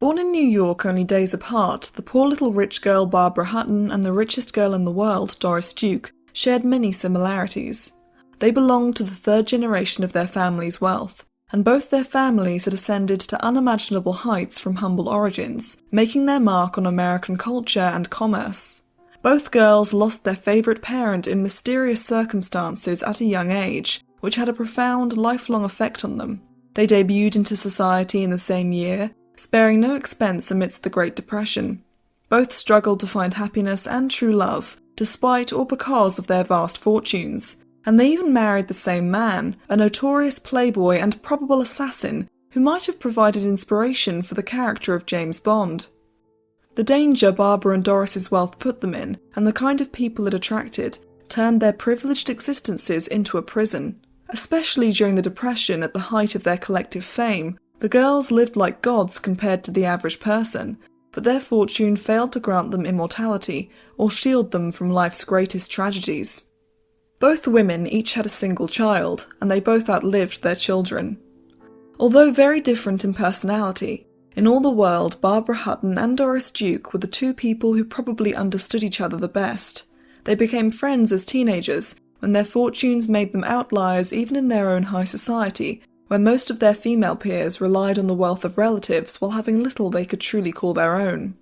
Born in New York only days apart, the poor little rich girl Barbara Hutton and the richest girl in the world, Doris Duke, shared many similarities. They belonged to the third generation of their family's wealth, and both their families had ascended to unimaginable heights from humble origins, making their mark on American culture and commerce. Both girls lost their favourite parent in mysterious circumstances at a young age, which had a profound, lifelong effect on them. They debuted into society in the same year, sparing no expense amidst the Great Depression. Both struggled to find happiness and true love, despite or because of their vast fortunes, and they even married the same man, a notorious playboy and probable assassin who might have provided inspiration for the character of James Bond. The danger Barbara and Doris's wealth put them in, and the kind of people it attracted, turned their privileged existences into a prison. Especially during the Depression at the height of their collective fame, the girls lived like gods compared to the average person, but their fortune failed to grant them immortality or shield them from life's greatest tragedies. Both women each had a single child, and they both outlived their children. Although very different in personality, in all the world Barbara Hutton and Doris Duke were the two people who probably understood each other the best. They became friends as teenagers, when their fortunes made them outliers even in their own high society, where most of their female peers relied on the wealth of relatives while having little they could truly call their own.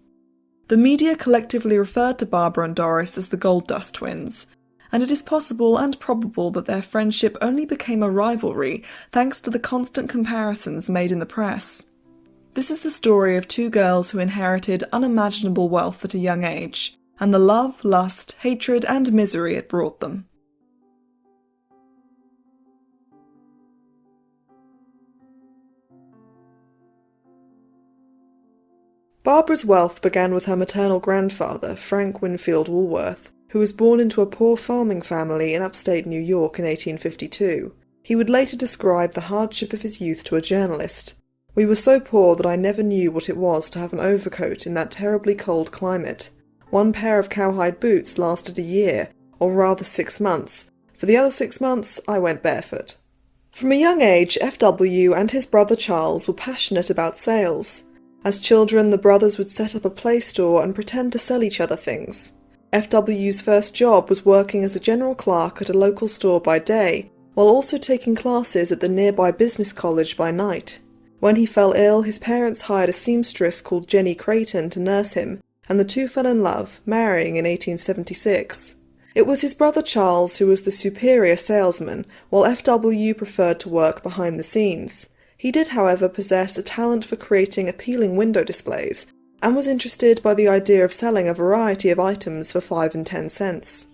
The media collectively referred to Barbara and Doris as the Gold Dust Twins, and it is possible and probable that their friendship only became a rivalry thanks to the constant comparisons made in the press. This is the story of two girls who inherited unimaginable wealth at a young age, and the love, lust, hatred, and misery it brought them. Barbara's wealth began with her maternal grandfather, Frank Winfield Woolworth, who was born into a poor farming family in upstate New York in 1852. He would later describe the hardship of his youth to a journalist. "We were so poor that I never knew what it was to have an overcoat in that terribly cold climate. One pair of cowhide boots lasted a year, or rather 6 months. For the other 6 months, I went barefoot." From a young age, F.W. and his brother Charles were passionate about sales. As children, the brothers would set up a play store and pretend to sell each other things. F.W.'s first job was working as a general clerk at a local store by day, while also taking classes at the nearby business college by night. When he fell ill, his parents hired a seamstress called Jenny Creighton to nurse him, and the two fell in love, marrying in 1876. It was his brother Charles who was the superior salesman, while F.W. preferred to work behind the scenes. He did, however, possess a talent for creating appealing window displays, and was interested by the idea of selling a variety of items for 5 and 10 cents.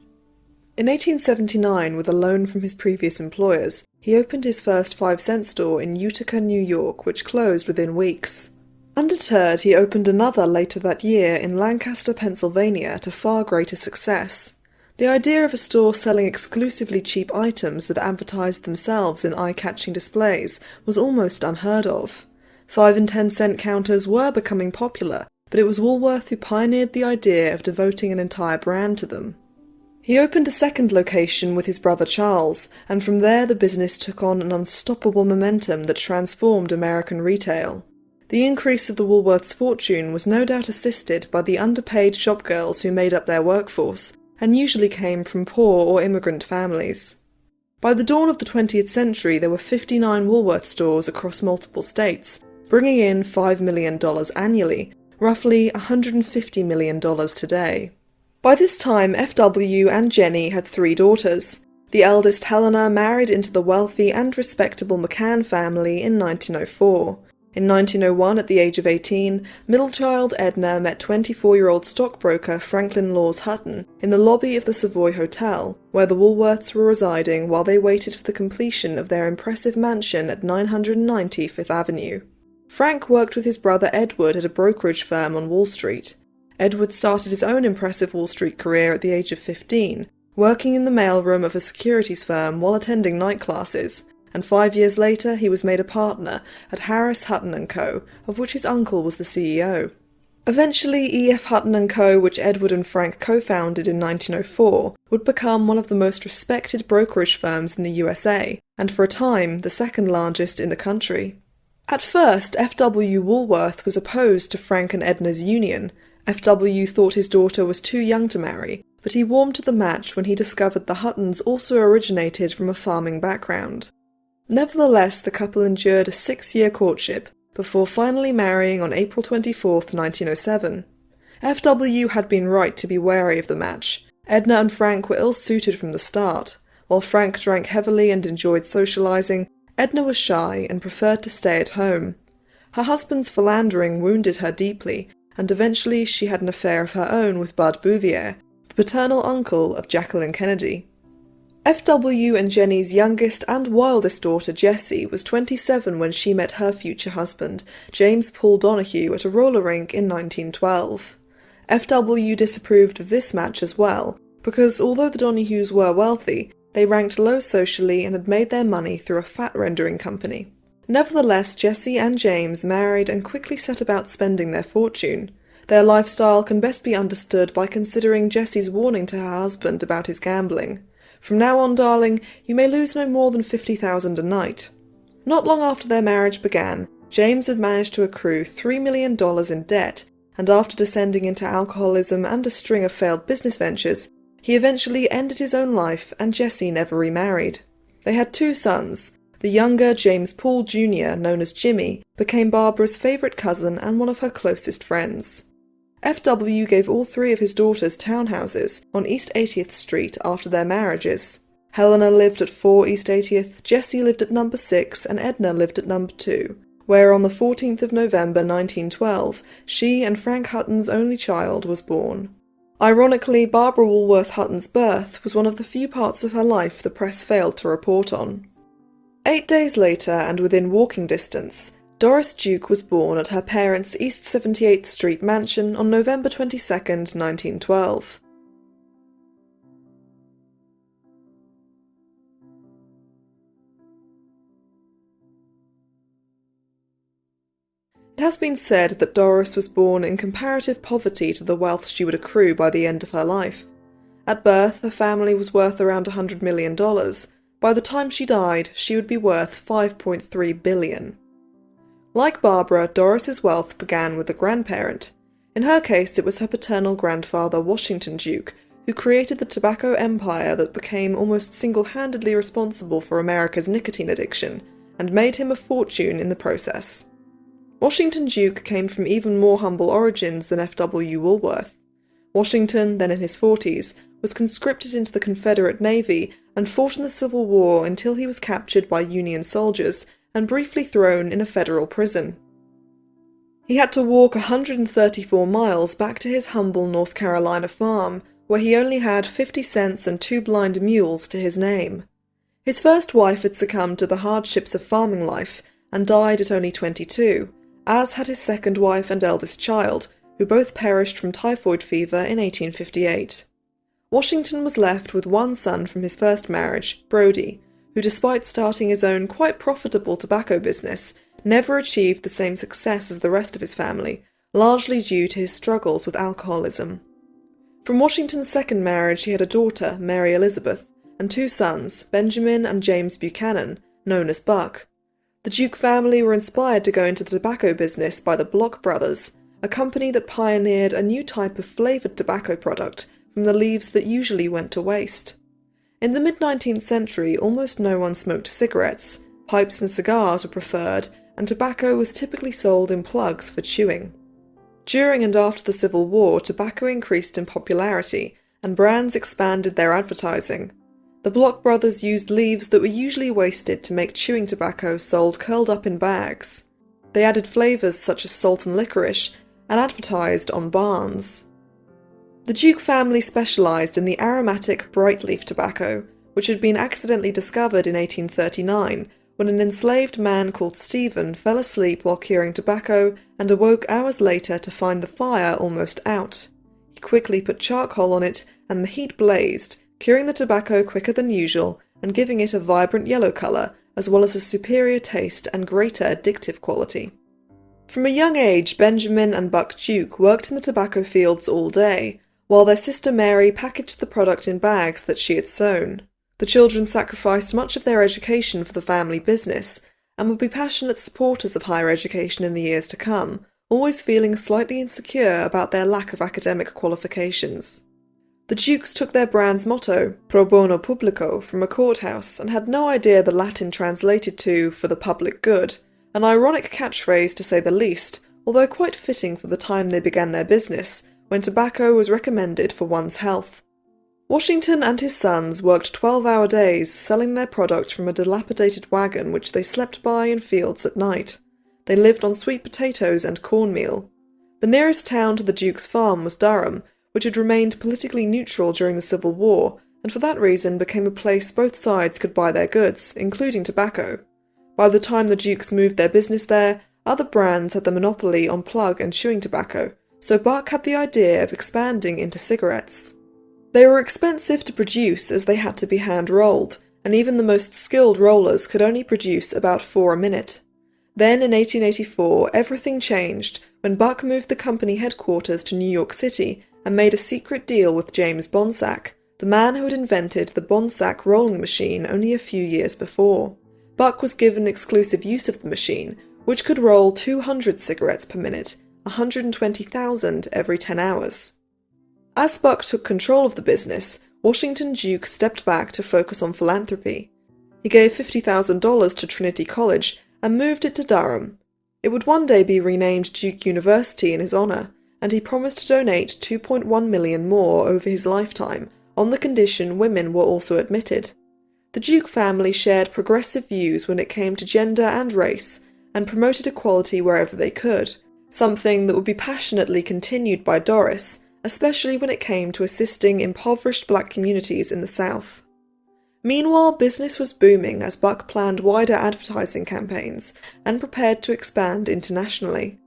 In 1879, with a loan from his previous employers, he opened his first 5-cent store in Utica, New York, which closed within weeks. Undeterred, he opened another later that year in Lancaster, Pennsylvania, to far greater success. The idea of a store selling exclusively cheap items that advertised themselves in eye-catching displays was almost unheard of. 5 and 10 cent counters were becoming popular, but it was Woolworth who pioneered the idea of devoting an entire brand to them. He opened a second location with his brother Charles, and from there the business took on an unstoppable momentum that transformed American retail. The increase of the Woolworths' fortune was no doubt assisted by the underpaid shopgirls who made up their workforce, and usually came from poor or immigrant families. By the dawn of the 20th century, there were 59 Woolworth stores across multiple states, bringing in $5 million annually, roughly $150 million today. By this time, F.W. and Jenny had 3 daughters. The eldest, Helena, married into the wealthy and respectable McCann family in 1904. In 1901, at the age of 18, middle child Edna met 24-year-old stockbroker Franklin Laws Hutton in the lobby of the Savoy Hotel, where the Woolworths were residing while they waited for the completion of their impressive mansion at 990 Fifth Avenue. Frank worked with his brother Edward at a brokerage firm on Wall Street. Edward started his own impressive Wall Street career at the age of 15, working in the mailroom of a securities firm while attending night classes, and 5 years later he was made a partner at Harris, Hutton & Co., of which his uncle was the CEO. Eventually, E.F. Hutton & Co., which Edward and Frank co-founded in 1904, would become one of the most respected brokerage firms in the USA, and for a time, the second largest in the country. At first, F.W. Woolworth was opposed to Frank and Edna's union. F.W. thought his daughter was too young to marry, but he warmed to the match when he discovered the Huttons also originated from a farming background. Nevertheless, the couple endured a 6-year courtship, before finally marrying on April 24, 1907. F.W. had been right to be wary of the match. Edna and Frank were ill-suited from the start. While Frank drank heavily and enjoyed socialising, Edna was shy and preferred to stay at home. Her husband's philandering wounded her deeply, and eventually she had an affair of her own with Bud Bouvier, the paternal uncle of Jacqueline Kennedy. F.W. and Jenny's youngest and wildest daughter Jessie was 27 when she met her future husband, James Paul Donahue, at a roller rink in 1912. F.W. disapproved of this match as well, because although the Donahues were wealthy, they ranked low socially and had made their money through a fat rendering company. Nevertheless, Jessie and James married and quickly set about spending their fortune. Their lifestyle can best be understood by considering Jessie's warning to her husband about his gambling. "From now on, darling, you may lose no more than $50,000 a night." Not long after their marriage began, James had managed to accrue $3 million in debt, and after descending into alcoholism and a string of failed business ventures, he eventually ended his own life and Jessie never remarried. They had 2 sons. The younger, James Paul Jr., known as Jimmy, became Barbara's favourite cousin and one of her closest friends. F.W. gave all 3 of his daughters townhouses on East 80th Street after their marriages. Helena lived at 4 East 80th, Jessie lived at number 6, and Edna lived at number 2, where on the 14th of November 1912, she and Frank Hutton's only child was born. Ironically, Barbara Woolworth Hutton's birth was one of the few parts of her life the press failed to report on. 8 days later, and within walking distance, Doris Duke was born at her parents' East 78th Street mansion on November 22, 1912. It has been said that Doris was born in comparative poverty to the wealth she would accrue by the end of her life. At birth, her family was worth around $100 million. By the time she died, she would be worth $5.3 billion. Like Barbara, Doris's wealth began with a grandparent. In her case, it was her paternal grandfather, Washington Duke, who created the tobacco empire that became almost single-handedly responsible for America's nicotine addiction, and made him a fortune in the process. Washington Duke came from even more humble origins than F.W. Woolworth. Washington, then in his 40s, was conscripted into the Confederate Navy and fought in the Civil War until he was captured by Union soldiers and briefly thrown in a federal prison. He had to walk 134 miles back to his humble North Carolina farm, where he only had 50 cents and 2 blind mules to his name. His first wife had succumbed to the hardships of farming life and died at only 22, as had his second wife and eldest child, who both perished from typhoid fever in 1858. Washington was left with 1 son from his first marriage, Brodie, who despite starting his own quite profitable tobacco business, never achieved the same success as the rest of his family, largely due to his struggles with alcoholism. From Washington's second marriage he had a daughter, Mary Elizabeth, and 2 sons, Benjamin and James Buchanan, known as Bach. The Duke family were inspired to go into the tobacco business by the Bloch brothers, a company that pioneered a new type of flavoured tobacco product from the leaves that usually went to waste. In the mid-19th century, almost no one smoked cigarettes, pipes and cigars were preferred, and tobacco was typically sold in plugs for chewing. During and after the Civil War, tobacco increased in popularity, and brands expanded their advertising. The Bloch brothers used leaves that were usually wasted to make chewing tobacco sold curled up in bags. They added flavours such as salt and licorice, and advertised on barns. The Duke family specialised in the aromatic bright-leaf tobacco, which had been accidentally discovered in 1839 when an enslaved man called Stephen fell asleep while curing tobacco and awoke hours later to find the fire almost out. He quickly put charcoal on it and the heat blazed, curing the tobacco quicker than usual and giving it a vibrant yellow colour, as well as a superior taste and greater addictive quality. From a young age, Benjamin and Buck Duke worked in the tobacco fields all day, while their sister Mary packaged the product in bags that she had sewn. The children sacrificed much of their education for the family business, and would be passionate supporters of higher education in the years to come, always feeling slightly insecure about their lack of academic qualifications. The dukes took their brand's motto, pro bono publico, from a courthouse and had no idea the Latin translated to "for the public good," an ironic catchphrase to say the least, although quite fitting for the time they began their business, when tobacco was recommended for one's health. Washington and his sons worked 12-hour days selling their product from a dilapidated wagon which they slept by in fields at night. They lived on sweet potatoes and cornmeal. The nearest town to the Duke's farm was Durham, which had remained politically neutral during the Civil War, and for that reason became a place both sides could buy their goods, including tobacco. By the time the Dukes moved their business there, other brands had the monopoly on plug and chewing tobacco, so Bach had the idea of expanding into cigarettes. They were expensive to produce as they had to be hand-rolled, and even the most skilled rollers could only produce about 4 a minute. Then in 1884, everything changed when Bach moved the company headquarters to New York City and made a secret deal with James Bonsack, the man who had invented the Bonsack rolling machine only a few years before. Bach was given exclusive use of the machine, which could roll 200 cigarettes per minute, 120,000 every 10 hours. As Bach took control of the business, Washington Duke stepped back to focus on philanthropy. He gave $50,000 to Trinity College and moved it to Durham. It would one day be renamed Duke University in his honour, and he promised to donate $2.1 million more over his lifetime, on the condition women were also admitted. The Duke family shared progressive views when it came to gender and race, and promoted equality wherever they could, something that would be passionately continued by Doris, especially when it came to assisting impoverished black communities in the South. Meanwhile, business was booming as Bach planned wider advertising campaigns and prepared to expand internationally.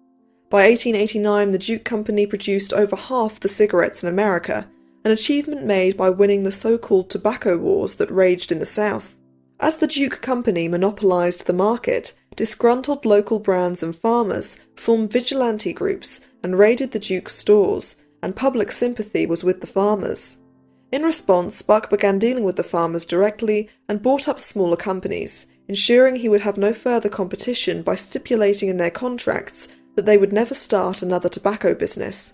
By 1889, the Duke Company produced over half the cigarettes in America, an achievement made by winning the so-called tobacco wars that raged in the South. As the Duke Company monopolised the market, disgruntled local brands and farmers formed vigilante groups and raided the Duke's stores, and public sympathy was with the farmers. In response, Bach began dealing with the farmers directly and bought up smaller companies, ensuring he would have no further competition by stipulating in their contracts that they would never start another tobacco business.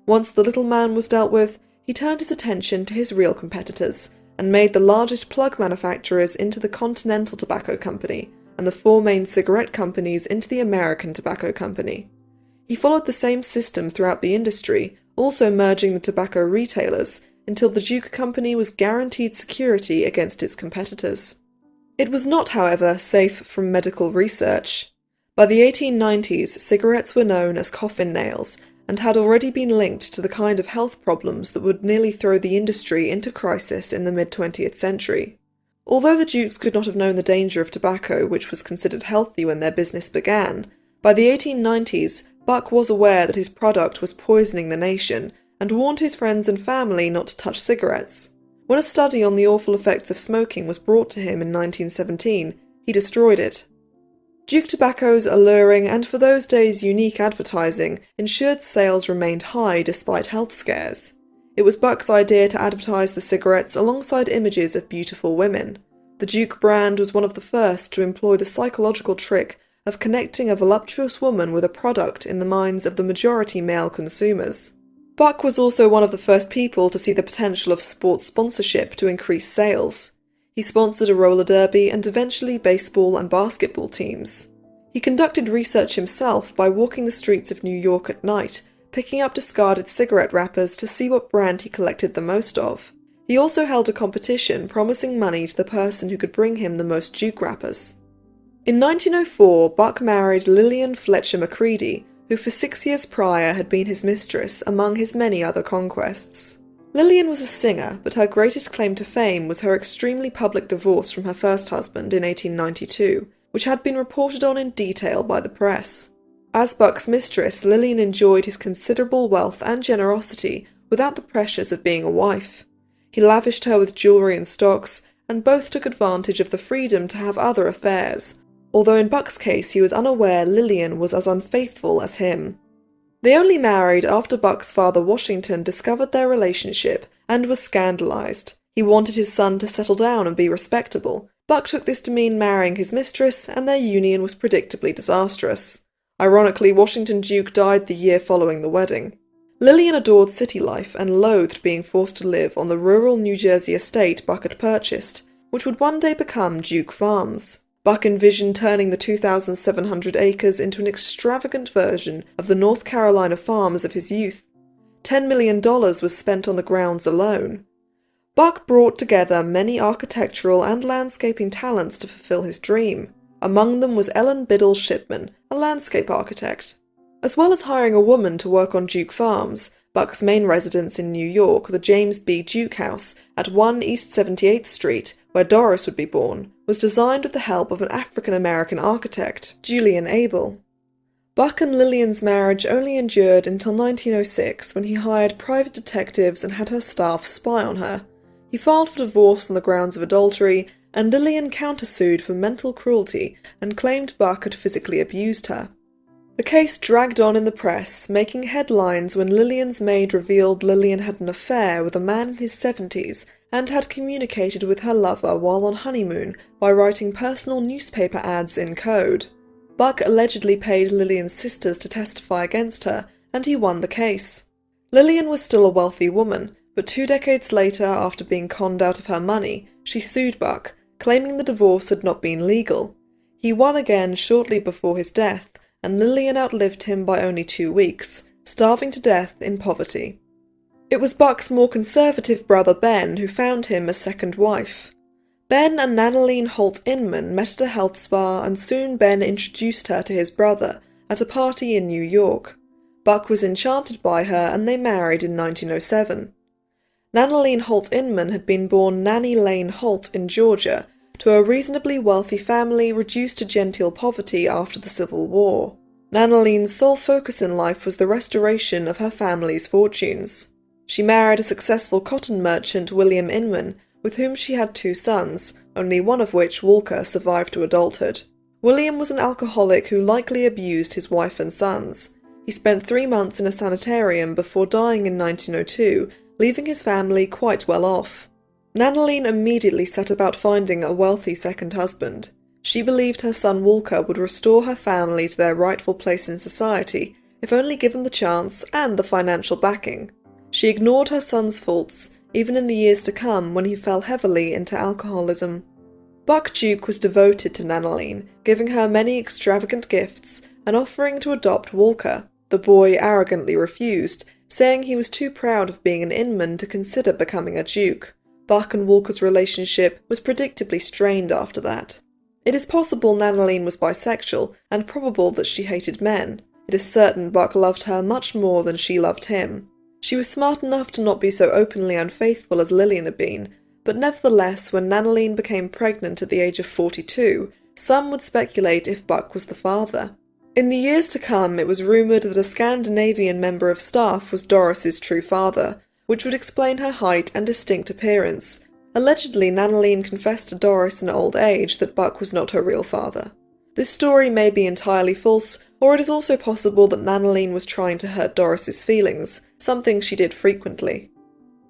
Once the little man was dealt with, he turned his attention to his real competitors, and made the largest plug manufacturers into the Continental Tobacco Company, and the 4 main cigarette companies into the American Tobacco Company. He followed the same system throughout the industry, also merging the tobacco retailers, until the Duke Company was guaranteed security against its competitors. It was not, however, safe from medical research. By the 1890s, cigarettes were known as coffin nails, and had already been linked to the kind of health problems that would nearly throw the industry into crisis in the mid-20th century. Although the Dukes could not have known the danger of tobacco, which was considered healthy when their business began, by the 1890s, Bach was aware that his product was poisoning the nation, and warned his friends and family not to touch cigarettes. When a study on the awful effects of smoking was brought to him in 1917, he destroyed it. Duke Tobacco's alluring and for those days unique advertising ensured sales remained high despite health scares. It was Bach's idea to advertise the cigarettes alongside images of beautiful women. The Duke brand was one of the first to employ the psychological trick of connecting a voluptuous woman with a product in the minds of the majority male consumers. Bach was also one of the first people to see the potential of sports sponsorship to increase sales. He sponsored a roller derby and eventually baseball and basketball teams. He conducted research himself by walking the streets of New York at night, picking up discarded cigarette wrappers to see what brand he collected the most of. He also held a competition promising money to the person who could bring him the most Duke wrappers. In 1904, Bach married Lillian Fletcher Macready, who for 6 years prior had been his mistress among his many other conquests. Lillian was a singer, but her greatest claim to fame was her extremely public divorce from her first husband in 1892, which had been reported on in detail by the press. As Bach's mistress, Lillian enjoyed his considerable wealth and generosity without the pressures of being a wife. He lavished her with jewellery and stocks, and both took advantage of the freedom to have other affairs, although in Bach's case he was unaware Lillian was as unfaithful as him. They only married after Bach's father Washington discovered their relationship and was scandalized. He wanted his son to settle down and be respectable, Buck took this to mean marrying his mistress, and their union was predictably disastrous. Ironically, Washington Duke died the year following the wedding. Lillian adored city life and loathed being forced to live on the rural New Jersey estate Buck had purchased, which would one day become Duke Farms. Buck envisioned turning the 2,700 acres into an extravagant version of the North Carolina farms of his youth. $10 million was spent on the grounds alone. Buck brought together many architectural and landscaping talents to fulfill his dream. Among them was Ellen Biddle Shipman, a landscape architect. As well as hiring a woman to work on Duke Farms, Buck's main residence in New York, the James B. Duke House at 1 East 78th Street, where Doris would be born, was designed with the help of an African-American architect, Julian Abel. Buck and Lillian's marriage only endured until 1906, when he hired private detectives and had her staff spy on her. He filed for divorce on the grounds of adultery, and Lillian countersued for mental cruelty and claimed Buck had physically abused her. The case dragged on in the press, making headlines when Lillian's maid revealed Lillian had an affair with a man in his 70s and had communicated with her lover while on honeymoon by writing personal newspaper ads in code. Buck allegedly paid Lillian's sisters to testify against her, and he won the case. Lillian was still a wealthy woman, but 2 decades later, after being conned out of her money, she sued Buck, claiming the divorce had not been legal. He won again shortly before his death, and Lillian outlived him by only 2 weeks, starving to death in poverty. It was Buck's more conservative brother Ben who found him a second wife. Ben and Nanaline Holt Inman met at a health spa, and soon Ben introduced her to his brother at a party in New York. Buck was enchanted by her, and they married in 1907. Nanaline Holt Inman had been born Nanny Lane Holt in Georgia, to a reasonably wealthy family reduced to genteel poverty after the Civil War. Nanaline's sole focus in life was the restoration of her family's fortunes. She married a successful cotton merchant, William Inman, with whom she had 2 sons, only one of which, Walker, survived to adulthood. William was an alcoholic who likely abused his wife and sons. He spent 3 months in a sanitarium before dying in 1902, leaving his family quite well off. Nanaline immediately set about finding a wealthy second husband. She believed her son Walker would restore her family to their rightful place in society, if only given the chance and the financial backing. She ignored her son's faults, even in the years to come when he fell heavily into alcoholism. Buck Duke was devoted to Nanaline, giving her many extravagant gifts and offering to adopt Walker. The boy arrogantly refused, saying he was too proud of being an Inman to consider becoming a duke. Buck and Walker's relationship was predictably strained after that. It is possible Nanaline was bisexual, and probable that she hated men. It is certain Buck loved her much more than she loved him. She was smart enough to not be so openly unfaithful as Lillian had been, but nevertheless, when Nanaline became pregnant at the age of 42, some would speculate if Buck was the father. In the years to come, it was rumoured that a Scandinavian member of staff was Doris's true father, which would explain her height and distinct appearance. Allegedly, Nanaline confessed to Doris in old age that Buck was not her real father. This story may be entirely false, or it is also possible that Nanaline was trying to hurt Doris's feelings, something she did frequently.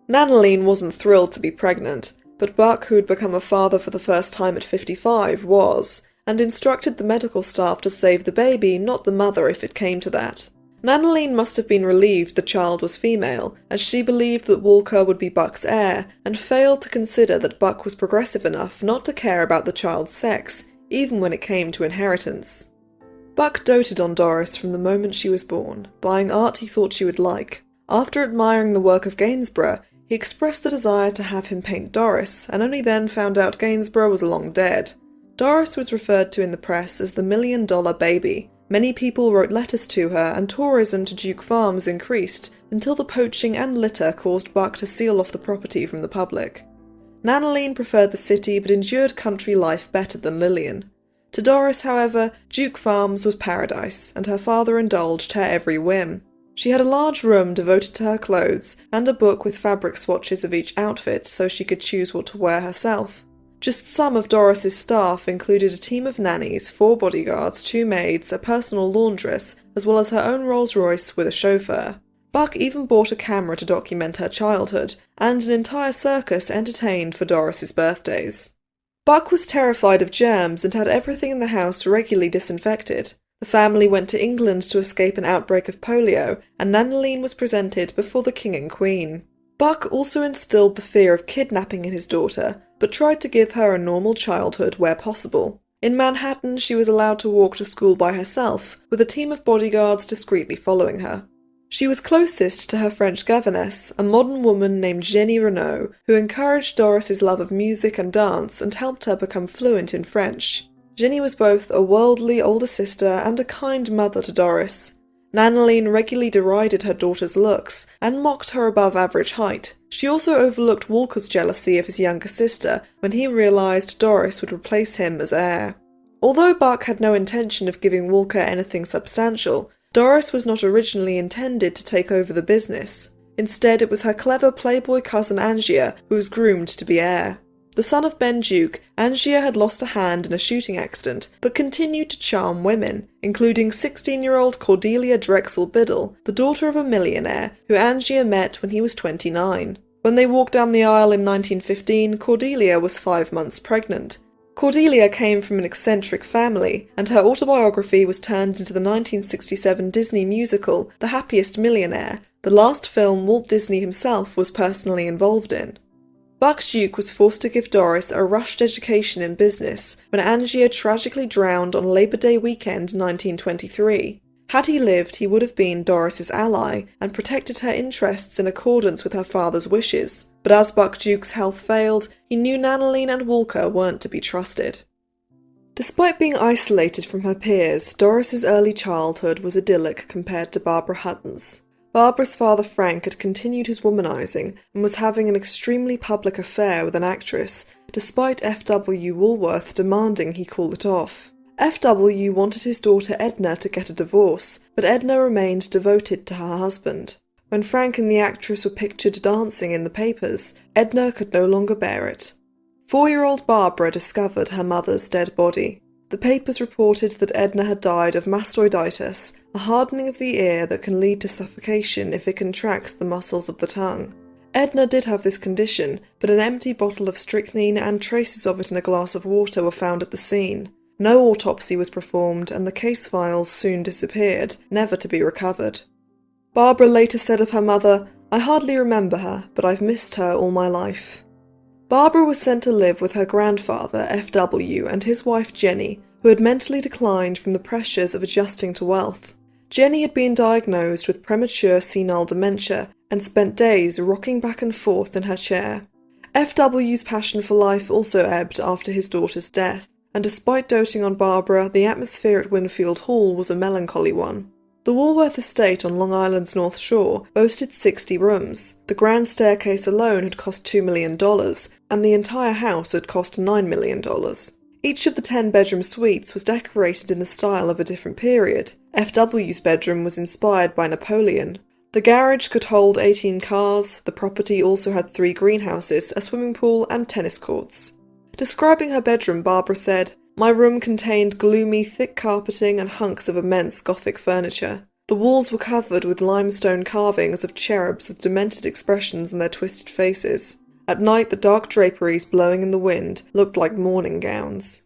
Nanaline wasn't thrilled to be pregnant, but Buck, who had become a father for the first time at 55, was, and instructed the medical staff to save the baby, not the mother if it came to that. Nanaline must have been relieved the child was female, as she believed that Walker would be Buck's heir, and failed to consider that Buck was progressive enough not to care about the child's sex, even when it came to inheritance. Buck doted on Doris from the moment she was born, buying art he thought she would like. After admiring the work of Gainsborough, he expressed the desire to have him paint Doris, and only then found out Gainsborough was long dead. Doris was referred to in the press as the $1 million baby. Many people wrote letters to her, and tourism to Duke Farms increased, until the poaching and litter caused Buck to seal off the property from the public. Nanaline preferred the city, but endured country life better than Lillian. To Doris, however, Duke Farms was paradise, and her father indulged her every whim. She had a large room devoted to her clothes, and a book with fabric swatches of each outfit so she could choose what to wear herself. Just some of Doris's staff included a team of nannies, 4 bodyguards, 2 maids, a personal laundress, as well as her own Rolls-Royce with a chauffeur. Buck even bought a camera to document her childhood, and an entire circus entertained for Doris's birthdays. Bach was terrified of germs and had everything in the house regularly disinfected. The family went to England to escape an outbreak of polio, and Nanaline was presented before the king and queen. Bach also instilled the fear of kidnapping in his daughter, but tried to give her a normal childhood where possible. In Manhattan, she was allowed to walk to school by herself, with a team of bodyguards discreetly following her. She was closest to her French governess, a modern woman named Jenny Renaud, who encouraged Doris's love of music and dance and helped her become fluent in French. Jenny was both a worldly older sister and a kind mother to Doris. Nanaline regularly derided her daughter's looks and mocked her above-average height. She also overlooked Walker's jealousy of his younger sister when he realised Doris would replace him as heir. Although Bach had no intention of giving Walker anything substantial, Doris was not originally intended to take over the business. Instead, it was her clever playboy cousin Angier who was groomed to be heir. The son of Ben Duke, Angier had lost a hand in a shooting accident, but continued to charm women, including 16-year-old Cordelia Drexel Biddle, the daughter of a millionaire, who Angier met when he was 29. When they walked down the aisle in 1915, Cordelia was 5 months pregnant. Cordelia came from an eccentric family, and her autobiography was turned into the 1967 Disney musical The Happiest Millionaire, the last film Walt Disney himself was personally involved in. Bach Duke was forced to give Doris a rushed education in business when Angier tragically drowned on Labor Day weekend 1923. Had he lived, he would have been Doris's ally and protected her interests in accordance with her father's wishes. But as Bach Duke's health failed, he knew Nanaline and Walker weren't to be trusted. Despite being isolated from her peers, Doris's early childhood was idyllic compared to Barbara Hutton's. Barbara's father Frank had continued his womanizing and was having an extremely public affair with an actress, despite F.W. Woolworth demanding he call it off. F.W. wanted his daughter Edna to get a divorce, but Edna remained devoted to her husband. When Frank and the actress were pictured dancing in the papers, Edna could no longer bear it. 4-year-old Barbara discovered her mother's dead body. The papers reported that Edna had died of mastoiditis, a hardening of the ear that can lead to suffocation if it contracts the muscles of the tongue. Edna did have this condition, but an empty bottle of strychnine and traces of it in a glass of water were found at the scene. No autopsy was performed, and the case files soon disappeared, never to be recovered. Barbara later said of her mother, "I hardly remember her, but I've missed her all my life." Barbara was sent to live with her grandfather, F.W., and his wife Jenny, who had mentally declined from the pressures of adjusting to wealth. Jenny had been diagnosed with premature senile dementia and spent days rocking back and forth in her chair. F.W.'s passion for life also ebbed after his daughter's death, and despite doting on Barbara, the atmosphere at Winfield Hall was a melancholy one. The Woolworth estate on Long Island's North Shore boasted 60 rooms. The grand staircase alone had cost $2 million, and the entire house had cost $9 million. Each of the 10-bedroom suites was decorated in the style of a different period. F.W.'s bedroom was inspired by Napoleon. The garage could hold 18 cars. The property also had 3 greenhouses, a swimming pool, and tennis courts. Describing her bedroom, Barbara said, "My room contained gloomy, thick carpeting and hunks of immense Gothic furniture. The walls were covered with limestone carvings of cherubs with demented expressions on their twisted faces. At night, the dark draperies blowing in the wind looked like mourning gowns."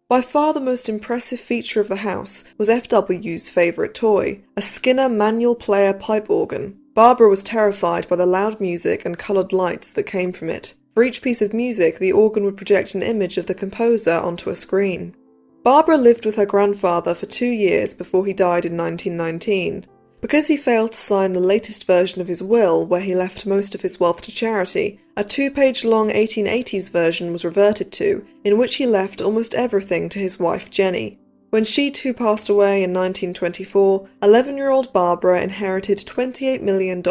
By far the most impressive feature of the house was F.W.'s favourite toy, a Skinner manual player pipe organ. Barbara was terrified by the loud music and coloured lights that came from it. For each piece of music, the organ would project an image of the composer onto a screen. Barbara lived with her grandfather for 2 years before he died in 1919. Because he failed to sign the latest version of his will, where he left most of his wealth to charity, a 2-page-long 1880s version was reverted to, in which he left almost everything to his wife Jenny. When she too passed away in 1924, 11-year-old Barbara inherited $28 million,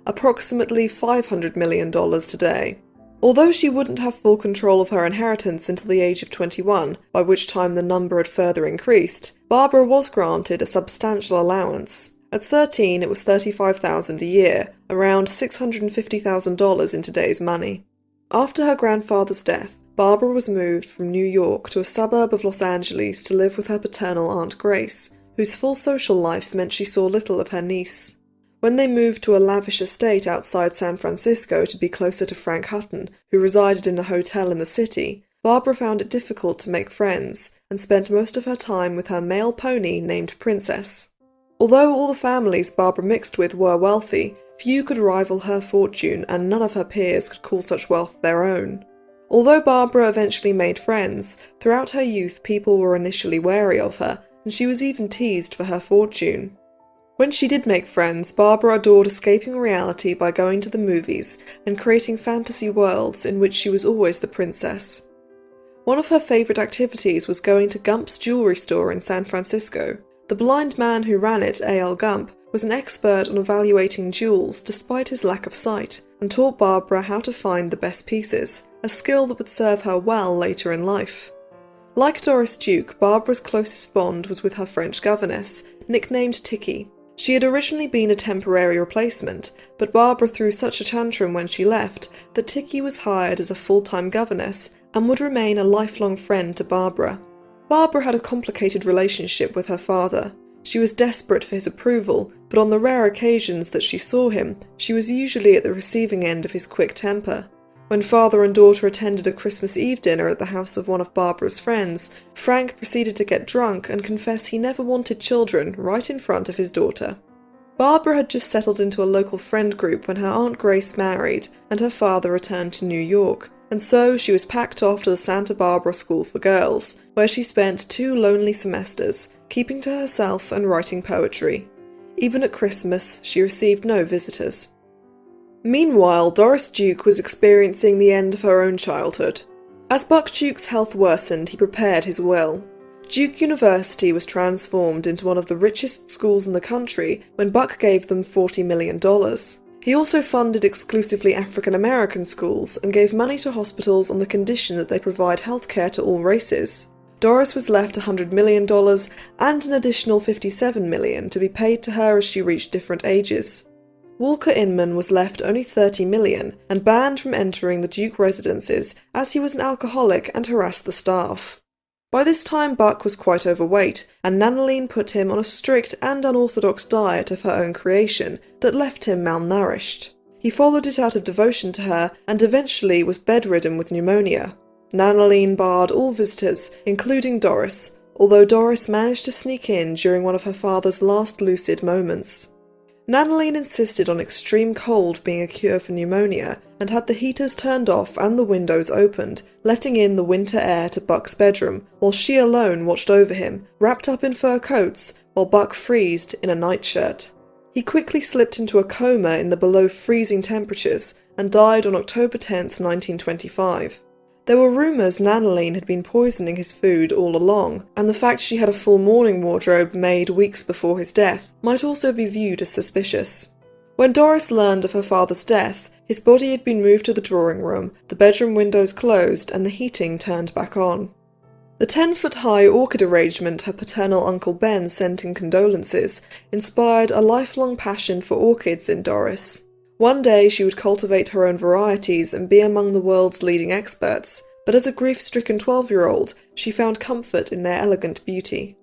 approximately $500 million today. Although she wouldn't have full control of her inheritance until the age of 21, by which time the number had further increased, Barbara was granted a substantial allowance. At 13, it was $35,000 a year, around $650,000 in today's money. After her grandfather's death, Barbara was moved from New York to a suburb of Los Angeles to live with her paternal Aunt Grace, whose full social life meant she saw little of her niece. When they moved to a lavish estate outside San Francisco to be closer to Frank Hutton, who resided in a hotel in the city, Barbara found it difficult to make friends, and spent most of her time with her male pony named Princess. Although all the families Barbara mixed with were wealthy, few could rival her fortune, and none of her peers could call such wealth their own. Although Barbara eventually made friends, throughout her youth people were initially wary of her, and she was even teased for her fortune. When she did make friends, Barbara adored escaping reality by going to the movies and creating fantasy worlds in which she was always the princess. One of her favourite activities was going to Gump's jewellery store in San Francisco. The blind man who ran it, A.L. Gump, was an expert on evaluating jewels despite his lack of sight, and taught Barbara how to find the best pieces, a skill that would serve her well later in life. Like Doris Duke, Barbara's closest bond was with her French governess, nicknamed Tiki. She had originally been a temporary replacement, but Barbara threw such a tantrum when she left that Tiki was hired as a full-time governess and would remain a lifelong friend to Barbara. Barbara had a complicated relationship with her father. She was desperate for his approval, but on the rare occasions that she saw him, she was usually at the receiving end of his quick temper. When father and daughter attended a Christmas Eve dinner at the house of one of Barbara's friends, Frank proceeded to get drunk and confess he never wanted children right in front of his daughter. Barbara had just settled into a local friend group when her Aunt Grace married and her father returned to New York, and so she was packed off to the Santa Barbara School for Girls, where she spent 2 lonely semesters, keeping to herself and writing poetry. Even at Christmas, she received no visitors. Meanwhile, Doris Duke was experiencing the end of her own childhood. As Buck Duke's health worsened, he prepared his will. Duke University was transformed into one of the richest schools in the country when Buck gave them $40 million. He also funded exclusively African American schools and gave money to hospitals on the condition that they provide healthcare to all races. Doris was left $100 million and an additional $57 million to be paid to her as she reached different ages. Walker Inman was left only $30 million and banned from entering the Duke residences as he was an alcoholic and harassed the staff. By this time Buck was quite overweight, and Nanaline put him on a strict and unorthodox diet of her own creation that left him malnourished. He followed it out of devotion to her and eventually was bedridden with pneumonia. Nanaline barred all visitors, including Doris, although Doris managed to sneak in during one of her father's last lucid moments. Nanaline insisted on extreme cold being a cure for pneumonia and had the heaters turned off and the windows opened, letting in the winter air to Buck's bedroom, while she alone watched over him, wrapped up in fur coats, while Buck freezed in a nightshirt. He quickly slipped into a coma in the below freezing temperatures and died on October 10, 1925. There were rumours Nanaline had been poisoning his food all along, and the fact she had a full mourning wardrobe made weeks before his death might also be viewed as suspicious. When Doris learned of her father's death, his body had been moved to the drawing room, the bedroom windows closed, and the heating turned back on. The 10-foot-high orchid arrangement her paternal Uncle Ben sent in condolences inspired a lifelong passion for orchids in Doris. One day she would cultivate her own varieties and be among the world's leading experts, but as a grief-stricken 12-year-old, she found comfort in their elegant beauty.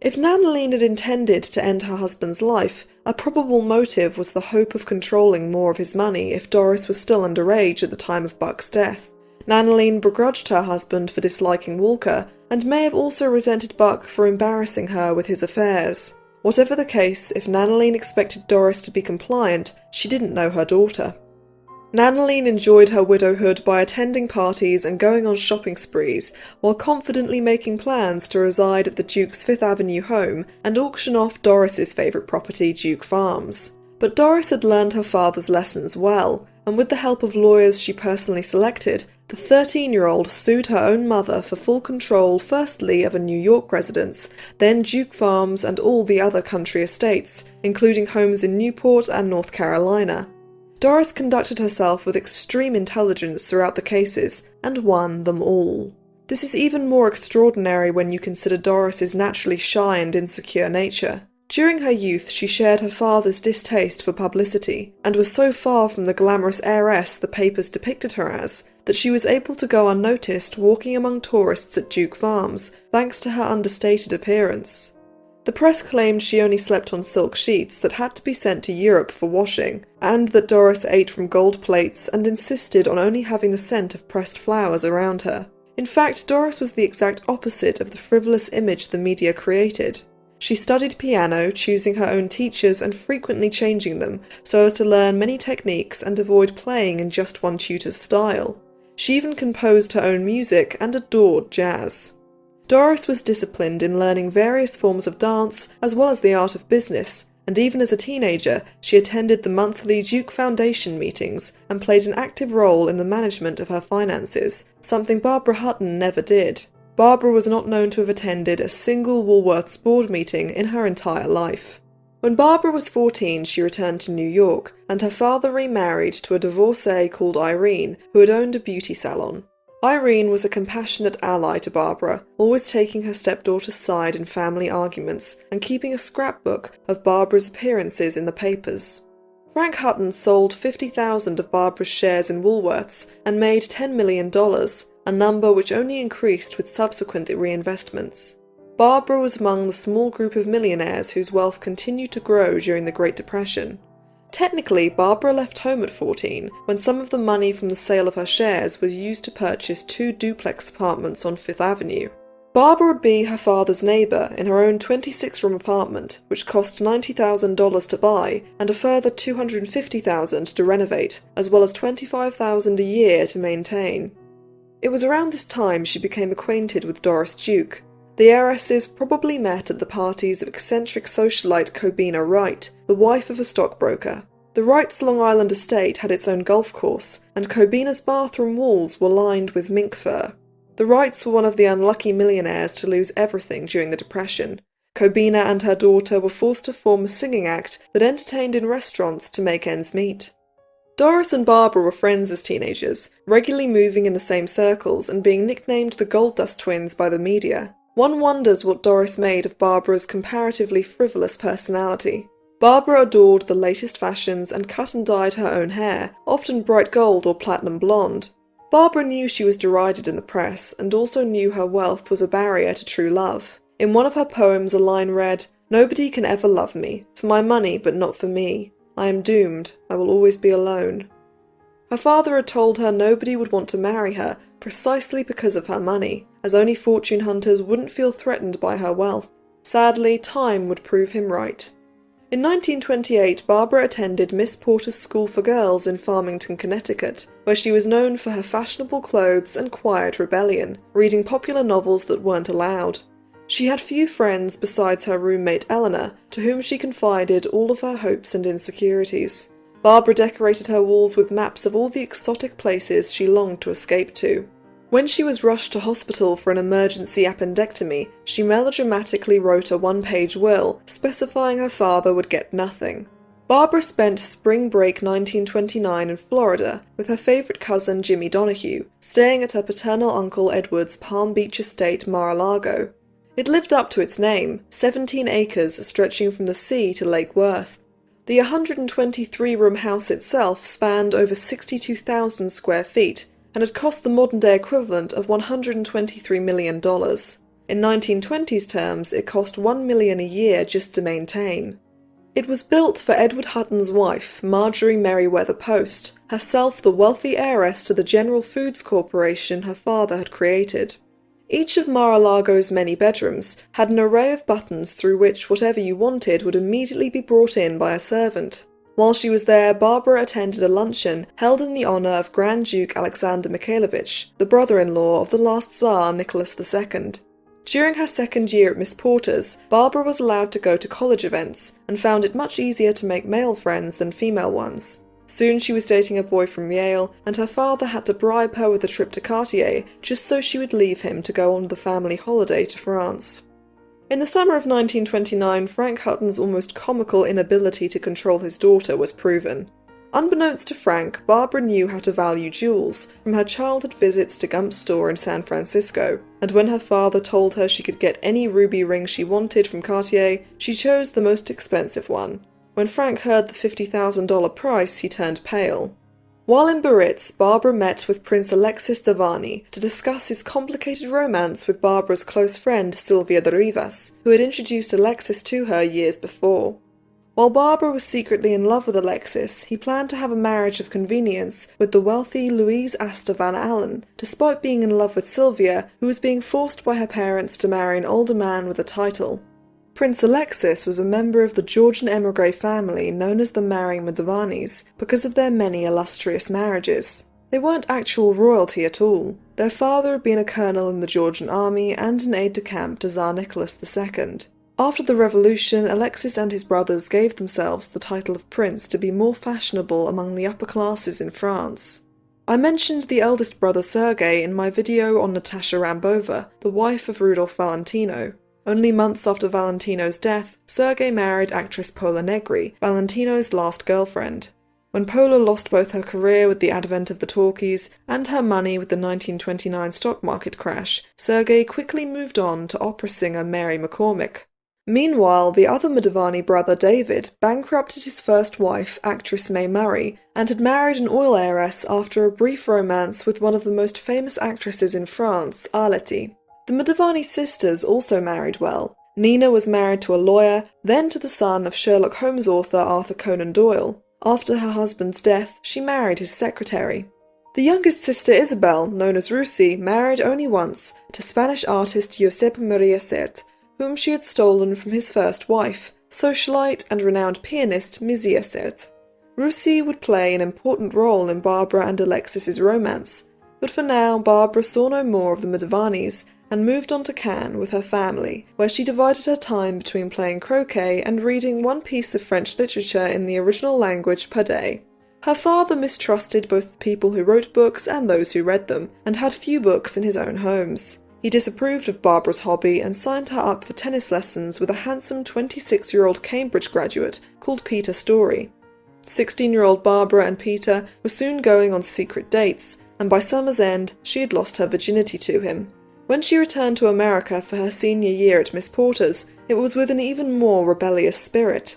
If Nanaline had intended to end her husband's life, a probable motive was the hope of controlling more of his money if Doris was still underage at the time of Buck's death. Nanaline begrudged her husband for disliking Walker, and may have also resented Buck for embarrassing her with his affairs. Whatever the case, if Nanaline expected Doris to be compliant, she didn't know her daughter. Nanaline enjoyed her widowhood by attending parties and going on shopping sprees, while confidently making plans to reside at the Duke's Fifth Avenue home and auction off Doris's favourite property, Duke Farms. But Doris had learned her father's lessons well, and with the help of lawyers she personally selected, the 13-year-old sued her own mother for full control firstly of a New York residence, then Duke Farms and all the other country estates, including homes in Newport and North Carolina. Doris conducted herself with extreme intelligence throughout the cases, and won them all. This is even more extraordinary when you consider Doris's naturally shy and insecure nature. During her youth, she shared her father's distaste for publicity, and was so far from the glamorous heiress the papers depicted her as, that she was able to go unnoticed walking among tourists at Duke Farms, thanks to her understated appearance. The press claimed she only slept on silk sheets that had to be sent to Europe for washing, and that Doris ate from gold plates and insisted on only having the scent of pressed flowers around her. In fact, Doris was the exact opposite of the frivolous image the media created. She studied piano, choosing her own teachers and frequently changing them so as to learn many techniques and avoid playing in just one tutor's style. She even composed her own music and adored jazz. Doris was disciplined in learning various forms of dance as well as the art of business, and even as a teenager, she attended the monthly Duke Foundation meetings and played an active role in the management of her finances, something Barbara Hutton never did. Barbara was not known to have attended a single Woolworth's board meeting in her entire life. When Barbara was 14, she returned to New York, and her father remarried to a divorcee called Irene, who had owned a beauty salon. Irene was a compassionate ally to Barbara, always taking her stepdaughter's side in family arguments and keeping a scrapbook of Barbara's appearances in the papers. Frank Hutton sold 50,000 of Barbara's shares in Woolworth's and made $10 million, a number which only increased with subsequent reinvestments. Barbara was among the small group of millionaires whose wealth continued to grow during the Great Depression. Technically, Barbara left home at 14, when some of the money from the sale of her shares was used to purchase 2 duplex apartments on Fifth Avenue. Barbara would be her father's neighbour in her own 26-room apartment, which cost $90,000 to buy and a further $250,000 to renovate, as well as $25,000 a year to maintain. It was around this time she became acquainted with Doris Duke. The heiresses probably met at the parties of eccentric socialite Cobina Wright, the wife of a stockbroker. The Wrights' Long Island estate had its own golf course, and Cobina's bathroom walls were lined with mink fur. The Wrights were one of the unlucky millionaires to lose everything during the Depression. Cobina and her daughter were forced to form a singing act that entertained in restaurants to make ends meet. Doris and Barbara were friends as teenagers, regularly moving in the same circles and being nicknamed the Gold Dust Twins by the media. One wonders what Doris made of Barbara's comparatively frivolous personality. Barbara adored the latest fashions and cut and dyed her own hair, often bright gold or platinum blonde. Barbara knew she was derided in the press, and also knew her wealth was a barrier to true love. In one of her poems, a line read, "Nobody can ever love me, for my money but not for me. I am doomed, I will always be alone." Her father had told her nobody would want to marry her precisely because of her money, as only fortune hunters wouldn't feel threatened by her wealth. Sadly, time would prove him right. In 1928, Barbara attended Miss Porter's School for Girls in Farmington, Connecticut, where she was known for her fashionable clothes and quiet rebellion, reading popular novels that weren't allowed. She had few friends besides her roommate Eleanor, to whom she confided all of her hopes and insecurities. Barbara decorated her walls with maps of all the exotic places she longed to escape to. When she was rushed to hospital for an emergency appendectomy, she melodramatically wrote a one-page will, specifying her father would get nothing. Barbara spent spring break 1929 in Florida with her favourite cousin Jimmy Donahue, staying at her paternal uncle Edward's Palm Beach estate Mar-a-Lago. It lived up to its name, 17 acres stretching from the sea to Lake Worth. The 123-room house itself spanned over 62,000 square feet, and had cost the modern-day equivalent of $123 million. In 1920s terms, it cost $1 million a year just to maintain. It was built for Edward Hutton's wife, Marjorie Merriweather Post, herself the wealthy heiress to the General Foods Corporation her father had created. Each of Mar-a-Lago's many bedrooms had an array of buttons through which whatever you wanted would immediately be brought in by a servant. While she was there, Barbara attended a luncheon held in the honour of Grand Duke Alexander Mikhailovich, the brother-in-law of the last Tsar Nicholas II. During her second year at Miss Porter's, Barbara was allowed to go to college events, and found it much easier to make male friends than female ones. Soon she was dating a boy from Yale, and her father had to bribe her with a trip to Cartier just so she would leave him to go on the family holiday to France. In the summer of 1929, Frank Hutton's almost comical inability to control his daughter was proven. Unbeknownst to Frank, Barbara knew how to value jewels from her childhood visits to Gump's store in San Francisco, and when her father told her she could get any ruby ring she wanted from Cartier, she chose the most expensive one. When Frank heard the $50,000 price, he turned pale. While in Biarritz, Barbara met with Prince Alexis Davani to discuss his complicated romance with Barbara's close friend Sylvia de Rivas, who had introduced Alexis to her years before. While Barbara was secretly in love with Alexis, he planned to have a marriage of convenience with the wealthy Louise Astor Van Allen, despite being in love with Sylvia, who was being forced by her parents to marry an older man with a title. Prince Alexis was a member of the Georgian émigré family known as the Marrying Mdavanis because of their many illustrious marriages. They weren't actual royalty at all. Their father had been a colonel in the Georgian army and an aide-de-camp to Tsar Nicholas II. After the revolution, Alexis and his brothers gave themselves the title of prince to be more fashionable among the upper classes in France. I mentioned the eldest brother Sergei in my video on Natasha Rambova, the wife of Rudolph Valentino. Only months after Valentino's death, Sergei married actress Pola Negri, Valentino's last girlfriend. When Pola lost both her career with the advent of the talkies and her money with the 1929 stock market crash, Sergei quickly moved on to opera singer Mary McCormick. Meanwhile, the other Mdavani brother David bankrupted his first wife, actress Mae Murray, and had married an oil heiress after a brief romance with one of the most famous actresses in France, Arletty. The Mdavani sisters also married well. Nina was married to a lawyer, then to the son of Sherlock Holmes author Arthur Conan Doyle. After her husband's death, she married his secretary. The youngest sister Isabel, known as Rusi, married only once, to Spanish artist Josep Maria Sert, whom she had stolen from his first wife, socialite and renowned pianist Mizia Sert. Rusi would play an important role in Barbara and Alexis's romance, but for now Barbara saw no more of the Mdavanis and moved on to Cannes with her family, where she divided her time between playing croquet and reading one piece of French literature in the original language per day. Her father mistrusted both the people who wrote books and those who read them, and had few books in his own homes. He disapproved of Barbara's hobby and signed her up for tennis lessons with a handsome 26-year-old Cambridge graduate called Peter Story. 16-year-old Barbara and Peter were soon going on secret dates, and by summer's end she had lost her virginity to him. When she returned to America for her senior year at Miss Porter's, it was with an even more rebellious spirit.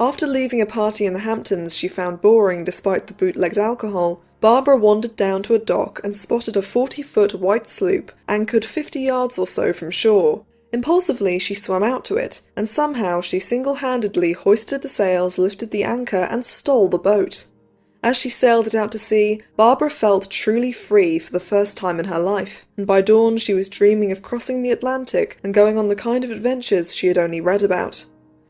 After leaving a party in the Hamptons she found boring despite the bootlegged alcohol, Barbara wandered down to a dock and spotted a 40-foot white sloop anchored 50 yards or so from shore. Impulsively she swam out to it, and somehow she single-handedly hoisted the sails, lifted the anchor, and stole the boat. As she sailed it out to sea, Barbara felt truly free for the first time in her life, and by dawn she was dreaming of crossing the Atlantic and going on the kind of adventures she had only read about.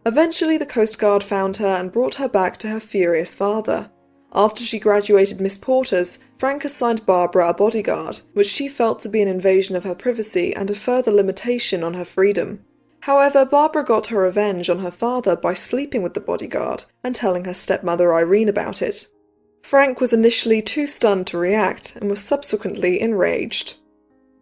Eventually the Coast Guard found her and brought her back to her furious father. After she graduated Miss Porter's, Frank assigned Barbara a bodyguard, which she felt to be an invasion of her privacy and a further limitation on her freedom. However, Barbara got her revenge on her father by sleeping with the bodyguard and telling her stepmother Irene about it. Frank was initially too stunned to react and was subsequently enraged.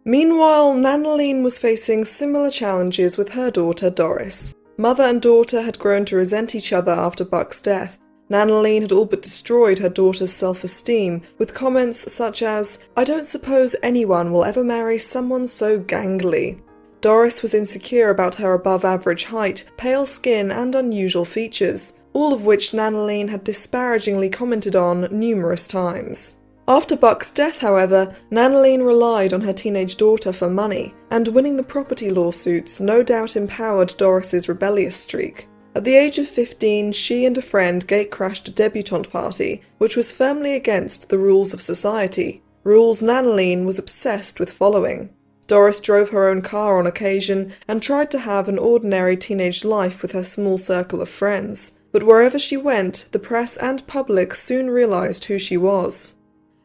Meanwhile, Nanaline was facing similar challenges with her daughter Doris. Mother and daughter had grown to resent each other after Buck's death. Nanaline had all but destroyed her daughter's self-esteem with comments such as, "I don't suppose anyone will ever marry someone so gangly." Doris was insecure about her above-average height, pale skin and unusual features, all of which Nanaline had disparagingly commented on numerous times. After Buck's death, however, Nanaline relied on her teenage daughter for money, and winning the property lawsuits no doubt empowered Doris's rebellious streak. At the age of 15, she and a friend gatecrashed a debutante party, which was firmly against the rules of society, rules Nanaline was obsessed with following. Doris drove her own car on occasion and tried to have an ordinary teenage life with her small circle of friends, but wherever she went, the press and public soon realized who she was.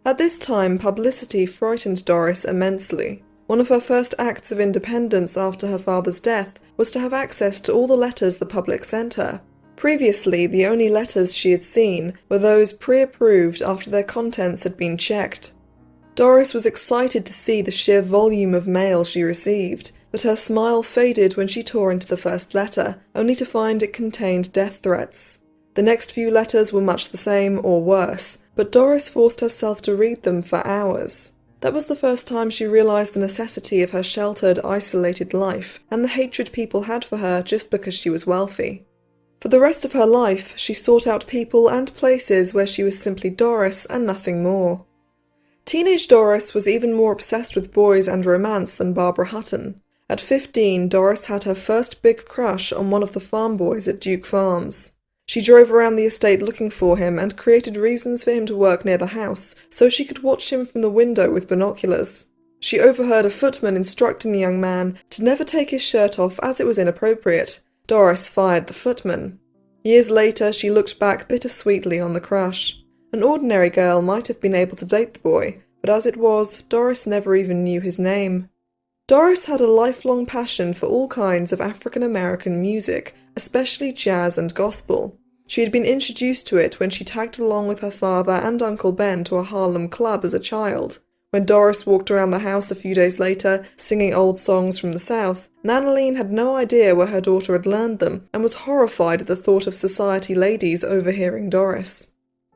At this time, publicity frightened Doris immensely. One of her first acts of independence after her father's death was to have access to all the letters the public sent her. Previously, the only letters she had seen were those pre-approved after their contents had been checked. Doris was excited to see the sheer volume of mail she received, but her smile faded when she tore into the first letter, only to find it contained death threats. The next few letters were much the same, or worse, but Doris forced herself to read them for hours. That was the first time she realized the necessity of her sheltered, isolated life, and the hatred people had for her just because she was wealthy. For the rest of her life, she sought out people and places where she was simply Doris and nothing more. Teenage Doris was even more obsessed with boys and romance than Barbara Hutton. At 15, Doris had her first big crush on one of the farm boys at Duke Farms. She drove around the estate looking for him and created reasons for him to work near the house so she could watch him from the window with binoculars. She overheard a footman instructing the young man to never take his shirt off as it was inappropriate. Doris fired the footman. Years later, she looked back bittersweetly on the crush. An ordinary girl might have been able to date the boy, but as it was, Doris never even knew his name. Doris had a lifelong passion for all kinds of African-American music, especially jazz and gospel. She had been introduced to it when she tagged along with her father and Uncle Ben to a Harlem club as a child. When Doris walked around the house a few days later, singing old songs from the South, Nanaline had no idea where her daughter had learned them and was horrified at the thought of society ladies overhearing Doris.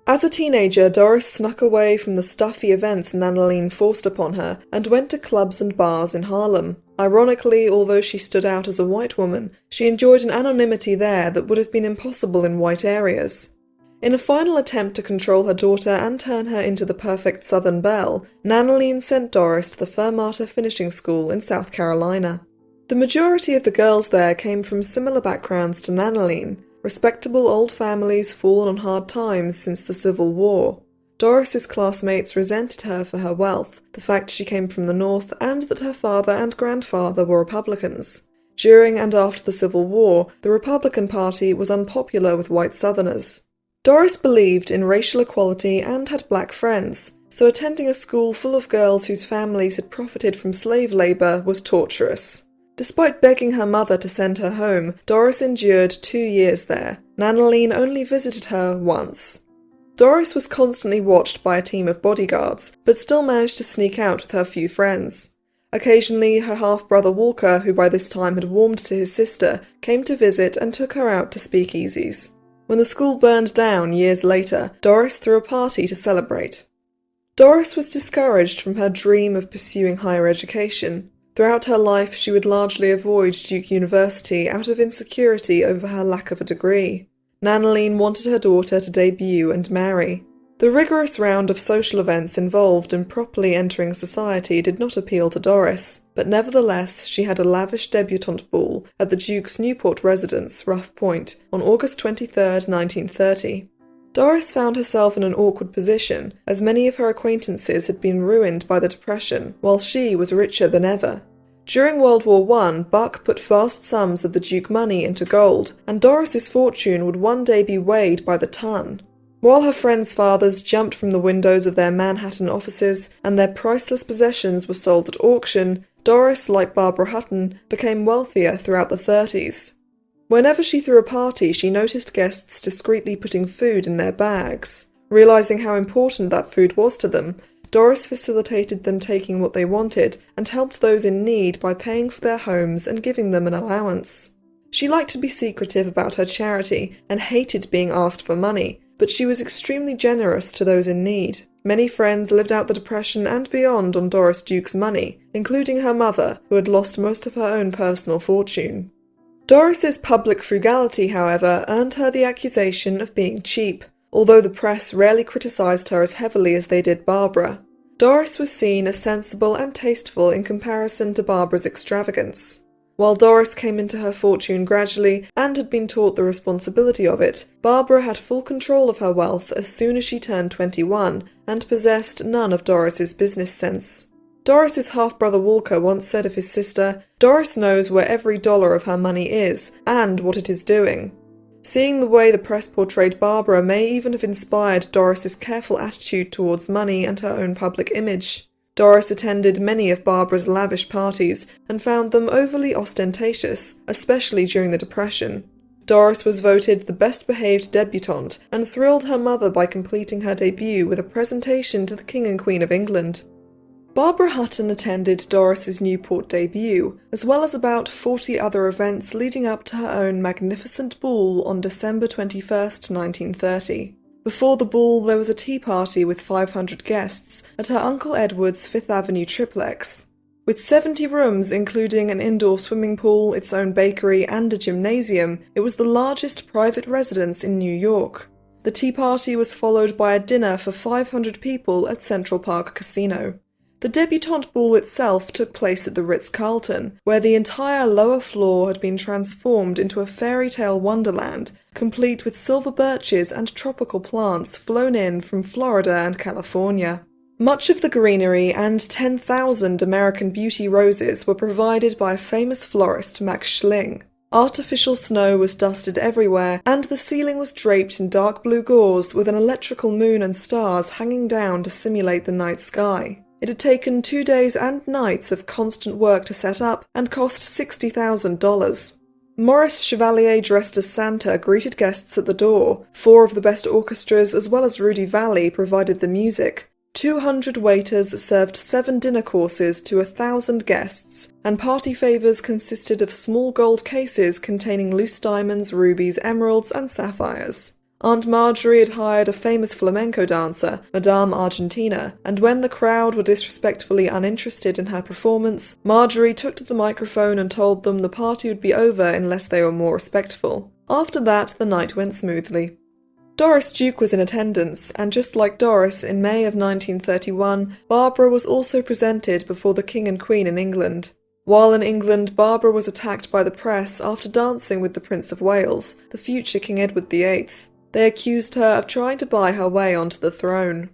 As a teenager, Doris snuck away from the stuffy events Nanaline forced upon her and went to clubs and bars in Harlem. Ironically, although she stood out as a white woman, she enjoyed an anonymity there that would have been impossible in white areas. In a final attempt to control her daughter and turn her into the perfect Southern belle, Nanaline sent Doris to the Fermata Finishing School in South Carolina. The majority of the girls there came from similar backgrounds to Nanaline, respectable old families fallen on hard times since the Civil War. Doris's classmates resented her for her wealth, the fact she came from the North, and that her father and grandfather were Republicans. During and after the Civil War, the Republican Party was unpopular with white Southerners. Doris believed in racial equality and had black friends, so attending a school full of girls whose families had profited from slave labour was torturous. Despite begging her mother to send her home, Doris endured 2 years there. Nanaline only visited her once. Doris was constantly watched by a team of bodyguards, but still managed to sneak out with her few friends. Occasionally, her half-brother Walker, who by this time had warmed to his sister, came to visit and took her out to speakeasies. When the school burned down years later, Doris threw a party to celebrate. Doris was discouraged from her dream of pursuing higher education. Throughout her life, she would largely avoid Duke University out of insecurity over her lack of a degree. Nanaline wanted her daughter to debut and marry. The rigorous round of social events involved in properly entering society did not appeal to Doris, but nevertheless she had a lavish debutante ball at the Duke's Newport residence, Rough Point, on August 23, 1930. Doris found herself in an awkward position, as many of her acquaintances had been ruined by the Depression, while she was richer than ever. During World War I, Bach put vast sums of the Duke money into gold, and Doris's fortune would one day be weighed by the ton. While her friends' fathers jumped from the windows of their Manhattan offices and their priceless possessions were sold at auction, Doris, like Barbara Hutton, became wealthier throughout the 30s. Whenever she threw a party, she noticed guests discreetly putting food in their bags. Realizing how important that food was to them, Doris facilitated them taking what they wanted and helped those in need by paying for their homes and giving them an allowance. She liked to be secretive about her charity and hated being asked for money, but she was extremely generous to those in need. Many friends lived out the Depression and beyond on Doris Duke's money, including her mother, who had lost most of her own personal fortune. Doris's public frugality, however, earned her the accusation of being cheap, although the press rarely criticised her as heavily as they did Barbara. Doris was seen as sensible and tasteful in comparison to Barbara's extravagance. While Doris came into her fortune gradually and had been taught the responsibility of it, Barbara had full control of her wealth as soon as she turned 21 and possessed none of Doris's business sense. Doris's half-brother Walker once said of his sister, "Doris knows where every dollar of her money is and what it is doing." Seeing the way the press portrayed Barbara may even have inspired Doris's careful attitude towards money and her own public image. Doris attended many of Barbara's lavish parties and found them overly ostentatious, especially during the Depression. Doris was voted the best-behaved debutante and thrilled her mother by completing her debut with a presentation to the King and Queen of England. Barbara Hutton attended Doris's Newport debut, as well as about 40 other events leading up to her own magnificent ball on December 21, 1930. Before the ball, there was a tea party with 500 guests at her Uncle Edward's Fifth Avenue triplex. With 70 rooms, including an indoor swimming pool, its own bakery, and a gymnasium, it was the largest private residence in New York. The tea party was followed by a dinner for 500 people at Central Park Casino. The debutante ball itself took place at the Ritz-Carlton, where the entire lower floor had been transformed into a fairy tale wonderland, complete with silver birches and tropical plants flown in from Florida and California. Much of the greenery and 10,000 American Beauty roses were provided by famous florist Max Schling. Artificial snow was dusted everywhere, and the ceiling was draped in dark blue gauze with an electrical moon and stars hanging down to simulate the night sky. It had taken 2 days and nights of constant work to set up and cost $60,000. Maurice Chevalier dressed as Santa greeted guests at the door. 4 of the best orchestras as well as Rudy Vallee provided the music. 200 waiters served 7 dinner courses to 1,000 guests, and party favours consisted of small gold cases containing loose diamonds, rubies, emeralds and sapphires. Aunt Marjorie had hired a famous flamenco dancer, Madame Argentina, and when the crowd were disrespectfully uninterested in her performance, Marjorie took to the microphone and told them the party would be over unless they were more respectful. After that, the night went smoothly. Doris Duke was in attendance, and just like Doris, in May of 1931, Barbara was also presented before the King and Queen in England. While in England, Barbara was attacked by the press after dancing with the Prince of Wales, the future King Edward VIII. They accused her of trying to buy her way onto the throne.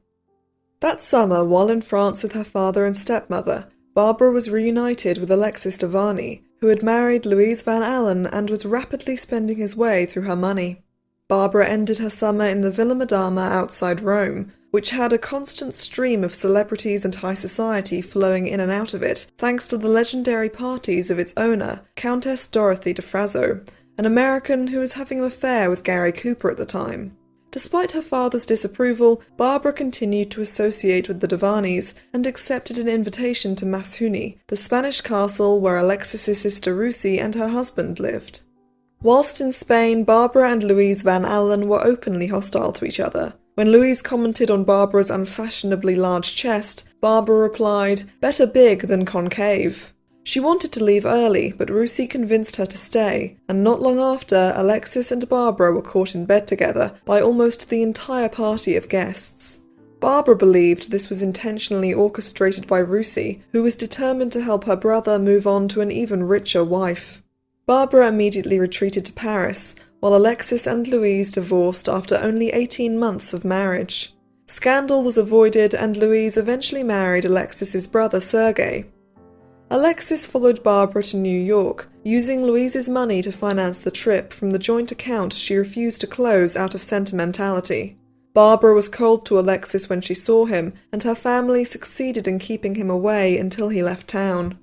That summer, while in France with her father and stepmother, Barbara was reunited with Alexis de Varny, who had married Louise Van Allen and was rapidly spending his way through her money. Barbara ended her summer in the Villa Madama outside Rome, which had a constant stream of celebrities and high society flowing in and out of it, thanks to the legendary parties of its owner, Countess Dorothy de Frasso, an American who was having an affair with Gary Cooper at the time. Despite her father's disapproval, Barbara continued to associate with the de Varnys and accepted an invitation to Mashouni, the Spanish castle where Alexis's sister Russie and her husband lived. Whilst in Spain, Barbara and Louise Van Allen were openly hostile to each other. When Louise commented on Barbara's unfashionably large chest, Barbara replied, "Better big than concave." She wanted to leave early, but Russie convinced her to stay, and not long after, Alexis and Barbara were caught in bed together by almost the entire party of guests. Barbara believed this was intentionally orchestrated by Russie, who was determined to help her brother move on to an even richer wife. Barbara immediately retreated to Paris, while Alexis and Louise divorced after only 18 months of marriage. Scandal was avoided, and Louise eventually married Alexis's brother Sergei. Alexis followed Barbara to New York, using Louise's money to finance the trip from the joint account she refused to close out of sentimentality. Barbara was cold to Alexis when she saw him, and her family succeeded in keeping him away until he left town.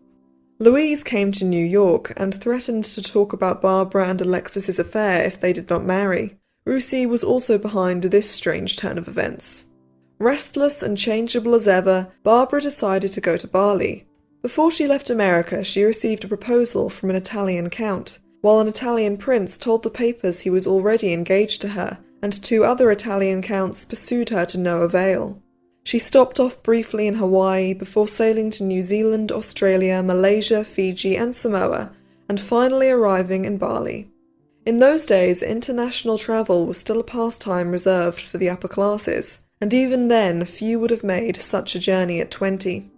Louise came to New York and threatened to talk about Barbara and Alexis's affair if they did not marry. Russie was also behind this strange turn of events. Restless and changeable as ever, Barbara decided to go to Bali. Before she left America, she received a proposal from an Italian count, while an Italian prince told the papers he was already engaged to her, and 2 other Italian counts pursued her to no avail. She stopped off briefly in Hawaii before sailing to New Zealand, Australia, Malaysia, Fiji and Samoa, and finally arriving in Bali. In those days, international travel was still a pastime reserved for the upper classes, and even then few would have made such a journey at 20.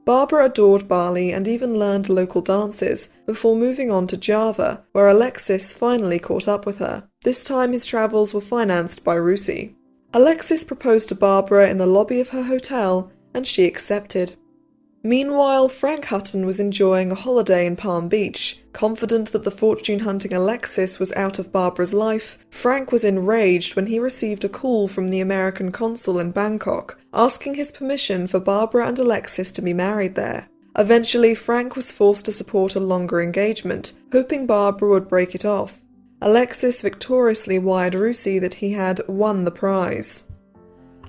Barbara adored Bali and even learned local dances before moving on to Java, where Alexis finally caught up with her. This time his travels were financed by Russie. Alexis proposed to Barbara in the lobby of her hotel, and she accepted. Meanwhile, Frank Hutton was enjoying a holiday in Palm Beach. Confident that the fortune-hunting Alexis was out of Barbara's life, Frank was enraged when he received a call from the American consul in Bangkok, asking his permission for Barbara and Alexis to be married there. Eventually, Frank was forced to support a longer engagement, hoping Barbara would break it off. Alexis victoriously wired Russie that he had won the prize.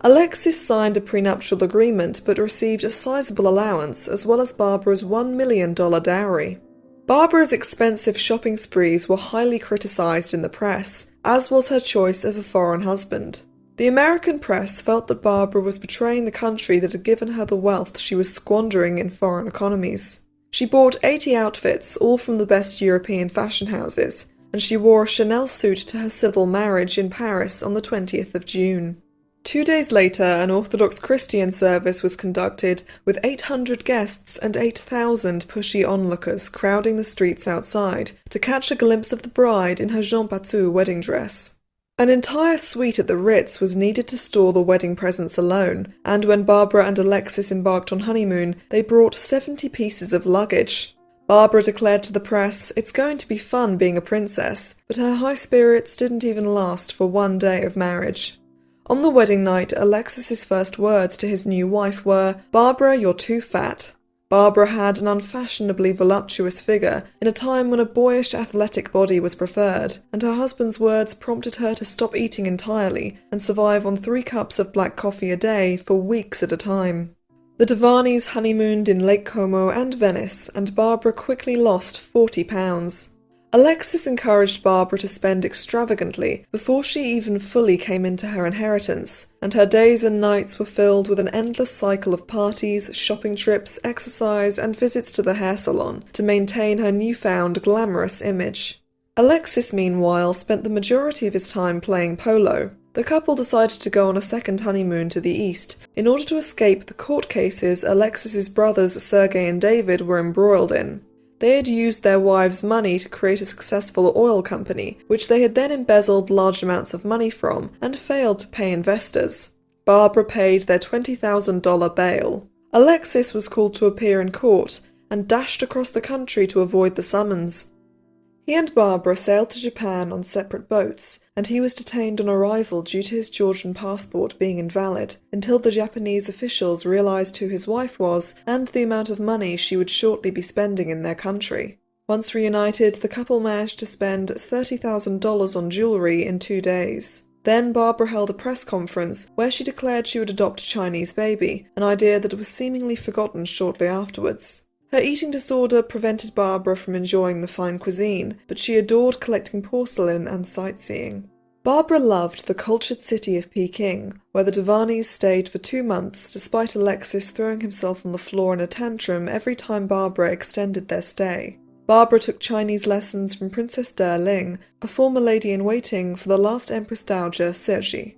Alexis signed a prenuptial agreement but received a sizable allowance as well as Barbara's $1 million dowry. Barbara's expensive shopping sprees were highly criticised in the press, as was her choice of a foreign husband. The American press felt that Barbara was betraying the country that had given her the wealth she was squandering in foreign economies. She bought 80 outfits, all from the best European fashion houses, and she wore a Chanel suit to her civil marriage in Paris on the 20th of June. 2 days later, an Orthodox Christian service was conducted with 800 guests and 8,000 pushy onlookers crowding the streets outside to catch a glimpse of the bride in her Jean Patou wedding dress. An entire suite at the Ritz was needed to store the wedding presents alone, and when Barbara and Alexis embarked on honeymoon, they brought 70 pieces of luggage. Barbara declared to the press, "It's going to be fun being a princess," but her high spirits didn't even last for one day of marriage. On the wedding night, Alexis's first words to his new wife were, "Barbara, you're too fat." Barbara had an unfashionably voluptuous figure in a time when a boyish athletic body was preferred, and her husband's words prompted her to stop eating entirely and survive on 3 cups of black coffee a day for weeks at a time. The Devanis honeymooned in Lake Como and Venice, and Barbara quickly lost 40 pounds. Alexis encouraged Barbara to spend extravagantly before she even fully came into her inheritance, and her days and nights were filled with an endless cycle of parties, shopping trips, exercise, and visits to the hair salon to maintain her newfound glamorous image. Alexis, meanwhile, spent the majority of his time playing polo. The couple decided to go on a second honeymoon to the east in order to escape the court cases Alexis's brothers Sergei and David were embroiled in. They had used their wives' money to create a successful oil company, which they had then embezzled large amounts of money from and failed to pay investors. Barbara paid their $20,000 bail. Alexis was called to appear in court and dashed across the country to avoid the summons. He and Barbara sailed to Japan on separate boats, and he was detained on arrival due to his Georgian passport being invalid, until the Japanese officials realized who his wife was and the amount of money she would shortly be spending in their country. Once reunited, the couple managed to spend $30,000 on jewellery in 2 days. Then Barbara held a press conference where she declared she would adopt a Chinese baby, an idea that was seemingly forgotten shortly afterwards. Her eating disorder prevented Barbara from enjoying the fine cuisine, but she adored collecting porcelain and sightseeing. Barbara loved the cultured city of Peking, where the Devanis stayed for 2 months, despite Alexis throwing himself on the floor in a tantrum every time Barbara extended their stay. Barbara took Chinese lessons from Princess Ling, a former lady-in-waiting for the last Empress Dowager Satie.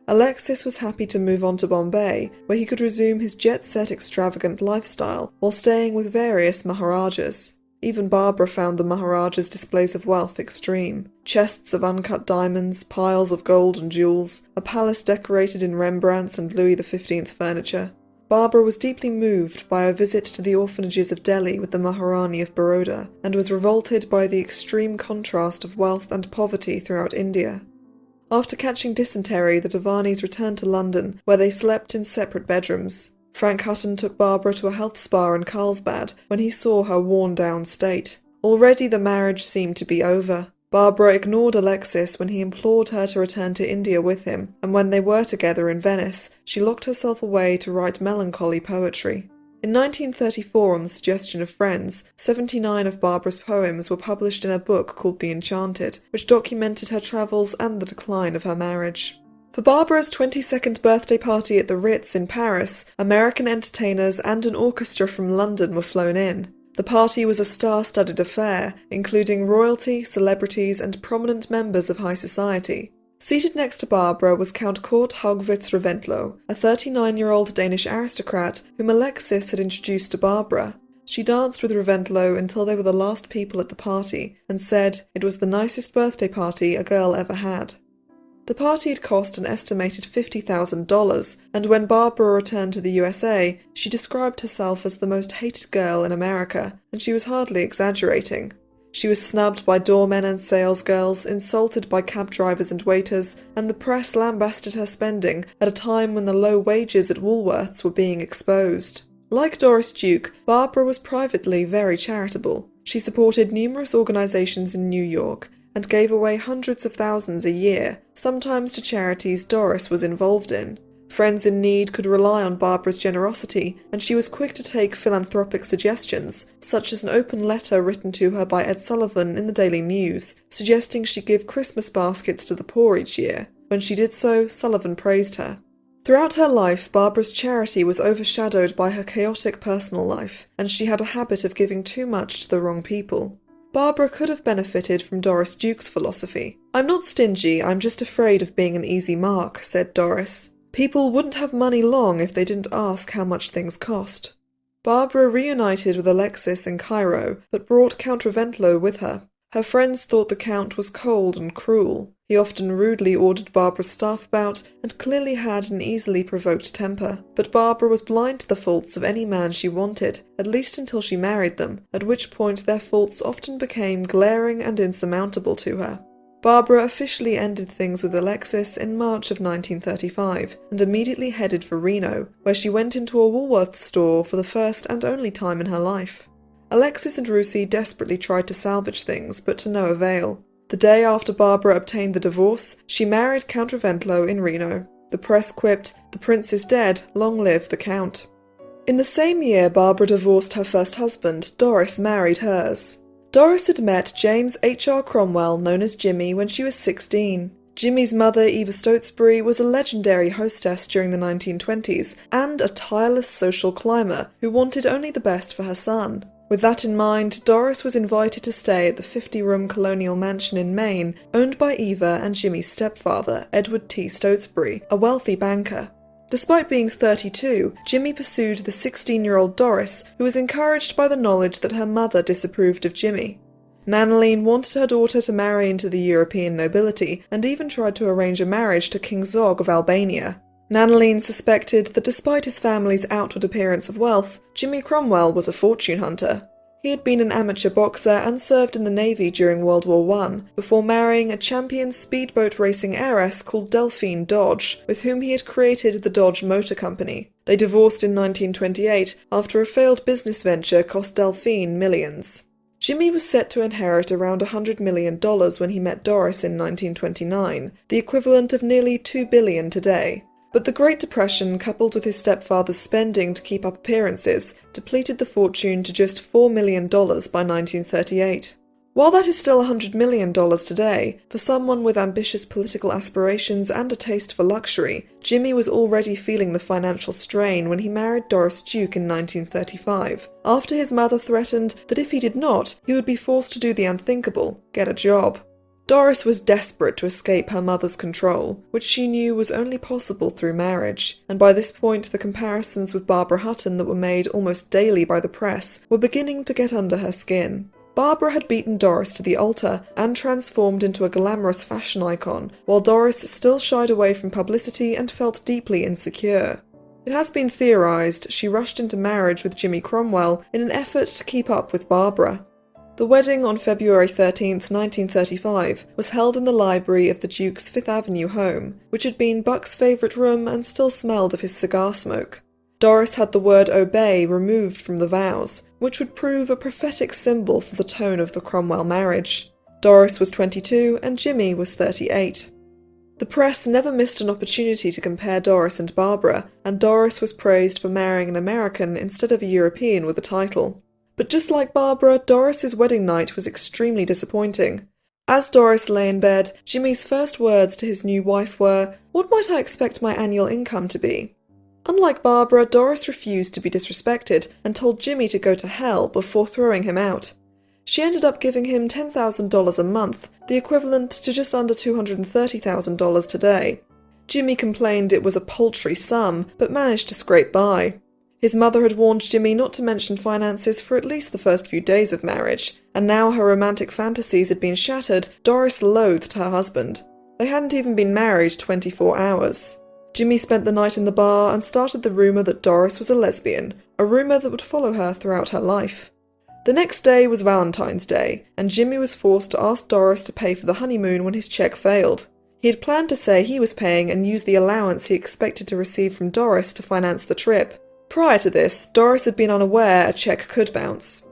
Alexis was happy to move on to Bombay, where he could resume his jet-set extravagant lifestyle while staying with various Maharajas. Even Barbara found the Maharajas' displays of wealth extreme. Chests of uncut diamonds, piles of gold and jewels, a palace decorated in Rembrandt's and Louis XV furniture. Barbara was deeply moved by a visit to the orphanages of Delhi with the Maharani of Baroda, and was revolted by the extreme contrast of wealth and poverty throughout India. After catching dysentery, the Devanis returned to London, where they slept in separate bedrooms. Frank Hutton took Barbara to a health spa in Carlsbad when he saw her worn-down state. Already the marriage seemed to be over. Barbara ignored Alexis when he implored her to return to India with him, and when they were together in Venice, she locked herself away to write melancholy poetry. In 1934, on the suggestion of friends, 79 of Barbara's poems were published in a book called The Enchanted, which documented her travels and the decline of her marriage. For Barbara's 22nd birthday party at the Ritz in Paris, American entertainers and an orchestra from London were flown in. The party was a star-studded affair, including royalty, celebrities, and prominent members of high society. Seated next to Barbara was Count Kurt Haugwitz Reventlow, a 39-year-old Danish aristocrat whom Alexis had introduced to Barbara. She danced with Reventlow until they were the last people at the party, and said it was the nicest birthday party a girl ever had. The party had cost an estimated $50,000, and when Barbara returned to the USA, she described herself as the most hated girl in America, and she was hardly exaggerating. She was snubbed by doormen and salesgirls, insulted by cab drivers and waiters, and the press lambasted her spending at a time when the low wages at Woolworths were being exposed. Like Doris Duke, Barbara was privately very charitable. She supported numerous organizations in New York and gave away hundreds of thousands a year, sometimes to charities Doris was involved in. Friends in need could rely on Barbara's generosity, and she was quick to take philanthropic suggestions, such as an open letter written to her by Ed Sullivan in the Daily News, suggesting she give Christmas baskets to the poor each year. When she did so, Sullivan praised her. Throughout her life, Barbara's charity was overshadowed by her chaotic personal life, and she had a habit of giving too much to the wrong people. Barbara could have benefited from Doris Duke's philosophy. "I'm not stingy, I'm just afraid of being an easy mark," said Doris. "People wouldn't have money long if they didn't ask how much things cost." Barbara reunited with Alexis in Cairo, but brought Count Reventlow with her. Her friends thought the Count was cold and cruel. He often rudely ordered Barbara's staff about, and clearly had an easily provoked temper. But Barbara was blind to the faults of any man she wanted, at least until she married them, at which point their faults often became glaring and insurmountable to her. Barbara officially ended things with Alexis in March of 1935, and immediately headed for Reno, where she went into a Woolworth store for the first and only time in her life. Alexis and Russi desperately tried to salvage things, but to no avail. The day after Barbara obtained the divorce, she married Count Reventlow in Reno. The press quipped, "The prince is dead, long live the Count." In the same year Barbara divorced her first husband, Doris married hers. Doris had met James H.R. Cromwell, known as Jimmy, when she was 16. Jimmy's mother, Eva Stotesbury, was a legendary hostess during the 1920s, and a tireless social climber who wanted only the best for her son. With that in mind, Doris was invited to stay at the 50-room colonial mansion in Maine, owned by Eva and Jimmy's stepfather, Edward T. Stotesbury, a wealthy banker. Despite being 32, Jimmy pursued the 16-year-old Doris, who was encouraged by the knowledge that her mother disapproved of Jimmy. Nanaline wanted her daughter to marry into the European nobility, and even tried to arrange a marriage to King Zog of Albania. Nanaline suspected that despite his family's outward appearance of wealth, Jimmy Cromwell was a fortune hunter. He had been an amateur boxer and served in the Navy during World War I, before marrying a champion speedboat racing heiress called Delphine Dodge, with whom he had created the Dodge Motor Company. They divorced in 1928 after a failed business venture cost Delphine millions. Jimmy was set to inherit around $100 million when he met Doris in 1929, the equivalent of nearly $2 billion today. But the Great Depression, coupled with his stepfather's spending to keep up appearances, depleted the fortune to just $4 million by 1938. While that is still $100 million today, for someone with ambitious political aspirations and a taste for luxury, Jimmy was already feeling the financial strain when he married Doris Duke in 1935, after his mother threatened that if he did not, he would be forced to do the unthinkable, get a job. Doris was desperate to escape her mother's control, which she knew was only possible through marriage, and by this point the comparisons with Barbara Hutton that were made almost daily by the press were beginning to get under her skin. Barbara had beaten Doris to the altar and transformed into a glamorous fashion icon, while Doris still shied away from publicity and felt deeply insecure. It has been theorized she rushed into marriage with Jimmy Cromwell in an effort to keep up with Barbara. The wedding on February 13, 1935, was held in the library of the Duke's Fifth Avenue home, which had been Buck's favourite room and still smelled of his cigar smoke. Doris had the word obey removed from the vows, which would prove a prophetic symbol for the tone of the Cromwell marriage. Doris was 22 and Jimmy was 38. The press never missed an opportunity to compare Doris and Barbara, and Doris was praised for marrying an American instead of a European with a title. But just like Barbara, Doris's wedding night was extremely disappointing. As Doris lay in bed, Jimmy's first words to his new wife were, "What might I expect my annual income to be?" Unlike Barbara, Doris refused to be disrespected and told Jimmy to go to hell before throwing him out. She ended up giving him $10,000 a month, the equivalent to just under $230,000 today. Jimmy complained it was a paltry sum, but managed to scrape by. His mother had warned Jimmy not to mention finances for at least the first few days of marriage, and now her romantic fantasies had been shattered, Doris loathed her husband. They hadn't even been married 24 hours. Jimmy spent the night in the bar and started the rumour that Doris was a lesbian, a rumour that would follow her throughout her life. The next day was Valentine's Day, and Jimmy was forced to ask Doris to pay for the honeymoon when his cheque failed. He had planned to say he was paying and use the allowance he expected to receive from Doris to finance the trip. Prior to this, Doris had been unaware a cheque could bounce.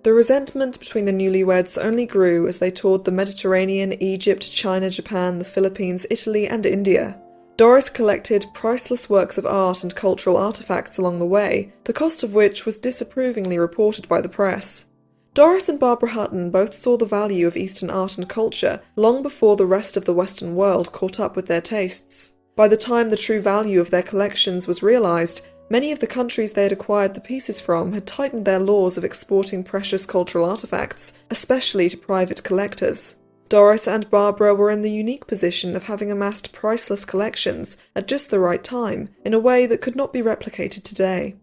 The resentment between the newlyweds only grew as they toured the Mediterranean, Egypt, China, Japan, the Philippines, Italy and India. Doris collected priceless works of art and cultural artefacts along the way, the cost of which was disapprovingly reported by the press. Doris and Barbara Hutton both saw the value of Eastern art and culture long before the rest of the Western world caught up with their tastes. By the time the true value of their collections was realised, many of the countries they had acquired the pieces from had tightened their laws of exporting precious cultural artefacts, especially to private collectors. Doris and Barbara were in the unique position of having amassed priceless collections at just the right time, in a way that could not be replicated today.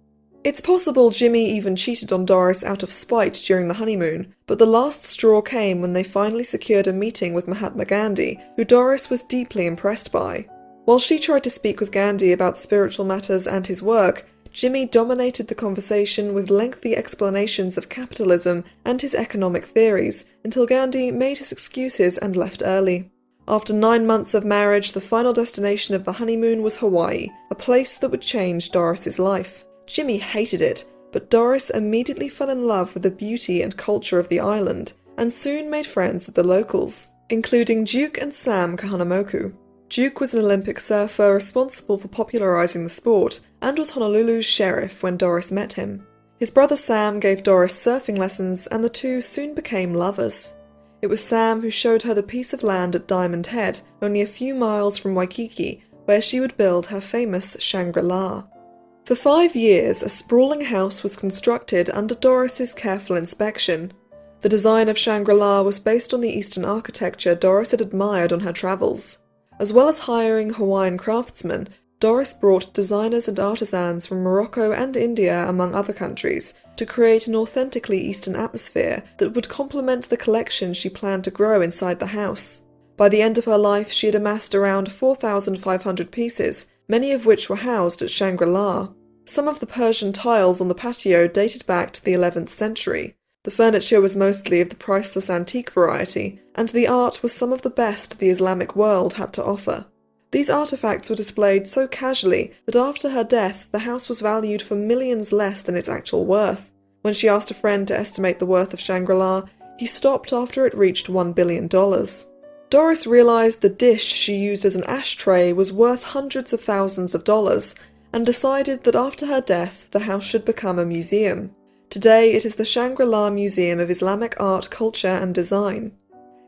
It's possible Jimmy even cheated on Doris out of spite during the honeymoon, but the last straw came when they finally secured a meeting with Mahatma Gandhi, who Doris was deeply impressed by. While she tried to speak with Gandhi about spiritual matters and his work, Jimmy dominated the conversation with lengthy explanations of capitalism and his economic theories, until Gandhi made his excuses and left early. After 9 months of marriage, the final destination of the honeymoon was Hawaii, a place that would change Doris's life. Jimmy hated it, but Doris immediately fell in love with the beauty and culture of the island, and soon made friends with the locals, including Duke and Sam Kahanamoku. Duke was an Olympic surfer responsible for popularizing the sport, and was Honolulu's sheriff when Doris met him. His brother Sam gave Doris surfing lessons, and the two soon became lovers. It was Sam who showed her the piece of land at Diamond Head, only a few miles from Waikiki, where she would build her famous Shangri-La. For 5 years, a sprawling house was constructed under Doris's careful inspection. The design of Shangri-La was based on the Eastern architecture Doris had admired on her travels. As well as hiring Hawaiian craftsmen, Doris brought designers and artisans from Morocco and India, among other countries, to create an authentically Eastern atmosphere that would complement the collection she planned to grow inside the house. By the end of her life, she had amassed around 4,500 pieces, many of which were housed at Shangri-La. Some of the Persian tiles on the patio dated back to the 11th century. The furniture was mostly of the priceless antique variety, and the art was some of the best the Islamic world had to offer. These artifacts were displayed so casually that after her death, the house was valued for millions less than its actual worth. When she asked a friend to estimate the worth of Shangri-La, he stopped after it reached $1 billion. Doris realized the dish she used as an ashtray was worth hundreds of thousands of dollars, and decided that after her death, the house should become a museum. Today, it is the Shangri-La Museum of Islamic Art, Culture and Design.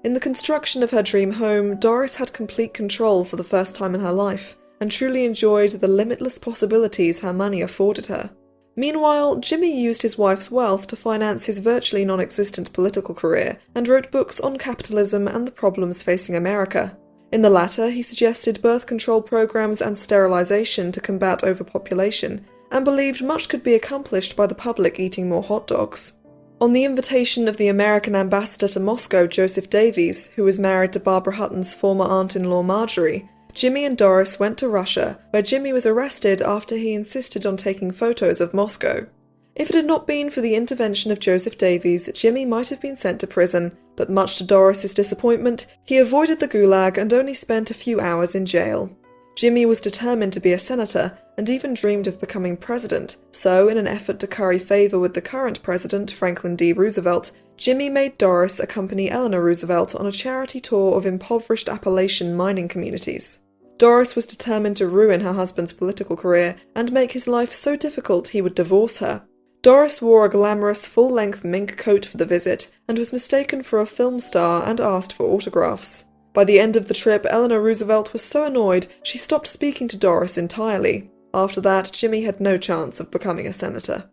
In the construction of her dream home, Doris had complete control for the first time in her life, and truly enjoyed the limitless possibilities her money afforded her. Meanwhile, Jimmy used his wife's wealth to finance his virtually non-existent political career, and wrote books on capitalism and the problems facing America. In the latter, he suggested birth control programs and sterilization to combat overpopulation, and believed much could be accomplished by the public eating more hot dogs. On the invitation of the American ambassador to Moscow, Joseph Davies, who was married to Barbara Hutton's former aunt-in-law Marjorie, Jimmy and Doris went to Russia, where Jimmy was arrested after he insisted on taking photos of Moscow. If it had not been for the intervention of Joseph Davies, Jimmy might have been sent to prison, but much to Doris's disappointment, he avoided the gulag and only spent a few hours in jail. Jimmy was determined to be a senator, and even dreamed of becoming president, so in an effort to curry favor with the current president, Franklin D. Roosevelt, Jimmy made Doris accompany Eleanor Roosevelt on a charity tour of impoverished Appalachian mining communities. Doris was determined to ruin her husband's political career and make his life so difficult he would divorce her. Doris wore a glamorous full-length mink coat for the visit, and was mistaken for a film star and asked for autographs. By the end of the trip, Eleanor Roosevelt was so annoyed she stopped speaking to Doris entirely. After that, Jimmy had no chance of becoming a senator.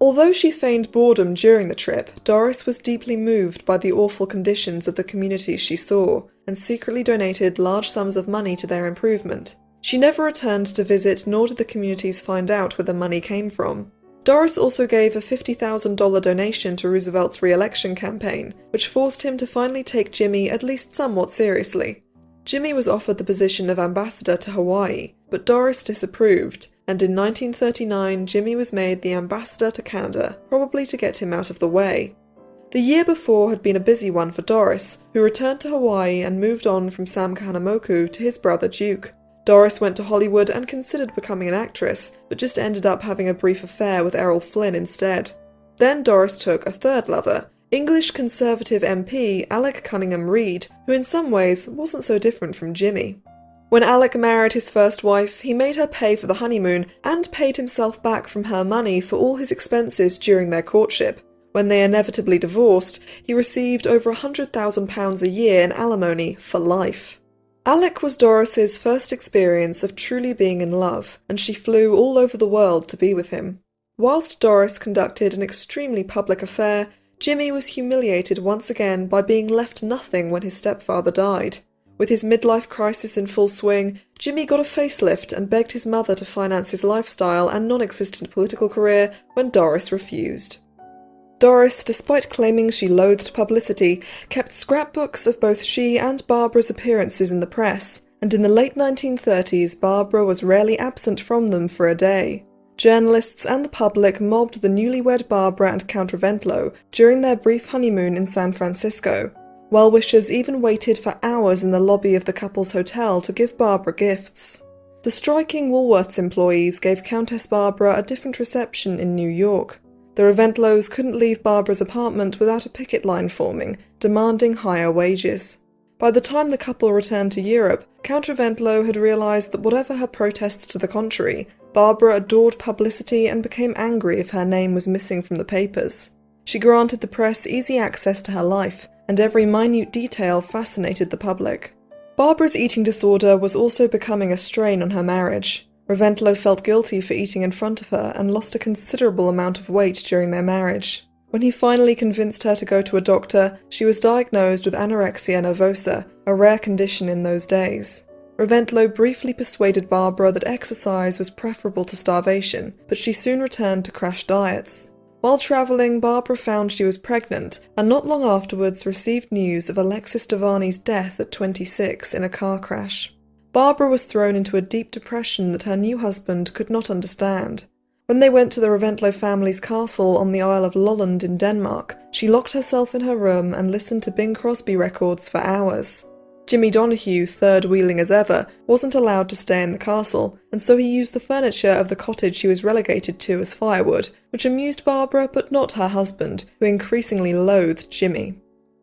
Although she feigned boredom during the trip, Doris was deeply moved by the awful conditions of the communities she saw, and secretly donated large sums of money to their improvement. She never returned to visit, nor did the communities find out where the money came from. Doris also gave a $50,000 donation to Roosevelt's re-election campaign, which forced him to finally take Jimmy at least somewhat seriously. Jimmy was offered the position of ambassador to Hawaii, but Doris disapproved, and in 1939 Jimmy was made the ambassador to Canada, probably to get him out of the way. The year before had been a busy one for Doris, who returned to Hawaii and moved on from Sam Kahanamoku to his brother Duke. Doris went to Hollywood and considered becoming an actress, but just ended up having a brief affair with Errol Flynn instead. Then Doris took a third lover, English Conservative MP Alec Cunningham Reid, who in some ways wasn't so different from Jimmy. When Alec married his first wife, he made her pay for the honeymoon and paid himself back from her money for all his expenses during their courtship. When they inevitably divorced, he received over £100,000 a year in alimony for life. Alec was Doris's first experience of truly being in love, and she flew all over the world to be with him. Whilst Doris conducted an extremely public affair, Jimmy was humiliated once again by being left nothing when his stepfather died. With his midlife crisis in full swing, Jimmy got a facelift and begged his mother to finance his lifestyle and non-existent political career when Doris refused. Doris, despite claiming she loathed publicity, kept scrapbooks of both she and Barbara's appearances in the press, and in the late 1930s Barbara was rarely absent from them for a day. Journalists and the public mobbed the newlywed Barbara and Count Reventlow during their brief honeymoon in San Francisco. Well-wishers even waited for hours in the lobby of the couple's hotel to give Barbara gifts. The striking Woolworths employees gave Countess Barbara a different reception in New York. The Reventlows couldn't leave Barbara's apartment without a picket line forming, demanding higher wages. By the time the couple returned to Europe, Count Reventlow had realised that whatever her protests to the contrary, Barbara adored publicity and became angry if her name was missing from the papers. She granted the press easy access to her life, and every minute detail fascinated the public. Barbara's eating disorder was also becoming a strain on her marriage. Reventlow felt guilty for eating in front of her and lost a considerable amount of weight during their marriage. When he finally convinced her to go to a doctor, she was diagnosed with anorexia nervosa, a rare condition in those days. Reventlow briefly persuaded Barbara that exercise was preferable to starvation, but she soon returned to crash diets. While travelling, Barbara found she was pregnant, and not long afterwards received news of Alexis Devaney's death at 26 in a car crash. Barbara was thrown into a deep depression that her new husband could not understand. When they went to the Reventlow family's castle on the Isle of Lolland in Denmark, she locked herself in her room and listened to Bing Crosby records for hours. Jimmy Donahue, third-wheeling as ever, wasn't allowed to stay in the castle, and so he used the furniture of the cottage he was relegated to as firewood, which amused Barbara but not her husband, who increasingly loathed Jimmy.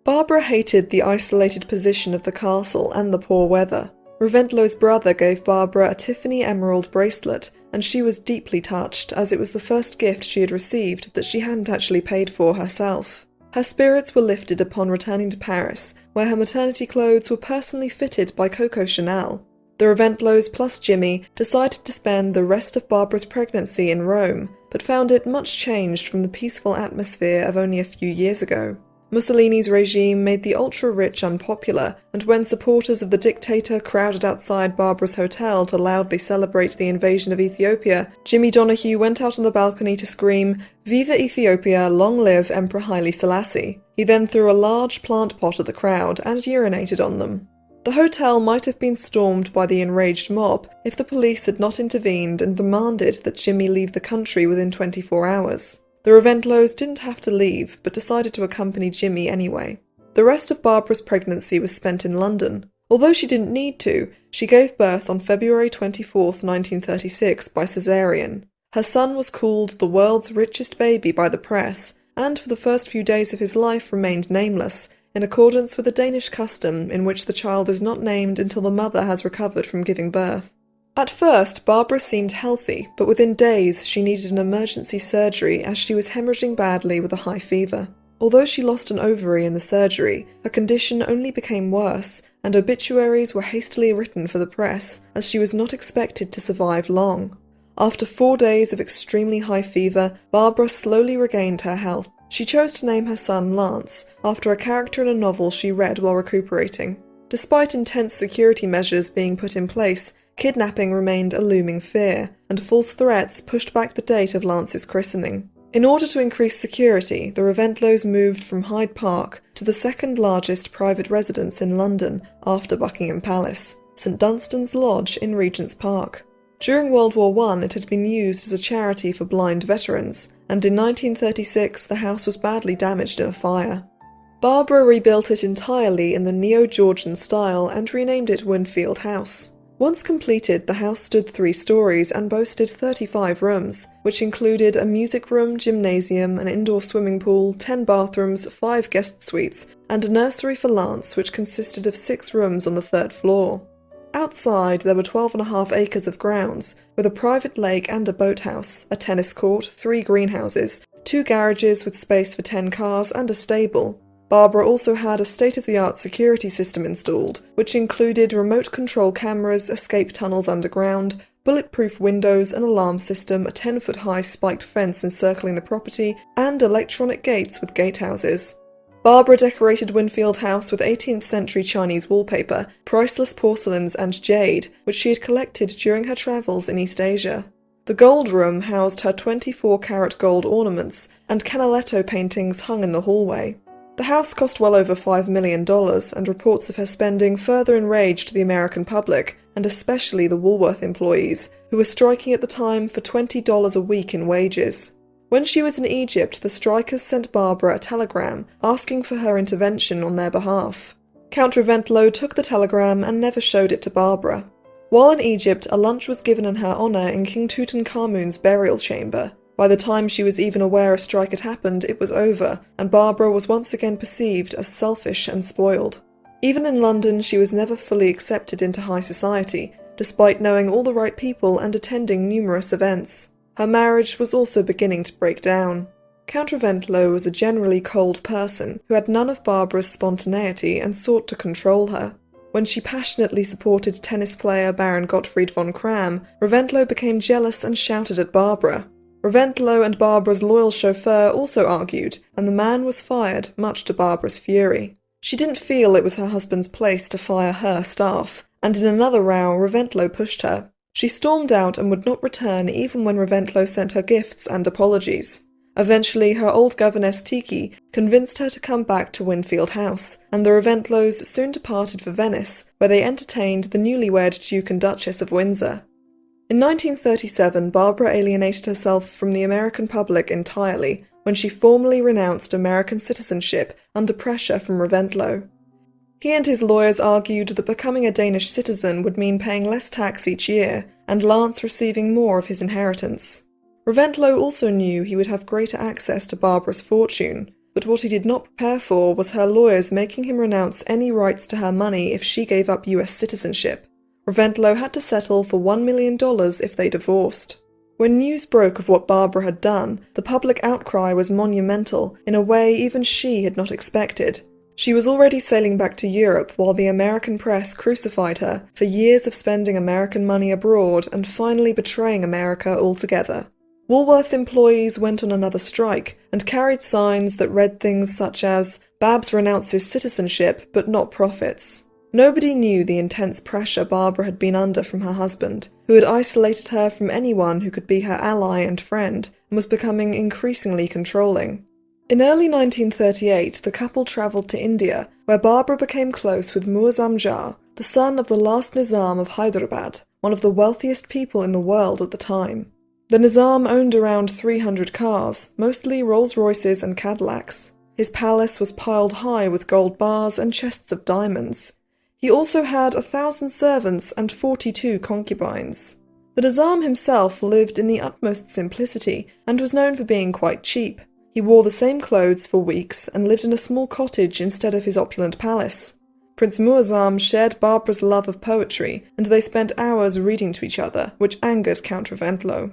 Barbara hated the isolated position of the castle and the poor weather. Reventlow's brother gave Barbara a Tiffany emerald bracelet, and she was deeply touched, as it was the first gift she had received that she hadn't actually paid for herself. Her spirits were lifted upon returning to Paris, where her maternity clothes were personally fitted by Coco Chanel. The Reventlows plus Jimmy decided to spend the rest of Barbara's pregnancy in Rome, but found it much changed from the peaceful atmosphere of only a few years ago. Mussolini's regime made the ultra-rich unpopular, and when supporters of the dictator crowded outside Barbara's hotel to loudly celebrate the invasion of Ethiopia, Jimmy Donahue went out on the balcony to scream, "Viva Ethiopia, long live Emperor Haile Selassie." He then threw a large plant pot at the crowd and urinated on them. The hotel might have been stormed by the enraged mob if the police had not intervened and demanded that Jimmy leave the country within 24 hours. The Reventlows didn't have to leave, but decided to accompany Jimmy anyway. The rest of Barbara's pregnancy was spent in London. Although she didn't need to, she gave birth on February 24, 1936 by caesarean. Her son was called the world's richest baby by the press, and for the first few days of his life remained nameless, in accordance with a Danish custom in which the child is not named until the mother has recovered from giving birth. At first, Barbara seemed healthy, but within days she needed an emergency surgery as she was hemorrhaging badly with a high fever. Although she lost an ovary in the surgery, her condition only became worse, and obituaries were hastily written for the press, as she was not expected to survive long. After 4 days of extremely high fever, Barbara slowly regained her health. She chose to name her son Lance, after a character in a novel she read while recuperating. Despite intense security measures being put in place, kidnapping remained a looming fear, and false threats pushed back the date of Lance's christening. In order to increase security, the Reventlows moved from Hyde Park to the second largest private residence in London after Buckingham Palace, St Dunstan's Lodge in Regent's Park. During World War I, it had been used as a charity for blind veterans, and in 1936 the house was badly damaged in a fire. Barbara rebuilt it entirely in the Neo-Georgian style and renamed it Winfield House. Once completed, the house stood 3 stories and boasted 35 rooms, which included a music room, gymnasium, an indoor swimming pool, 10 bathrooms, 5 guest suites, and a nursery for Lance which consisted of 6 rooms on the 3rd floor. Outside, there were 12.5 acres of grounds, with a private lake and a boathouse, a tennis court, 3 greenhouses, 2 garages with space for 10 cars, and a stable. Barbara also had a state-of-the-art security system installed, which included remote control cameras, escape tunnels underground, bulletproof windows, an alarm system, a 10-foot-high spiked fence encircling the property, and electronic gates with gatehouses. Barbara decorated Winfield House with 18th century Chinese wallpaper, priceless porcelains and jade, which she had collected during her travels in East Asia. The gold room housed her 24-carat gold ornaments, and Canaletto paintings hung in the hallway. The house cost well over $5 million, and reports of her spending further enraged the American public, and especially the Woolworth employees, who were striking at the time for $20 a week in wages. When she was in Egypt, the strikers sent Barbara a telegram asking for her intervention on their behalf. Count Reventlow took the telegram and never showed it to Barbara. While in Egypt, a lunch was given in her honour in King Tutankhamun's burial chamber. By the time she was even aware a strike had happened, it was over, and Barbara was once again perceived as selfish and spoiled. Even in London, she was never fully accepted into high society, despite knowing all the right people and attending numerous events. Her marriage was also beginning to break down. Count Reventlow was a generally cold person who had none of Barbara's spontaneity and sought to control her. When she passionately supported tennis player Baron Gottfried von Cram, Reventlow became jealous and shouted at Barbara. Reventlow and Barbara's loyal chauffeur also argued, and the man was fired, much to Barbara's fury. She didn't feel it was her husband's place to fire her staff, and in another row Reventlow pushed her. She stormed out and would not return even when Reventlow sent her gifts and apologies. Eventually, her old governess Tiki convinced her to come back to Winfield House, and the Reventlows soon departed for Venice, where they entertained the newlywed Duke and Duchess of Windsor. In 1937, Barbara alienated herself from the American public entirely when she formally renounced American citizenship under pressure from Reventlow. He and his lawyers argued that becoming a Danish citizen would mean paying less tax each year, and Lance receiving more of his inheritance. Reventlow also knew he would have greater access to Barbara's fortune, but what he did not prepare for was her lawyers making him renounce any rights to her money if she gave up US citizenship. Reventlow had to settle for $1 million if they divorced. When news broke of what Barbara had done, the public outcry was monumental in a way even she had not expected. She was already sailing back to Europe while the American press crucified her for years of spending American money abroad and finally betraying America altogether. Woolworth employees went on another strike and carried signs that read things such as, "Babs renounces citizenship but not profits." Nobody knew the intense pressure Barbara had been under from her husband, who had isolated her from anyone who could be her ally and friend, and was becoming increasingly controlling. In early 1938, the couple travelled to India, where Barbara became close with Muazzam Jah, the son of the last Nizam of Hyderabad, one of the wealthiest people in the world at the time. The Nizam owned around 300 cars, mostly Rolls-Royces and Cadillacs. His palace was piled high with gold bars and chests of diamonds. He also had 1,000 servants and 42 concubines. The Nizam himself lived in the utmost simplicity and was known for being quite cheap. He wore the same clothes for weeks and lived in a small cottage instead of his opulent palace. Prince Muazzam shared Barbara's love of poetry, and they spent hours reading to each other, which angered Count Reventlow.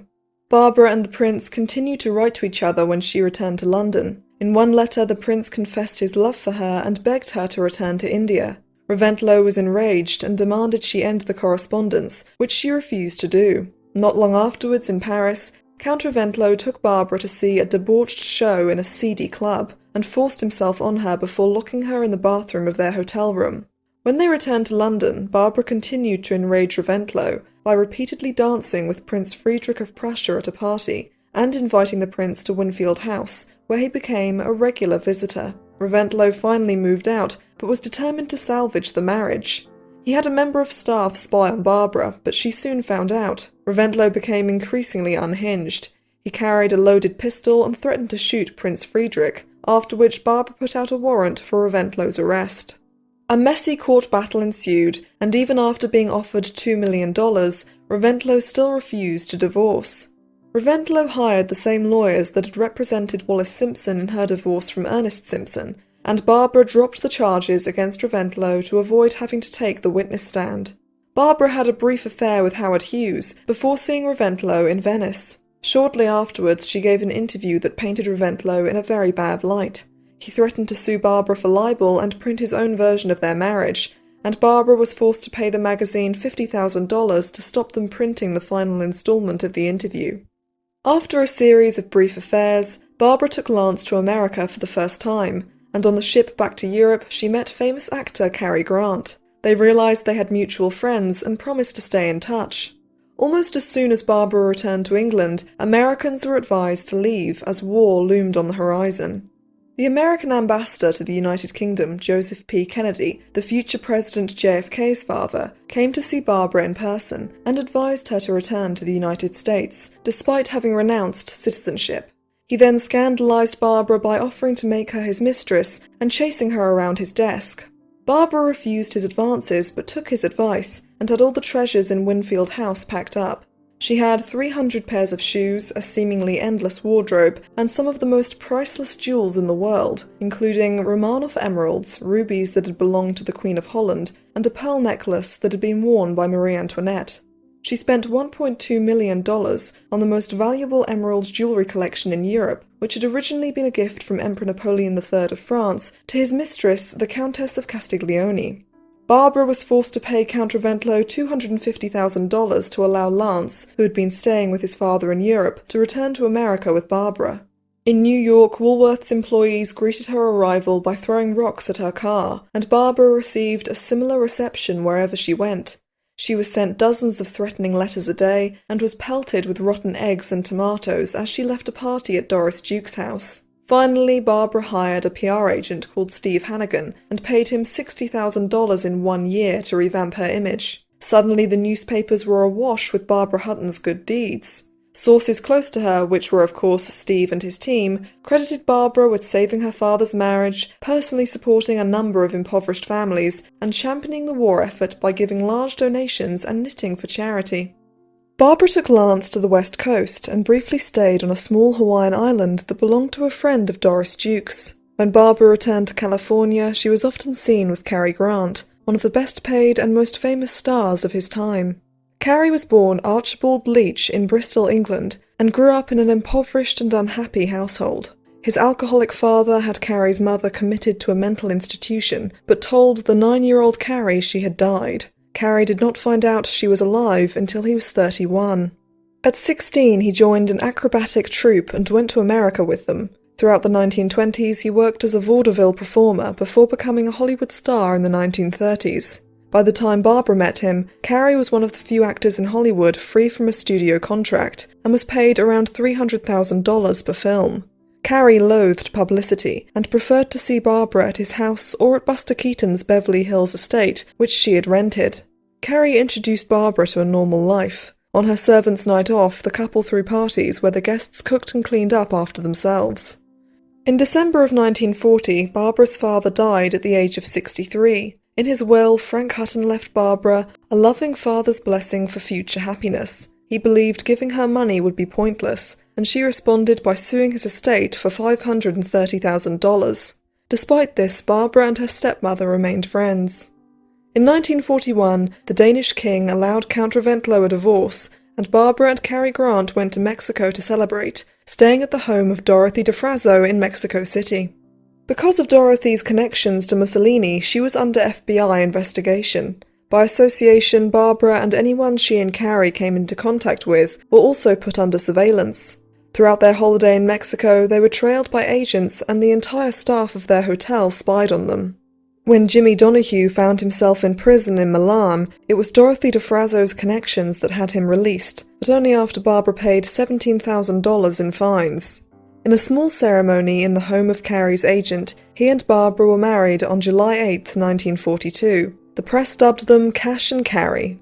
Barbara and the prince continued to write to each other when she returned to London. In one letter, the prince confessed his love for her and begged her to return to India. Reventlow was enraged and demanded she end the correspondence, which she refused to do. Not long afterwards, in Paris, Count Reventlow took Barbara to see a debauched show in a seedy club, and forced himself on her before locking her in the bathroom of their hotel room. When they returned to London, Barbara continued to enrage Reventlow by repeatedly dancing with Prince Friedrich of Prussia at a party, and inviting the prince to Winfield House, where he became a regular visitor. Reventlow finally moved out, but was determined to salvage the marriage. He had a member of staff spy on Barbara, but she soon found out. Reventlow became increasingly unhinged. He carried a loaded pistol and threatened to shoot Prince Friedrich, after which Barbara put out a warrant for Reventlow's arrest. A messy court battle ensued, and even after being offered $2 million, Reventlow still refused to divorce. Reventlow hired the same lawyers that had represented Wallis Simpson in her divorce from Ernest Simpson, and Barbara dropped the charges against Reventlow to avoid having to take the witness stand. Barbara had a brief affair with Howard Hughes before seeing Reventlow in Venice. Shortly afterwards, she gave an interview that painted Reventlow in a very bad light. He threatened to sue Barbara for libel and print his own version of their marriage, and Barbara was forced to pay the magazine $50,000 to stop them printing the final installment of the interview. After a series of brief affairs, Barbara took Lance to America for the first time, and on the ship back to Europe she met famous actor Cary Grant. They realised they had mutual friends and promised to stay in touch. Almost as soon as Barbara returned to England, Americans were advised to leave as war loomed on the horizon. The American ambassador to the United Kingdom, Joseph P. Kennedy, the future President JFK's father, came to see Barbara in person and advised her to return to the United States, despite having renounced citizenship. He then scandalised Barbara by offering to make her his mistress and chasing her around his desk. Barbara refused his advances but took his advice and had all the treasures in Winfield House packed up. She had 300 pairs of shoes, a seemingly endless wardrobe, and some of the most priceless jewels in the world, including Romanov emeralds, rubies that had belonged to the Queen of Holland, and a pearl necklace that had been worn by Marie Antoinette. She spent $1.2 million on the most valuable emerald jewellery collection in Europe, which had originally been a gift from Emperor Napoleon III of France to his mistress, the Countess of Castiglione. Barbara was forced to pay Count Reventlow $250,000 to allow Lance, who had been staying with his father in Europe, to return to America with Barbara. In New York, Woolworth's employees greeted her arrival by throwing rocks at her car, and Barbara received a similar reception wherever she went. She was sent dozens of threatening letters a day and was pelted with rotten eggs and tomatoes as she left a party at Doris Duke's house. Finally, Barbara hired a PR agent called Steve Hannigan and paid him $60,000 in 1 year to revamp her image. Suddenly, the newspapers were awash with Barbara Hutton's good deeds. Sources close to her, which were of course Steve and his team, credited Barbara with saving her father's marriage, personally supporting a number of impoverished families, and championing the war effort by giving large donations and knitting for charity. Barbara took Lance to the west coast and briefly stayed on a small Hawaiian island that belonged to a friend of Doris Duke's. When Barbara returned to California, she was often seen with Cary Grant, one of the best paid and most famous stars of his time. Cary was born Archibald Leach in Bristol, England, and grew up in an impoverished and unhappy household. His alcoholic father had Cary's mother committed to a mental institution, but told the 9-year-old Cary she had died. Cary did not find out she was alive until he was 31. At 16, he joined an acrobatic troupe and went to America with them. Throughout the 1920s, he worked as a vaudeville performer before becoming a Hollywood star in the 1930s. By the time Barbara met him, Cary was one of the few actors in Hollywood free from a studio contract and was paid around $300,000 per film. Cary loathed publicity and preferred to see Barbara at his house or at Buster Keaton's Beverly Hills estate, which she had rented. Cary introduced Barbara to a normal life. On her servants' night off, the couple threw parties where the guests cooked and cleaned up after themselves. In December of 1940, Barbara's father died at the age of 63. In his will, Frank Hutton left Barbara a loving father's blessing for future happiness. He believed giving her money would be pointless, and she responded by suing his estate for $530,000. Despite this, Barbara and her stepmother remained friends. In 1941, the Danish king allowed Count Reventlow a divorce, and Barbara and Cary Grant went to Mexico to celebrate, staying at the home of Dorothy DeFrazzo in Mexico City. Because of Dorothy's connections to Mussolini, she was under FBI investigation. By association, Barbara and anyone she and Cary came into contact with were also put under surveillance. Throughout their holiday in Mexico, they were trailed by agents and the entire staff of their hotel spied on them. When Jimmy Donahue found himself in prison in Milan, it was Dorothy DeFrazzo's connections that had him released, but only after Barbara paid $17,000 in fines. In a small ceremony in the home of Cary's agent, he and Barbara were married on July 8, 1942. The press dubbed them Cash and Cary.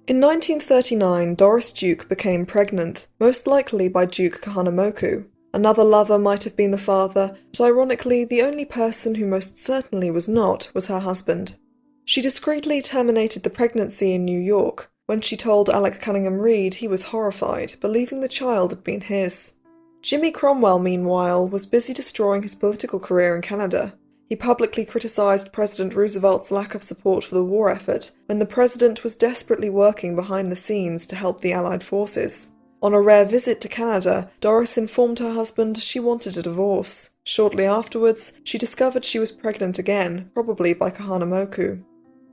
In 1939, Doris Duke became pregnant, most likely by Duke Kahanamoku. Another lover might have been the father, but ironically, the only person who most certainly was not was her husband. She discreetly terminated the pregnancy in New York. When she told Alec Cunningham Reid, he was horrified, believing the child had been his. Jimmy Cromwell, meanwhile, was busy destroying his political career in Canada. He publicly criticised President Roosevelt's lack of support for the war effort when the president was desperately working behind the scenes to help the Allied forces. On a rare visit to Canada, Doris informed her husband she wanted a divorce. Shortly afterwards, she discovered she was pregnant again, probably by Kahanamoku.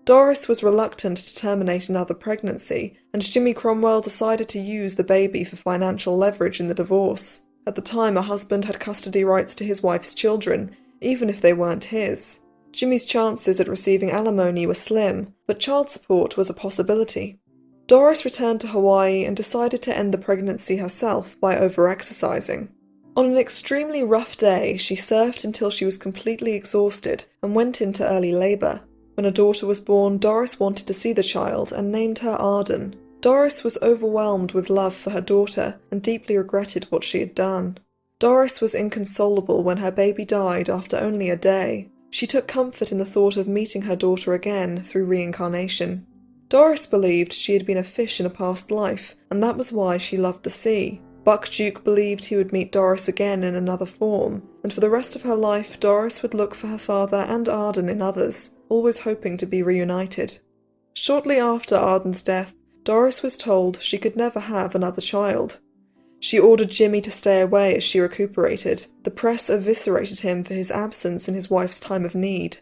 Doris was reluctant to terminate another pregnancy, and Jimmy Cromwell decided to use the baby for financial leverage in the divorce. At the time, her husband had custody rights to his wife's children, even if they weren't his. Jimmy's chances at receiving alimony were slim, but child support was a possibility. Doris returned to Hawaii and decided to end the pregnancy herself by overexercising. On an extremely rough day, she surfed until she was completely exhausted and went into early labour. When a daughter was born, Doris wanted to see the child and named her Arden. Doris was overwhelmed with love for her daughter and deeply regretted what she had done. Doris was inconsolable when her baby died after only a day. She took comfort in the thought of meeting her daughter again through reincarnation. Doris believed she had been a fish in a past life, and that was why she loved the sea. Bach Duke believed he would meet Doris again in another form, and for the rest of her life Doris would look for her father and Arden in others, always hoping to be reunited. Shortly after Arden's death, Doris was told she could never have another child. She ordered Jimmy to stay away as she recuperated. The press eviscerated him for his absence in his wife's time of need.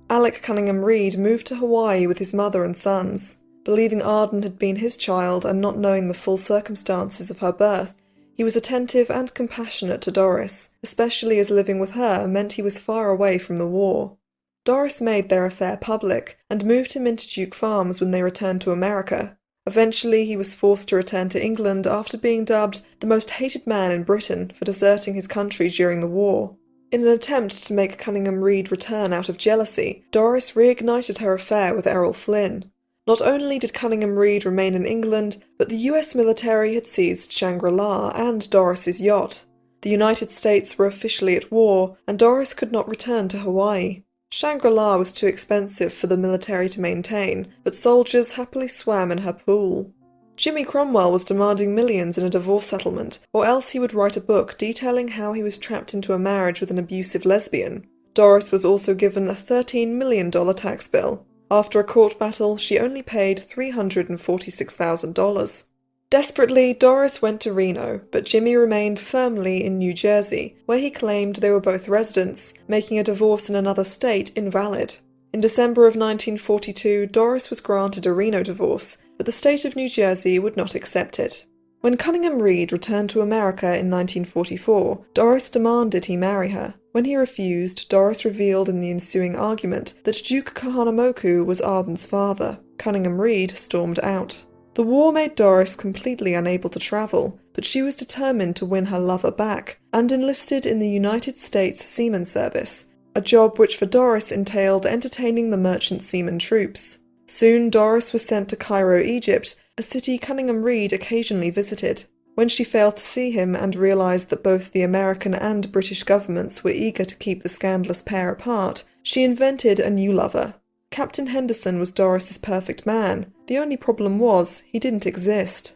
Alec Cunningham Reid moved to Hawaii with his mother and sons. Believing Arden had been his child and not knowing the full circumstances of her birth, he was attentive and compassionate to Doris, especially as living with her meant he was far away from the war. Doris made their affair public and moved him into Duke Farms when they returned to America. Eventually, he was forced to return to England after being dubbed the most hated man in Britain for deserting his country during the war. In an attempt to make Cunningham Reid return out of jealousy, Doris reignited her affair with Errol Flynn. Not only did Cunningham Reid remain in England, but the US military had seized Shangri-La and Doris's yacht. The United States were officially at war, and Doris could not return to Hawaii. Shangri-La was too expensive for the military to maintain, but soldiers happily swam in her pool. Jimmy Cromwell was demanding millions in a divorce settlement, or else he would write a book detailing how he was trapped into a marriage with an abusive lesbian. Doris was also given a $13 million tax bill. After a court battle, she only paid $346,000. Desperately, Doris went to Reno, but Jimmy remained firmly in New Jersey, where he claimed they were both residents, making a divorce in another state invalid. In December of 1942, Doris was granted a Reno divorce, but the state of New Jersey would not accept it. When Cunningham Reid returned to America in 1944, Doris demanded he marry her. When he refused, Doris revealed in the ensuing argument that Duke Kahanamoku was Arden's father. Cunningham Reid stormed out. The war made Doris completely unable to travel, but she was determined to win her lover back, and enlisted in the United States Seaman Service, a job which for Doris entailed entertaining the merchant seaman troops. Soon Doris was sent to Cairo, Egypt, a city Cunningham Reid occasionally visited. When she failed to see him and realised that both the American and British governments were eager to keep the scandalous pair apart, she invented a new lover. Captain Henderson was Doris's perfect man. The only problem was, he didn't exist.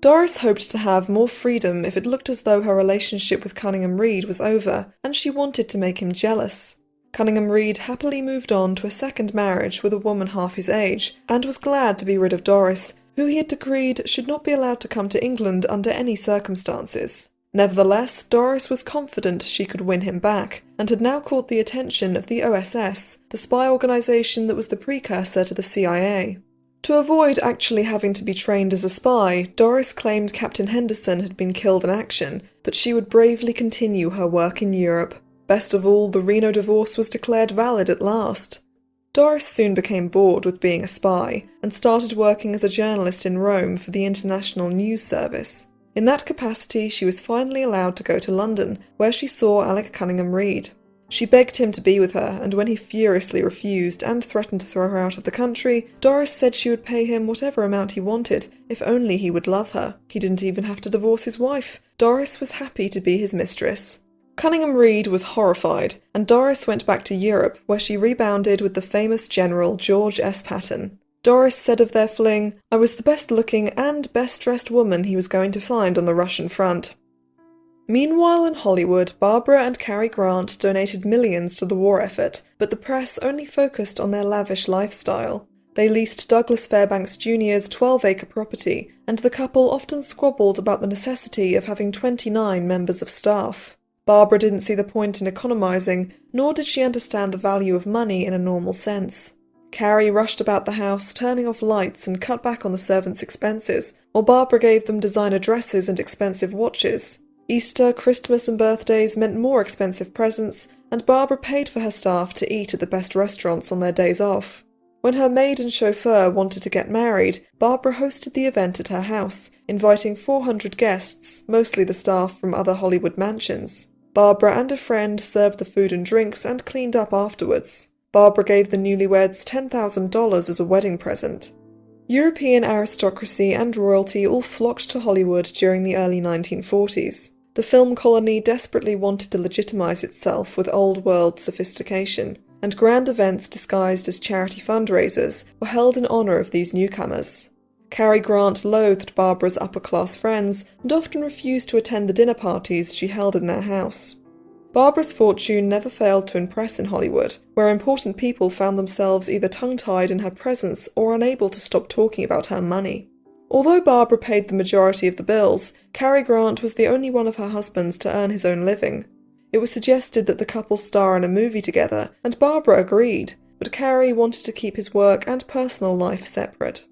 Doris hoped to have more freedom if it looked as though her relationship with Cunningham Reid was over, and she wanted to make him jealous. Cunningham Reid happily moved on to a second marriage with a woman half his age, and was glad to be rid of Doris, who he had decreed should not be allowed to come to England under any circumstances. Nevertheless, Doris was confident she could win him back, and had now caught the attention of the OSS, the spy organisation that was the precursor to the CIA. To avoid actually having to be trained as a spy, Doris claimed Captain Henderson had been killed in action, but she would bravely continue her work in Europe. Best of all, the Reno divorce was declared valid at last. Doris soon became bored with being a spy, and started working as a journalist in Rome for the International News Service. In that capacity, she was finally allowed to go to London, where she saw Alec Cunningham Reid. She begged him to be with her, and when he furiously refused and threatened to throw her out of the country, Doris said she would pay him whatever amount he wanted, if only he would love her. He didn't even have to divorce his wife. Doris was happy to be his mistress. Cunningham Reid was horrified, and Doris went back to Europe, where she rebounded with the famous General George S. Patton. Doris said of their fling, "I was the best-looking and best-dressed woman he was going to find on the Russian front." Meanwhile in Hollywood, Barbara and Cary Grant donated millions to the war effort, but the press only focused on their lavish lifestyle. They leased Douglas Fairbanks Jr.'s 12-acre property, and the couple often squabbled about the necessity of having 29 members of staff. Barbara didn't see the point in economizing, nor did she understand the value of money in a normal sense. Carrie rushed about the house, turning off lights and cut back on the servants' expenses, while Barbara gave them designer dresses and expensive watches. Easter, Christmas and birthdays meant more expensive presents, and Barbara paid for her staff to eat at the best restaurants on their days off. When her maid and chauffeur wanted to get married, Barbara hosted the event at her house, inviting 400 guests, mostly the staff from other Hollywood mansions. Barbara and a friend served the food and drinks and cleaned up afterwards. Barbara gave the newlyweds $10,000 as a wedding present. European aristocracy and royalty all flocked to Hollywood during the early 1940s. The film colony desperately wanted to legitimize itself with old-world sophistication, and grand events disguised as charity fundraisers were held in honor of these newcomers. Cary Grant loathed Barbara's upper-class friends and often refused to attend the dinner parties she held in their house. Barbara's fortune never failed to impress in Hollywood, where important people found themselves either tongue-tied in her presence or unable to stop talking about her money. Although Barbara paid the majority of the bills, Cary Grant was the only one of her husbands to earn his own living. It was suggested that the couple star in a movie together, and Barbara agreed, but Cary wanted to keep his work and personal life separate.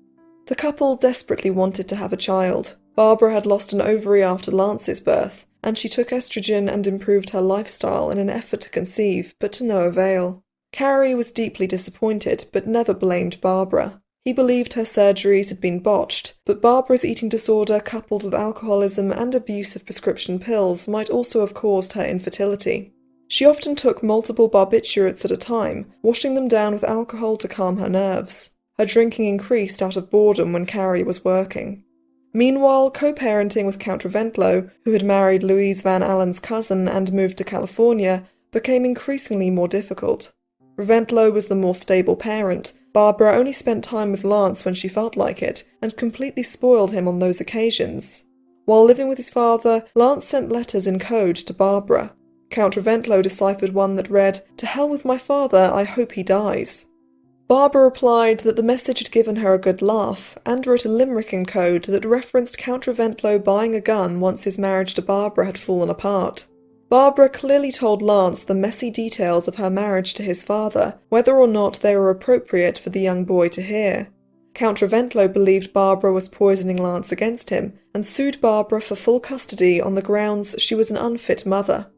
The couple desperately wanted to have a child. Barbara had lost an ovary after Lance's birth, and she took estrogen and improved her lifestyle in an effort to conceive, but to no avail. Cary was deeply disappointed, but never blamed Barbara. He believed her surgeries had been botched, but Barbara's eating disorder coupled with alcoholism and abuse of prescription pills might also have caused her infertility. She often took multiple barbiturates at a time, washing them down with alcohol to calm her nerves. Her drinking increased out of boredom when Cary was working. Meanwhile, co-parenting with Count Reventlow, who had married Louise Van Allen's cousin and moved to California, became increasingly more difficult. Reventlow was the more stable parent. Barbara only spent time with Lance when she felt like it, and completely spoiled him on those occasions. While living with his father, Lance sent letters in code to Barbara. Count Reventlow deciphered one that read, "To hell with my father, I hope he dies." Barbara replied that the message had given her a good laugh, and wrote a limerick in code that referenced Count Reventlow buying a gun once his marriage to Barbara had fallen apart. Barbara clearly told Lance the messy details of her marriage to his father, whether or not they were appropriate for the young boy to hear. Count Reventlow believed Barbara was poisoning Lance against him, and sued Barbara for full custody on the grounds she was an unfit mother.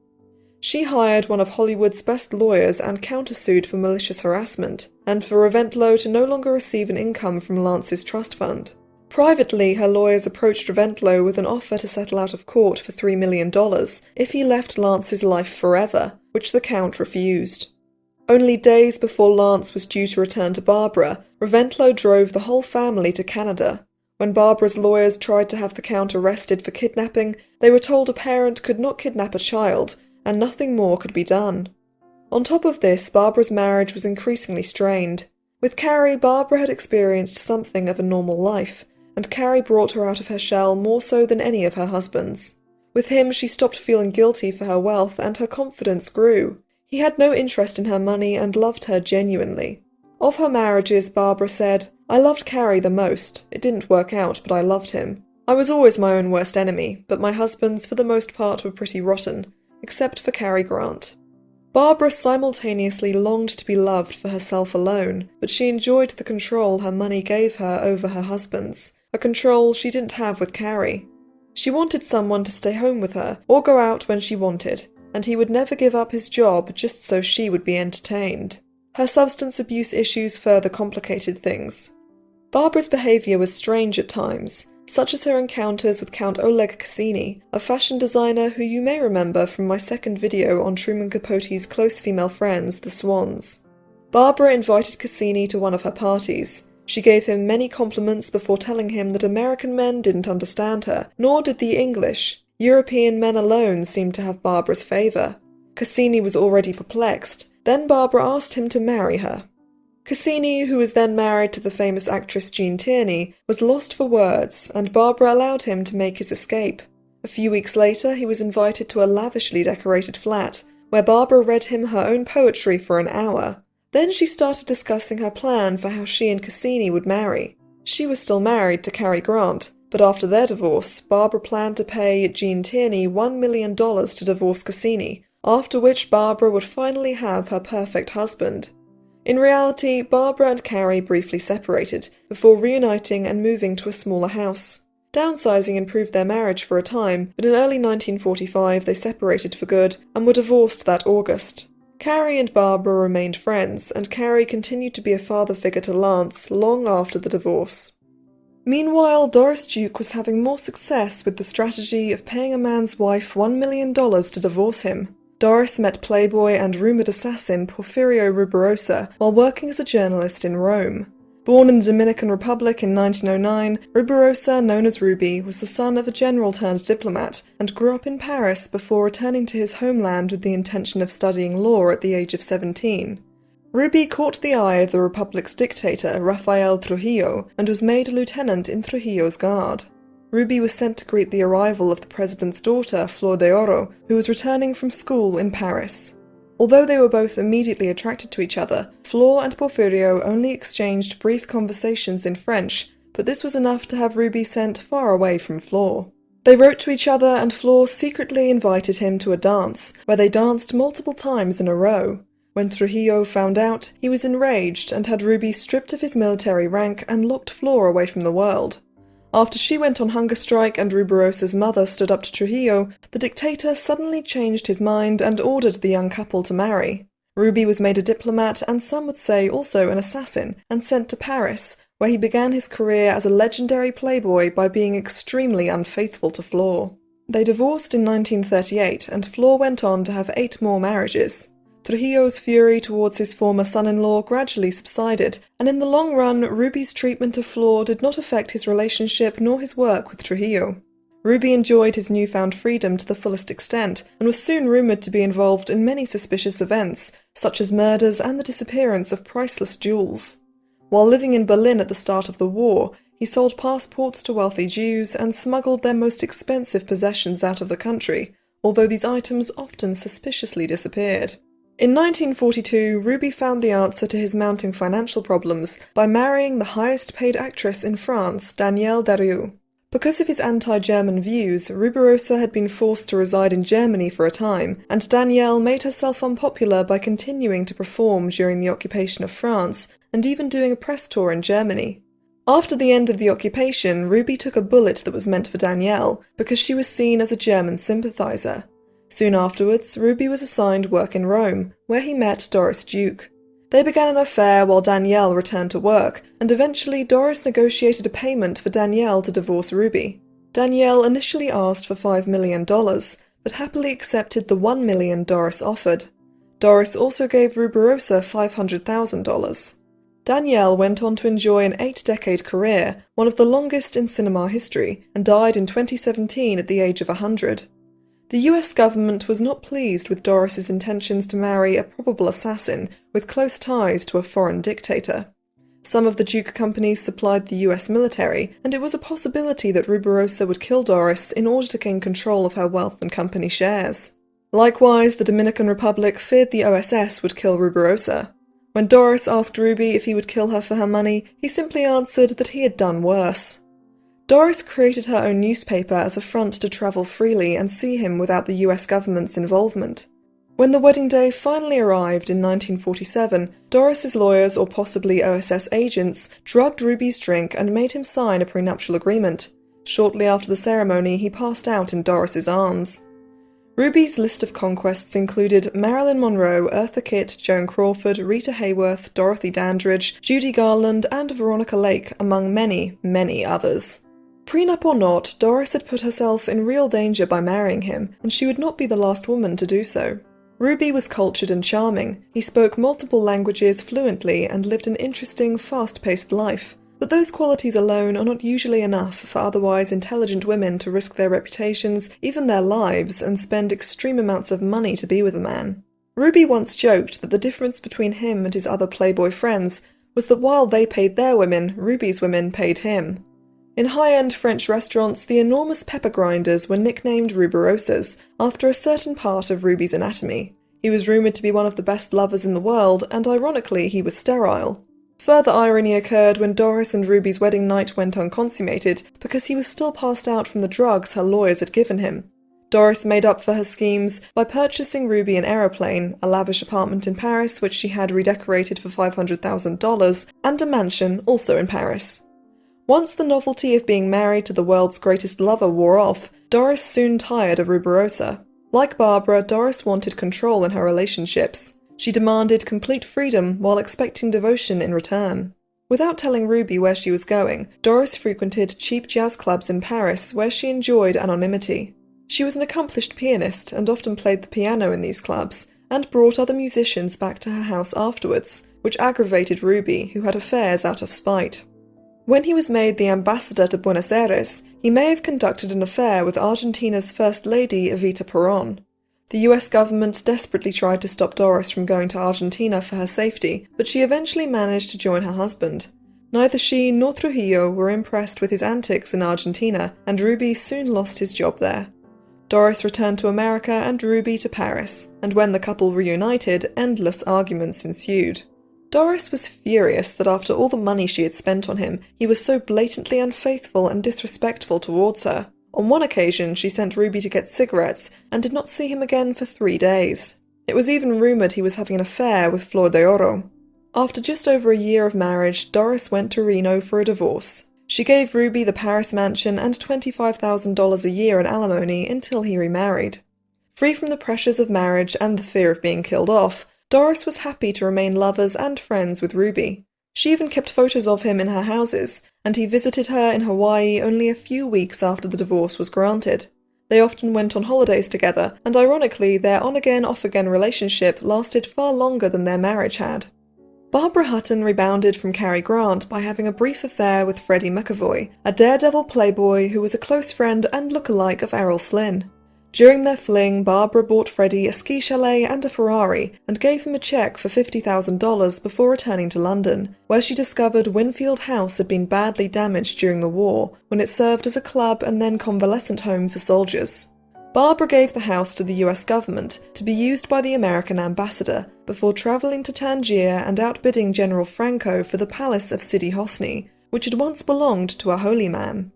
She hired one of Hollywood's best lawyers and countersued for malicious harassment, and for Reventlow to no longer receive an income from Lance's trust fund. Privately, her lawyers approached Reventlow with an offer to settle out of court for $3 million if he left Lance's life forever, which the Count refused. Only days before Lance was due to return to Barbara, Reventlow drove the whole family to Canada. When Barbara's lawyers tried to have the Count arrested for kidnapping, they were told a parent could not kidnap a child, and nothing more could be done. On top of this, Barbara's marriage was increasingly strained. With Cary, Barbara had experienced something of a normal life, and Cary brought her out of her shell more so than any of her husbands. With him, she stopped feeling guilty for her wealth, and her confidence grew. He had no interest in her money and loved her genuinely. Of her marriages, Barbara said, "I loved Cary the most. It didn't work out, but I loved him. I was always my own worst enemy, but my husbands for the most part were pretty rotten, except for Cary Grant." Barbara simultaneously longed to be loved for herself alone, but she enjoyed the control her money gave her over her husbands, a control she didn't have with Cary. She wanted someone to stay home with her, or go out when she wanted, and he would never give up his job just so she would be entertained. Her substance abuse issues further complicated things. Barbara's behaviour was strange at times, such as her encounters with Count Oleg Cassini, a fashion designer who you may remember from my second video on Truman Capote's close female friends, the Swans. Barbara invited Cassini to one of her parties. She gave him many compliments before telling him that American men didn't understand her, nor did the English. European men alone seemed to have Barbara's favour. Cassini was already perplexed. Then Barbara asked him to marry her. Cassini, who was then married to the famous actress Jean Tierney, was lost for words, and Barbara allowed him to make his escape. A few weeks later, he was invited to a lavishly decorated flat, where Barbara read him her own poetry for an hour. Then she started discussing her plan for how she and Cassini would marry. She was still married to Cary Grant, but after their divorce, Barbara planned to pay Jean Tierney $1 million to divorce Cassini, after which Barbara would finally have her perfect husband. In reality, Barbara and Carrie briefly separated, before reuniting and moving to a smaller house. Downsizing improved their marriage for a time, but in early 1945 they separated for good and were divorced that August. Carrie and Barbara remained friends, and Carrie continued to be a father figure to Lance long after the divorce. Meanwhile, Doris Duke was having more success with the strategy of paying a man's wife $1 million to divorce him. Doris met playboy and rumoured assassin Porfirio Rubirosa while working as a journalist in Rome. Born in the Dominican Republic in 1909, Rubirosa, known as Ruby, was the son of a general-turned-diplomat and grew up in Paris before returning to his homeland with the intention of studying law at the age of 17. Ruby caught the eye of the Republic's dictator, Rafael Trujillo, and was made a lieutenant in Trujillo's guard. Ruby was sent to greet the arrival of the president's daughter, Flor de Oro, who was returning from school in Paris. Although they were both immediately attracted to each other, Flor and Porfirio only exchanged brief conversations in French, but this was enough to have Ruby sent far away from Flor. They wrote to each other, and Flor secretly invited him to a dance, where they danced multiple times in a row. When Trujillo found out, he was enraged and had Ruby stripped of his military rank and locked Flor away from the world. After she went on hunger strike and Rubirosa's mother stood up to Trujillo, the dictator suddenly changed his mind and ordered the young couple to marry. Ruby was made a diplomat and some would say also an assassin, and sent to Paris, where he began his career as a legendary playboy by being extremely unfaithful to Flor. They divorced in 1938, and Flor went on to have 8 more marriages. Trujillo's fury towards his former son-in-law gradually subsided, and in the long run, Ruby's treatment of Flor did not affect his relationship nor his work with Trujillo. Ruby enjoyed his newfound freedom to the fullest extent, and was soon rumoured to be involved in many suspicious events, such as murders and the disappearance of priceless jewels. While living in Berlin at the start of the war, he sold passports to wealthy Jews and smuggled their most expensive possessions out of the country, although these items often suspiciously disappeared. In 1942, Ruby found the answer to his mounting financial problems by marrying the highest-paid actress in France, Danielle Darrieux. Because of his anti-German views, Rubirosa had been forced to reside in Germany for a time, and Danielle made herself unpopular by continuing to perform during the occupation of France, and even doing a press tour in Germany. After the end of the occupation, Ruby took a bullet that was meant for Danielle, because she was seen as a German sympathiser. Soon afterwards, Ruby was assigned work in Rome, where he met Doris Duke. They began an affair while Danielle returned to work, and eventually Doris negotiated a payment for Danielle to divorce Ruby. Danielle initially asked for $5 million, but happily accepted the $1 million Doris offered. Doris also gave Rubirosa $500,000. Danielle went on to enjoy an 8-decade career, one of the longest in cinema history, and died in 2017 at the age of 100. The US government was not pleased with Doris's intentions to marry a probable assassin with close ties to a foreign dictator. Some of the Duke companies supplied the US military, and it was a possibility that Rubirosa would kill Doris in order to gain control of her wealth and company shares. Likewise, the Dominican Republic feared the OSS would kill Rubirosa. When Doris asked Ruby if he would kill her for her money, he simply answered that he had done worse. Doris created her own newspaper as a front to travel freely and see him without the US government's involvement. When the wedding day finally arrived in 1947, Doris's lawyers, or possibly OSS agents, drugged Ruby's drink and made him sign a prenuptial agreement. Shortly after the ceremony, he passed out in Doris's arms. Ruby's list of conquests included Marilyn Monroe, Eartha Kitt, Joan Crawford, Rita Hayworth, Dorothy Dandridge, Judy Garland, and Veronica Lake, among many, many others. Prenup or not, Doris had put herself in real danger by marrying him, and she would not be the last woman to do so. Ruby was cultured and charming. He spoke multiple languages fluently and lived an interesting, fast-paced life. But those qualities alone are not usually enough for otherwise intelligent women to risk their reputations, even their lives, and spend extreme amounts of money to be with a man. Ruby once joked that the difference between him and his other playboy friends was that while they paid their women, Ruby's women paid him. In high-end French restaurants, the enormous pepper grinders were nicknamed Rubirosas, after a certain part of Ruby's anatomy. He was rumoured to be one of the best lovers in the world, and ironically, he was sterile. Further irony occurred when Doris and Ruby's wedding night went unconsummated, because he was still passed out from the drugs her lawyers had given him. Doris made up for her schemes by purchasing Ruby an aeroplane, a lavish apartment in Paris which she had redecorated for $500,000, and a mansion also in Paris. Once the novelty of being married to the world's greatest lover wore off, Doris soon tired of Ruberosa. Like Barbara, Doris wanted control in her relationships. She demanded complete freedom while expecting devotion in return. Without telling Ruby where she was going, Doris frequented cheap jazz clubs in Paris where she enjoyed anonymity. She was an accomplished pianist and often played the piano in these clubs, and brought other musicians back to her house afterwards, which aggravated Ruby, who had affairs out of spite. When he was made the ambassador to Buenos Aires, he may have conducted an affair with Argentina's First Lady Evita Perón. The US government desperately tried to stop Doris from going to Argentina for her safety, but she eventually managed to join her husband. Neither she nor Trujillo were impressed with his antics in Argentina, and Ruby soon lost his job there. Doris returned to America and Ruby to Paris, and when the couple reunited, endless arguments ensued. Doris was furious that after all the money she had spent on him, he was so blatantly unfaithful and disrespectful towards her. On one occasion, she sent Ruby to get cigarettes and did not see him again for 3 days. It was even rumoured he was having an affair with Flor de Oro. After just over a year of marriage, Doris went to Reno for a divorce. She gave Ruby the Paris mansion and $25,000 a year in alimony until he remarried. Free from the pressures of marriage and the fear of being killed off, Doris was happy to remain lovers and friends with Ruby. She even kept photos of him in her houses, and he visited her in Hawaii only a few weeks after the divorce was granted. They often went on holidays together, and ironically, their on-again, off-again relationship lasted far longer than their marriage had. Barbara Hutton rebounded from Cary Grant by having a brief affair with Freddie McAvoy, a daredevil playboy who was a close friend and look-alike of Errol Flynn. During their fling, Barbara bought Freddie a ski chalet and a Ferrari and gave him a cheque for $50,000 before returning to London, where she discovered Winfield House had been badly damaged during the war when it served as a club and then convalescent home for soldiers. Barbara gave the house to the US government to be used by the American ambassador before travelling to Tangier and outbidding General Franco for the palace of Sidi Hosni, which had once belonged to a holy man.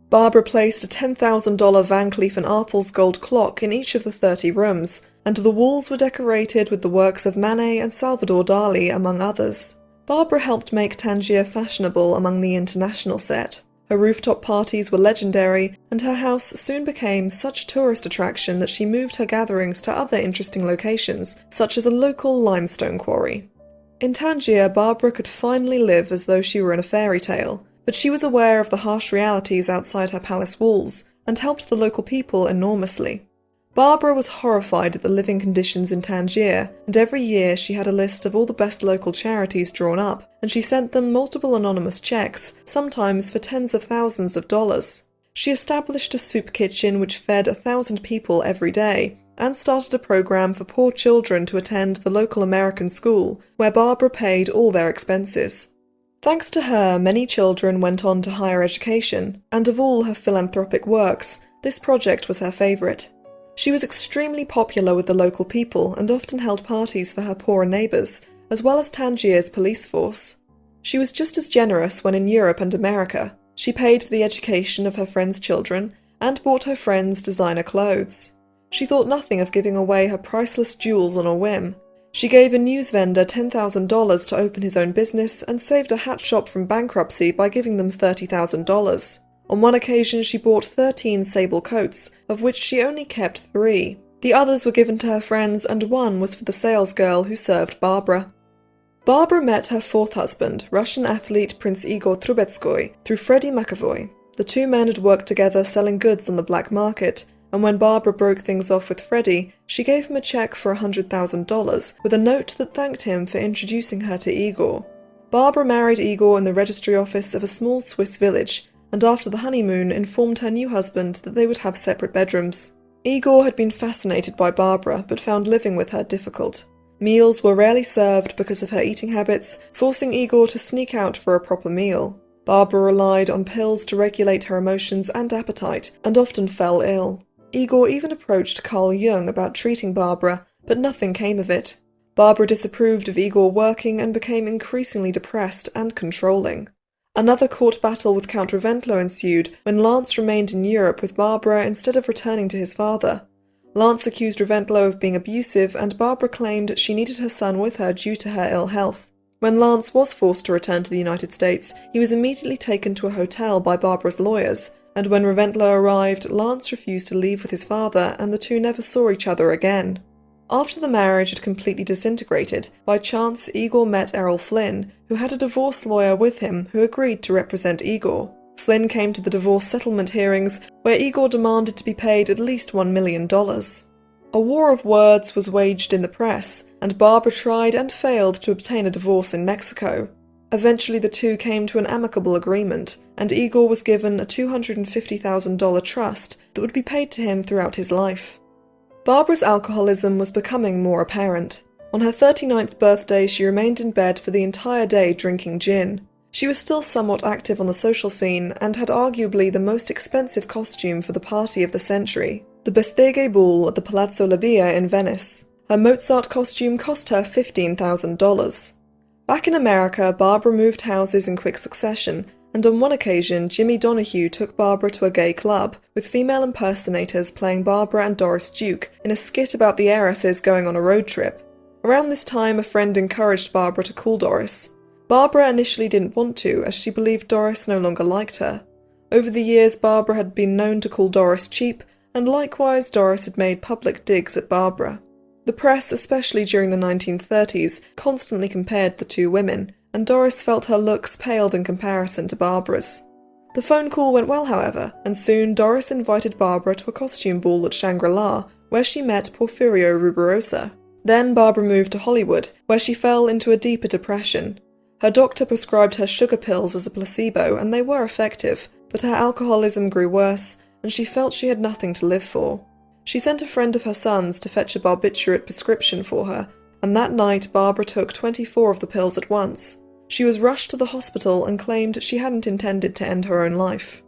Barbara placed a $10,000 Van Cleef & Arpels gold clock in each of the 30 rooms, and the walls were decorated with the works of Manet and Salvador Dali, among others. Barbara helped make Tangier fashionable among the international set. Her rooftop parties were legendary, and her house soon became such a tourist attraction that she moved her gatherings to other interesting locations, such as a local limestone quarry. In Tangier, Barbara could finally live as though she were in a fairy tale, but she was aware of the harsh realities outside her palace walls, and helped the local people enormously. Barbara was horrified at the living conditions in Tangier, and every year she had a list of all the best local charities drawn up, and she sent them multiple anonymous checks, sometimes for tens of thousands of dollars. She established a soup kitchen which fed 1,000 people every day, and started a program for poor children to attend the local American school, where Barbara paid all their expenses. Thanks to her, many children went on to higher education, and of all her philanthropic works, this project was her favourite. She was extremely popular with the local people and often held parties for her poorer neighbours, as well as Tangier's police force. She was just as generous when in Europe and America. She paid for the education of her friends' children and bought her friends designer clothes. She thought nothing of giving away her priceless jewels on a whim. She gave a news vendor $10,000 to open his own business and saved a hat shop from bankruptcy by giving them $30,000. On one occasion she bought 13 sable coats, of which she only kept 3. The others were given to her friends, and one was for the salesgirl who served Barbara. Barbara met her 4th husband, Russian athlete Prince Igor Trubetskoy, through Freddie McAvoy. The two men had worked together selling goods on the black market, and when Barbara broke things off with Freddie, she gave him a cheque for $100,000 with a note that thanked him for introducing her to Igor. Barbara married Igor in the registry office of a small Swiss village, and after the honeymoon informed her new husband that they would have separate bedrooms. Igor had been fascinated by Barbara, but found living with her difficult. Meals were rarely served because of her eating habits, forcing Igor to sneak out for a proper meal. Barbara relied on pills to regulate her emotions and appetite, and often fell ill. Igor even approached Carl Jung about treating Barbara, but nothing came of it. Barbara disapproved of Igor working and became increasingly depressed and controlling. Another court battle with Count Reventlow ensued when Lance remained in Europe with Barbara instead of returning to his father. Lance accused Reventlow of being abusive, and Barbara claimed she needed her son with her due to her ill health. When Lance was forced to return to the United States, he was immediately taken to a hotel by Barbara's lawyers, and when Reventlow arrived, Lance refused to leave with his father, and the two never saw each other again. After the marriage had completely disintegrated, by chance Igor met Errol Flynn, who had a divorce lawyer with him who agreed to represent Igor. Flynn came to the divorce settlement hearings, where Igor demanded to be paid at least $1 million. A war of words was waged in the press, and Barbara tried and failed to obtain a divorce in Mexico. Eventually the two came to an amicable agreement, and Igor was given a $250,000 trust that would be paid to him throughout his life. Barbara's alcoholism was becoming more apparent. On her 39th birthday, she remained in bed for the entire day drinking gin. She was still somewhat active on the social scene and had arguably the most expensive costume for the party of the century, the Besteghe Ball at the Palazzo Labia in Venice. Her Mozart costume cost her $15,000. Back in America, Barbara moved houses in quick succession, and on one occasion Jimmy Donahue took Barbara to a gay club, with female impersonators playing Barbara and Doris Duke in a skit about the heiresses going on a road trip. Around this time, a friend encouraged Barbara to call Doris. Barbara initially didn't want to, as she believed Doris no longer liked her. Over the years, Barbara had been known to call Doris cheap, and likewise Doris had made public digs at Barbara. The press, especially during the 1930s, constantly compared the two women, and Doris felt her looks paled in comparison to Barbara's. The phone call went well, however, and soon Doris invited Barbara to a costume ball at Shangri-La, where she met Porfirio Rubirosa. Then Barbara moved to Hollywood, where she fell into a deeper depression. Her doctor prescribed her sugar pills as a placebo, and they were effective, but her alcoholism grew worse, and she felt she had nothing to live for. She sent a friend of her son's to fetch a barbiturate prescription for her, and that night Barbara took 24 of the pills at once. She was rushed to the hospital and claimed she hadn't intended to end her own life.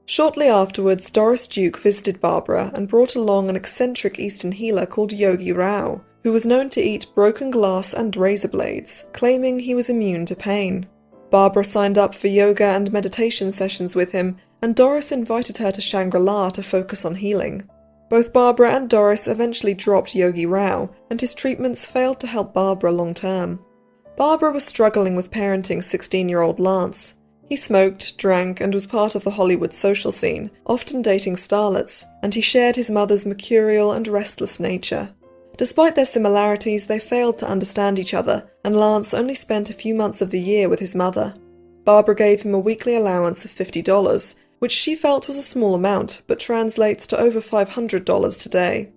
Shortly afterwards, Doris Duke visited Barbara and brought along an eccentric Eastern healer called Yogi Rao, who was known to eat broken glass and razor blades, claiming he was immune to pain. Barbara signed up for yoga and meditation sessions with him, and Doris invited her to Shangri-La to focus on healing. Both Barbara and Doris eventually dropped Yogi Rao, and his treatments failed to help Barbara long term. Barbara was struggling with parenting 16-year-old Lance. He smoked, drank, and was part of the Hollywood social scene, often dating starlets, and he shared his mother's mercurial and restless nature. Despite their similarities, they failed to understand each other, and Lance only spent a few months of the year with his mother. Barbara gave him a weekly allowance of $50, which she felt was a small amount, but translates to over $500 today.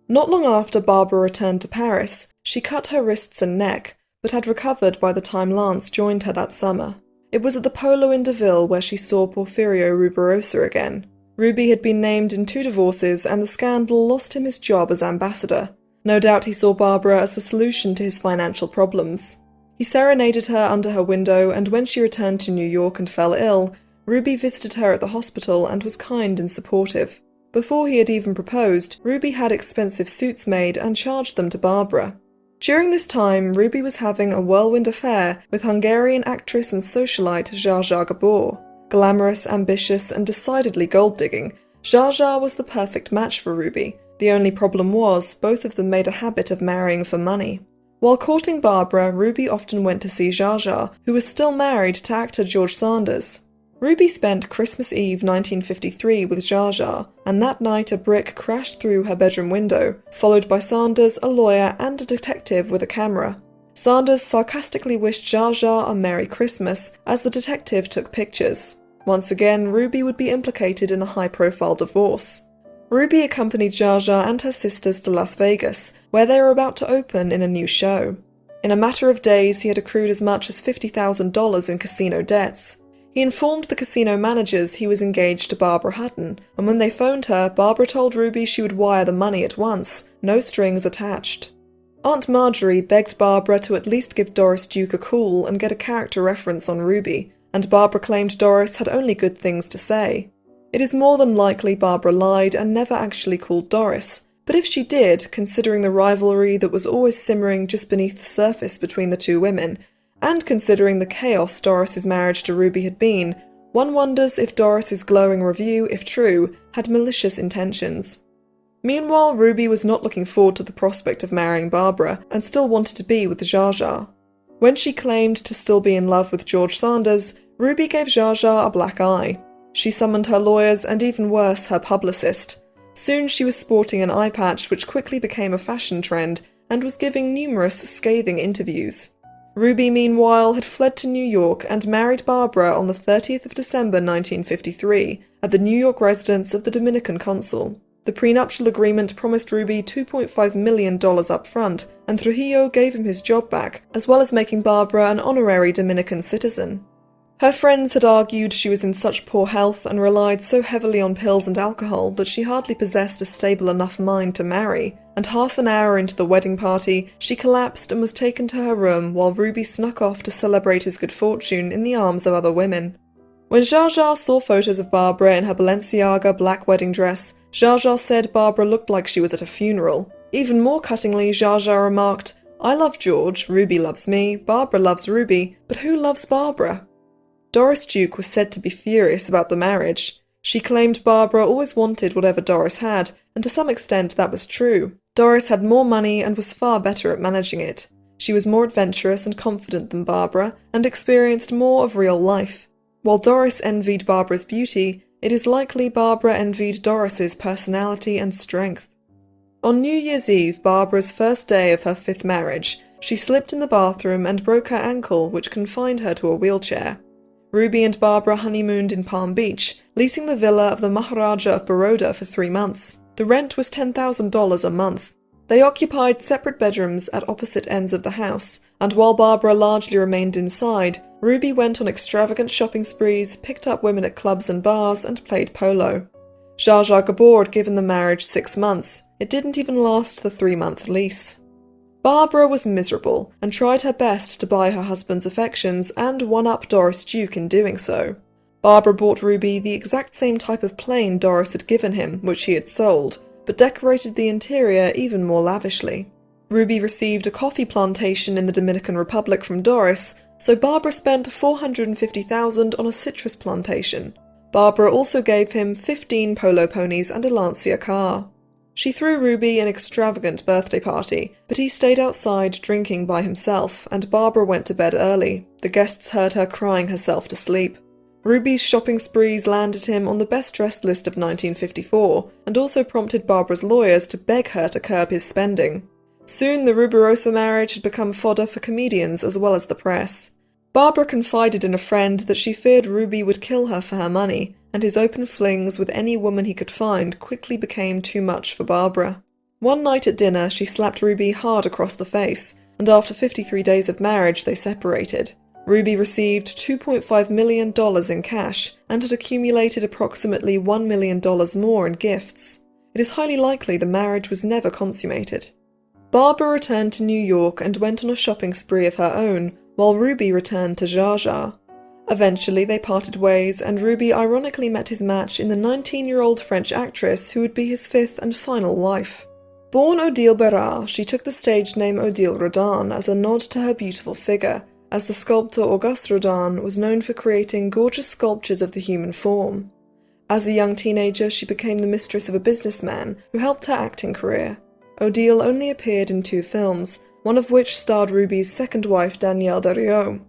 Not long after Barbara returned to Paris, she cut her wrists and neck, but had recovered by the time Lance joined her that summer. It was at the Polo in Deauville where she saw Porfirio Rubirosa again. Ruby had been named in 2 divorces, and the scandal lost him his job as ambassador. No doubt he saw Barbara as the solution to his financial problems. He serenaded her under her window, and when she returned to New York and fell ill, Ruby visited her at the hospital and was kind and supportive. Before he had even proposed, Ruby had expensive suits made and charged them to Barbara. During this time, Ruby was having a whirlwind affair with Hungarian actress and socialite Zsa Zsa Gabor. Glamorous, ambitious, and decidedly gold-digging, Zsa Zsa was the perfect match for Ruby. The only problem was, both of them made a habit of marrying for money. While courting Barbara, Ruby often went to see Zsa Zsa, who was still married to actor George Sanders. Ruby spent Christmas Eve 1953 with Zsa Zsa, and that night a brick crashed through her bedroom window, followed by Sanders, a lawyer, and a detective with a camera. Sanders sarcastically wished Zsa Zsa a Merry Christmas as the detective took pictures. Once again, Ruby would be implicated in a high-profile divorce. Ruby accompanied Zsa Zsa and her sisters to Las Vegas, where they were about to open in a new show. In a matter of days, he had accrued as much as $50,000 in casino debts. He informed the casino managers he was engaged to Barbara Hutton, and when they phoned her, Barbara told Ruby she would wire the money at once, no strings attached. Aunt Marjorie begged Barbara to at least give Doris Duke a call and get a character reference on Ruby, and Barbara claimed Doris had only good things to say. It is more than likely Barbara lied and never actually called Doris, but if she did, considering the rivalry that was always simmering just beneath the surface between the two women, And considering the chaos Doris's marriage to Ruby had been, one wonders if Doris's glowing review, if true, had malicious intentions. Meanwhile, Ruby was not looking forward to the prospect of marrying Barbara and still wanted to be with Zsa Zsa. When she claimed to still be in love with George Sanders, Ruby gave Zsa Zsa a black eye. She summoned her lawyers and, even worse, her publicist. Soon she was sporting an eye patch which quickly became a fashion trend and was giving numerous scathing interviews. Ruby, meanwhile, had fled to New York and married Barbara on the 30th of December 1953 at the New York residence of the Dominican consul. The prenuptial agreement promised Ruby $2.5 million up front, and Trujillo gave him his job back, as well as making Barbara an honorary Dominican citizen. Her friends had argued she was in such poor health and relied so heavily on pills and alcohol that she hardly possessed a stable enough mind to marry, and half an hour into the wedding party, she collapsed and was taken to her room while Ruby snuck off to celebrate his good fortune in the arms of other women. When Zsa Zsa saw photos of Barbara in her Balenciaga black wedding dress, Zsa Zsa said Barbara looked like she was at a funeral. Even more cuttingly, Zsa Zsa remarked, "I love George, Ruby loves me, Barbara loves Ruby, but who loves Barbara?" Doris Duke was said to be furious about the marriage. She claimed Barbara always wanted whatever Doris had, and to some extent that was true. Doris had more money and was far better at managing it. She was more adventurous and confident than Barbara, and experienced more of real life. While Doris envied Barbara's beauty, it is likely Barbara envied Doris's personality and strength. On New Year's Eve, Barbara's first day of her 5th marriage, she slipped in the bathroom and broke her ankle, which confined her to a wheelchair. Ruby and Barbara honeymooned in Palm Beach, leasing the villa of the Maharaja of Baroda for 3 months. The rent was $10,000 a month. They occupied separate bedrooms at opposite ends of the house, and while Barbara largely remained inside, Ruby went on extravagant shopping sprees, picked up women at clubs and bars, and played polo. Zsa Zsa Gabor had given the marriage 6 months. It didn't even last the 3-month lease. Barbara was miserable, and tried her best to buy her husband's affections and one-up Doris Duke in doing so. Barbara bought Ruby the exact same type of plane Doris had given him, which he had sold, but decorated the interior even more lavishly. Ruby received a coffee plantation in the Dominican Republic from Doris, so Barbara spent $450,000 on a citrus plantation. Barbara also gave him 15 polo ponies and a Lancia car. She threw Ruby an extravagant birthday party, but he stayed outside drinking by himself, and Barbara went to bed early. The guests heard her crying herself to sleep. Ruby's shopping sprees landed him on the best-dressed list of 1954, and also prompted Barbara's lawyers to beg her to curb his spending. Soon the Rubirosa marriage had become fodder for comedians as well as the press. Barbara confided in a friend that she feared Ruby would kill her for her money, and his open flings with any woman he could find quickly became too much for Barbara. One night at dinner, she slapped Ruby hard across the face, and after 53 days of marriage they separated. Ruby received $2.5 million in cash, and had accumulated approximately $1 million more in gifts. It is highly likely the marriage was never consummated. Barbara returned to New York and went on a shopping spree of her own, while Ruby returned to Zsa Zsa. Eventually they parted ways, and Ruby ironically met his match in the 19-year-old French actress who would be his 5th and final wife. Born Odile Berard, she took the stage name Odile Rodin as a nod to her beautiful figure, as the sculptor Auguste Rodin was known for creating gorgeous sculptures of the human form. As a young teenager, she became the mistress of a businessman who helped her acting career. Odile only appeared in 2 films, one of which starred Ruby's second wife Danielle Darrieux.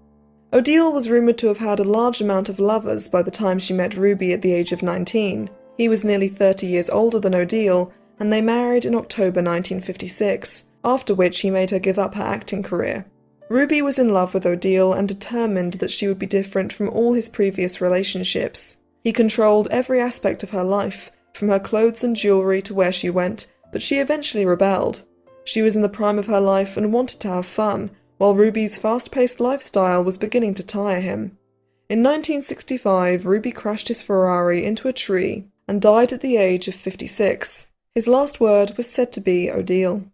Odile was rumoured to have had a large amount of lovers by the time she met Ruby at the age of 19. He was nearly 30 years older than Odile, and they married in October 1956, after which he made her give up her acting career. Ruby was in love with Odile and determined that she would be different from all his previous relationships. He controlled every aspect of her life, from her clothes and jewellery to where she went, but she eventually rebelled. She was in the prime of her life and wanted to have fun, while Ruby's fast-paced lifestyle was beginning to tire him. In 1965, Ruby crashed his Ferrari into a tree and died at the age of 56. His last word was said to be Odile.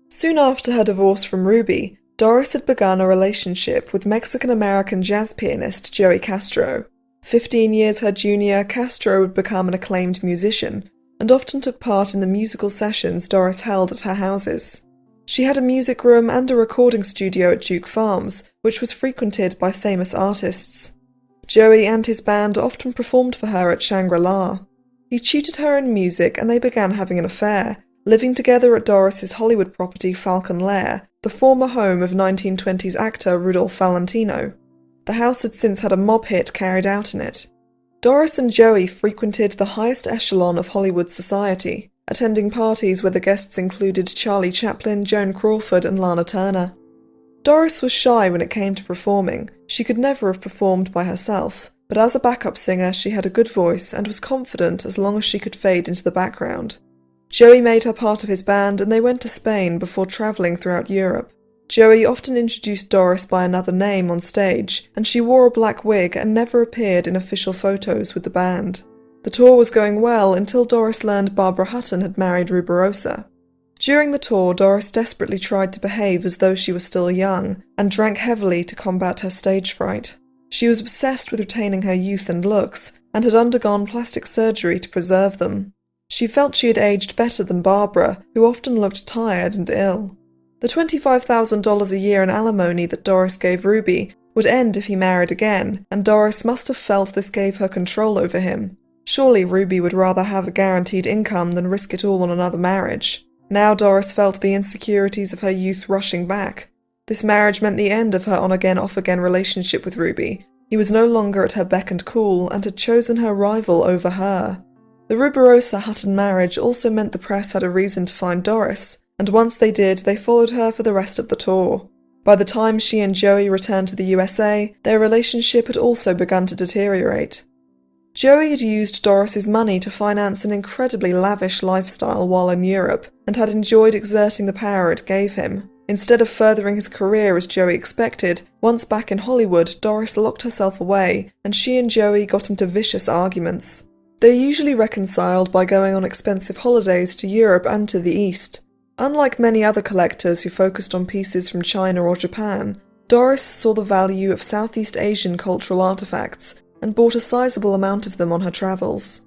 Soon after her divorce from Ruby, Doris had begun a relationship with Mexican-American jazz pianist Joey Castro. 15 years her junior, Castro would become an acclaimed musician, and often took part in the musical sessions Doris held at her houses. She had a music room and a recording studio at Duke Farms, which was frequented by famous artists. Joey and his band often performed for her at Shangri-La. He tutored her in music and they began having an affair, living together at Doris's Hollywood property Falcon Lair, the former home of 1920s actor Rudolph Valentino. The house had since had a mob hit carried out in it. Doris and Joey frequented the highest echelon of Hollywood society, attending parties where the guests included Charlie Chaplin, Joan Crawford and Lana Turner. Doris was shy when it came to performing. She could never have performed by herself, but as a backup singer she had a good voice and was confident as long as she could fade into the background. Joey made her part of his band and they went to Spain before travelling throughout Europe. Joey often introduced Doris by another name on stage, and she wore a black wig and never appeared in official photos with the band. The tour was going well until Doris learned Barbara Hutton had married Rubirosa. During the tour, Doris desperately tried to behave as though she was still young, and drank heavily to combat her stage fright. She was obsessed with retaining her youth and looks, and had undergone plastic surgery to preserve them. She felt she had aged better than Barbara, who often looked tired and ill. The $25,000 a year in alimony that Doris gave Ruby would end if he married again, and Doris must have felt this gave her control over him. Surely Ruby would rather have a guaranteed income than risk it all on another marriage. Now Doris felt the insecurities of her youth rushing back. This marriage meant the end of her on-again, off-again relationship with Ruby. He was no longer at her beck and call, and had chosen her rival over her. The Rubirosa-Hutton marriage also meant the press had a reason to find Doris, and once they did, they followed her for the rest of the tour. By the time she and Joey returned to the USA, their relationship had also begun to deteriorate. Joey had used Doris's money to finance an incredibly lavish lifestyle while in Europe, and had enjoyed exerting the power it gave him. Instead of furthering his career as Joey expected, once back in Hollywood, Doris locked herself away, and she and Joey got into vicious arguments. They usually reconciled by going on expensive holidays to Europe and to the East. Unlike many other collectors who focused on pieces from China or Japan, Doris saw the value of Southeast Asian cultural artifacts and bought a sizable amount of them on her travels.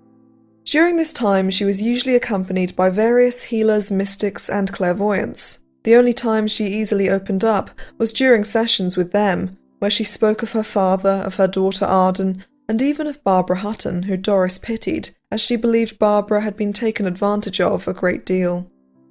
During this time, she was usually accompanied by various healers, mystics, and clairvoyants. The only time she easily opened up was during sessions with them, where she spoke of her father, of her daughter Arden, and even of Barbara Hutton, who Doris pitied, as she believed Barbara had been taken advantage of a great deal.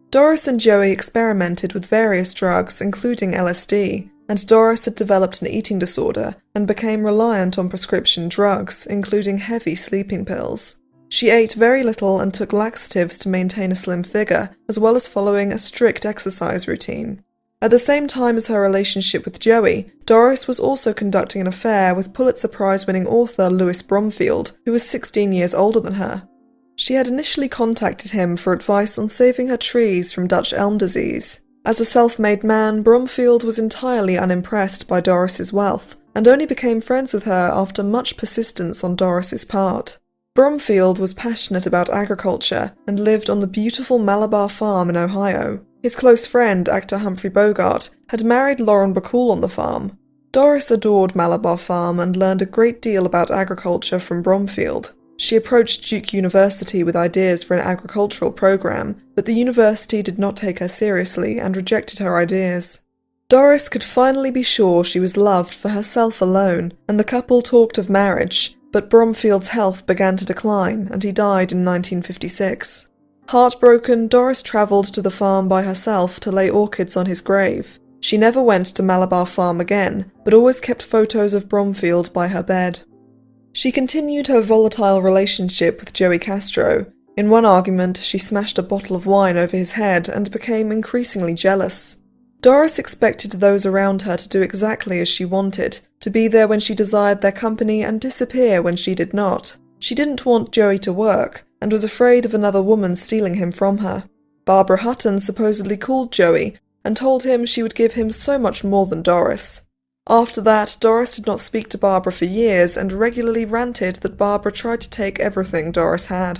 Doris and Joey experimented with various drugs, including LSD, and Doris had developed an eating disorder and became reliant on prescription drugs, including heavy sleeping pills. She ate very little and took laxatives to maintain a slim figure, as well as following a strict exercise routine. At the same time as her relationship with Joey, Doris was also conducting an affair with Pulitzer Prize-winning author Louis Bromfield, who was 16 years older than her. She had initially contacted him for advice on saving her trees from Dutch elm disease. As a self-made man, Bromfield was entirely unimpressed by Doris's wealth, and only became friends with her after much persistence on Doris's part. Bromfield was passionate about agriculture and lived on the beautiful Malabar farm in Ohio. His close friend, actor Humphrey Bogart, had married Lauren Bacall on the farm. Doris adored Malabar Farm and learned a great deal about agriculture from Bromfield. She approached Duke University with ideas for an agricultural program, but the university did not take her seriously and rejected her ideas. Doris could finally be sure she was loved for herself alone, and the couple talked of marriage, but Bromfield's health began to decline, and he died in 1956. Heartbroken, Doris travelled to the farm by herself to lay orchids on his grave. She never went to Malabar Farm again, but always kept photos of Bromfield by her bed. She continued her volatile relationship with Joey Castro. In one argument, she smashed a bottle of wine over his head and became increasingly jealous. Doris expected those around her to do exactly as she wanted, to be there when she desired their company and disappear when she did not. She didn't want Joey to work, and was afraid of another woman stealing him from her. Barbara Hutton supposedly called Joey and told him she would give him so much more than Doris. After that, Doris did not speak to Barbara for years and regularly ranted that Barbara tried to take everything Doris had.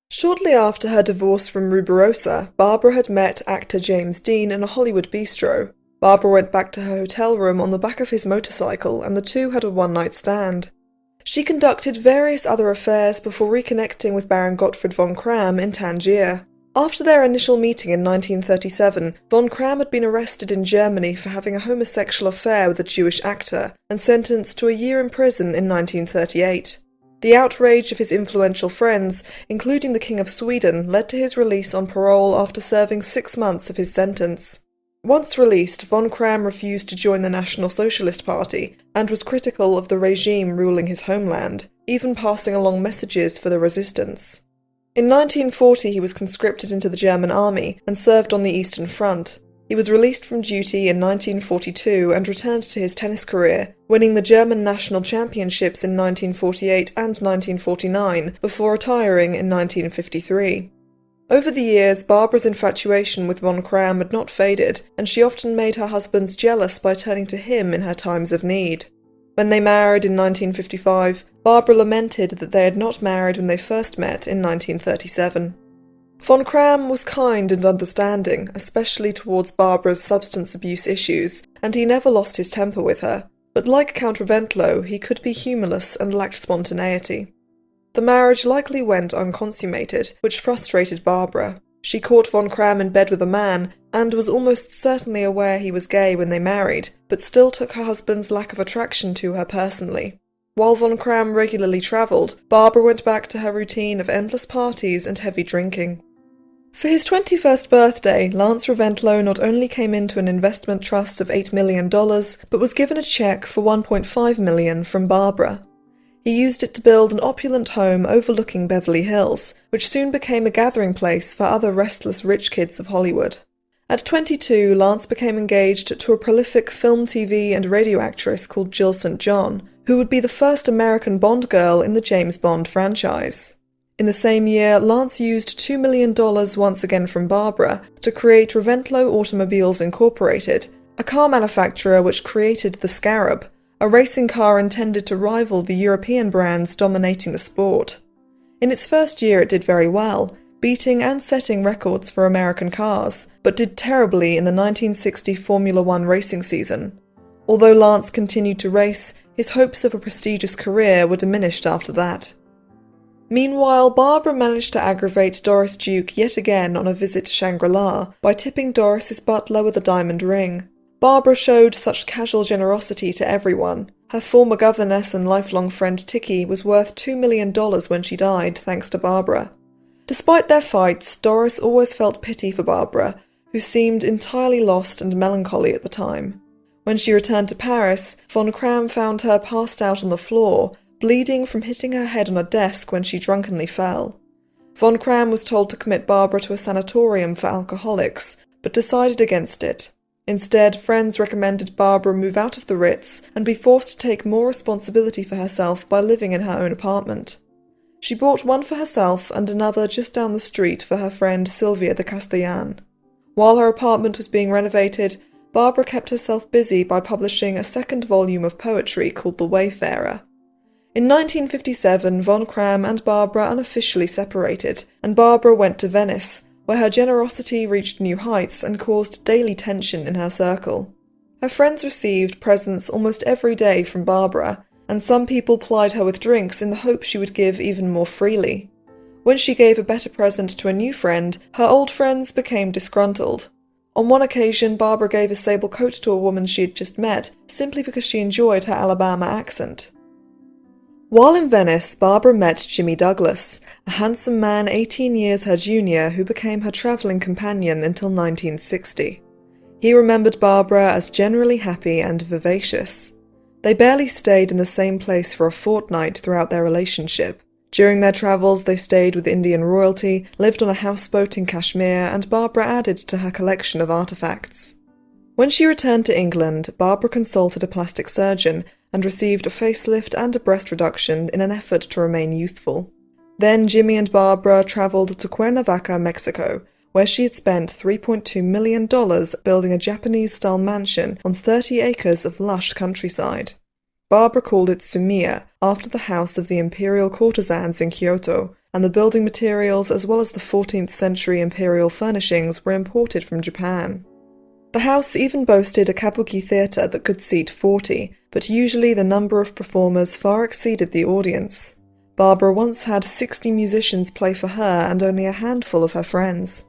Shortly after her divorce from Rubirosa, Barbara had met actor James Dean in a Hollywood bistro. Barbara went back to her hotel room on the back of his motorcycle, and the two had a one-night stand. She conducted various other affairs before reconnecting with Baron Gottfried von Cramm in Tangier. After their initial meeting in 1937, von Kram had been arrested in Germany for having a homosexual affair with a Jewish actor and sentenced to a year in prison in 1938. The outrage of his influential friends, including the King of Sweden, led to his release on parole after serving 6 months of his sentence. Once released, von Kram refused to join the National Socialist Party and was critical of the regime ruling his homeland, even passing along messages for the resistance. In 1940 he was conscripted into the German army and served on the Eastern Front. He was released from duty in 1942 and returned to his tennis career, winning the German national championships in 1948 and 1949 before retiring in 1953. Over the years, Barbara's infatuation with von Kram had not faded, and she often made her husbands jealous by turning to him in her times of need. When they married in 1955, Barbara lamented that they had not married when they first met in 1937. Von Kram was kind and understanding, especially towards Barbara's substance abuse issues, and he never lost his temper with her, but like Count Reventlow, he could be humourless and lacked spontaneity. The marriage likely went unconsummated, which frustrated Barbara. She caught von Kram in bed with a man, and was almost certainly aware he was gay when they married, but still took her husband's lack of attraction to her personally. While von Kram regularly travelled, Barbara went back to her routine of endless parties and heavy drinking. For his 21st birthday, Lance Reventlow not only came into an investment trust of $8 million, but was given a cheque for $1.5 million from Barbara. He used it to build an opulent home overlooking Beverly Hills, which soon became a gathering place for other restless rich kids of Hollywood. At 22, Lance became engaged to a prolific film, TV, and radio actress called Jill St. John, who would be the first American Bond girl in the James Bond franchise. In the same year, Lance used $2 million once again from Barbara to create Reventlow Automobiles Incorporated, a car manufacturer which created the Scarab, a racing car intended to rival the European brands dominating the sport. In its first year it did very well, beating and setting records for American cars, but did terribly in the 1960 Formula One racing season. Although Lance continued to race, his hopes of a prestigious career were diminished after that. Meanwhile, Barbara managed to aggravate Doris Duke yet again on a visit to Shangri-La by tipping Doris's butler with a diamond ring. Barbara showed such casual generosity to everyone. Her former governess and lifelong friend Tiki was worth $2 million when she died, thanks to Barbara. Despite their fights, Doris always felt pity for Barbara, who seemed entirely lost and melancholy at the time. When she returned to Paris, von Kram found her passed out on the floor, bleeding from hitting her head on a desk when she drunkenly fell. Von Kram was told to commit Barbara to a sanatorium for alcoholics, but decided against it. Instead, friends recommended Barbara move out of the Ritz and be forced to take more responsibility for herself by living in her own apartment. She bought one for herself and another just down the street for her friend Sylvia de Castellan. While her apartment was being renovated, Barbara kept herself busy by publishing a second volume of poetry called The Wayfarer. In 1957, von Kram and Barbara unofficially separated, and Barbara went to Venice, where her generosity reached new heights and caused daily tension in her circle. Her friends received presents almost every day from Barbara, and some people plied her with drinks in the hope she would give even more freely. When she gave a better present to a new friend, her old friends became disgruntled. On one occasion, Barbara gave a sable coat to a woman she had just met, simply because she enjoyed her Alabama accent. While in Venice, Barbara met Jimmy Douglas, a handsome man 18 years her junior who became her travelling companion until 1960. He remembered Barbara as generally happy and vivacious. They barely stayed in the same place for a fortnight throughout their relationship. During their travels, they stayed with Indian royalty, lived on a houseboat in Kashmir, and Barbara added to her collection of artefacts. When she returned to England, Barbara consulted a plastic surgeon and received a facelift and a breast reduction in an effort to remain youthful. Then Jimmy and Barbara travelled to Cuernavaca, Mexico, where she had spent $3.2 million building a Japanese-style mansion on 30 acres of lush countryside. Barbara called it Sumiya, after the house of the imperial courtesans in Kyoto, and the building materials as well as the 14th century imperial furnishings were imported from Japan. The house even boasted a kabuki theatre that could seat 40, but usually the number of performers far exceeded the audience. Barbara once had 60 musicians play for her and only a handful of her friends.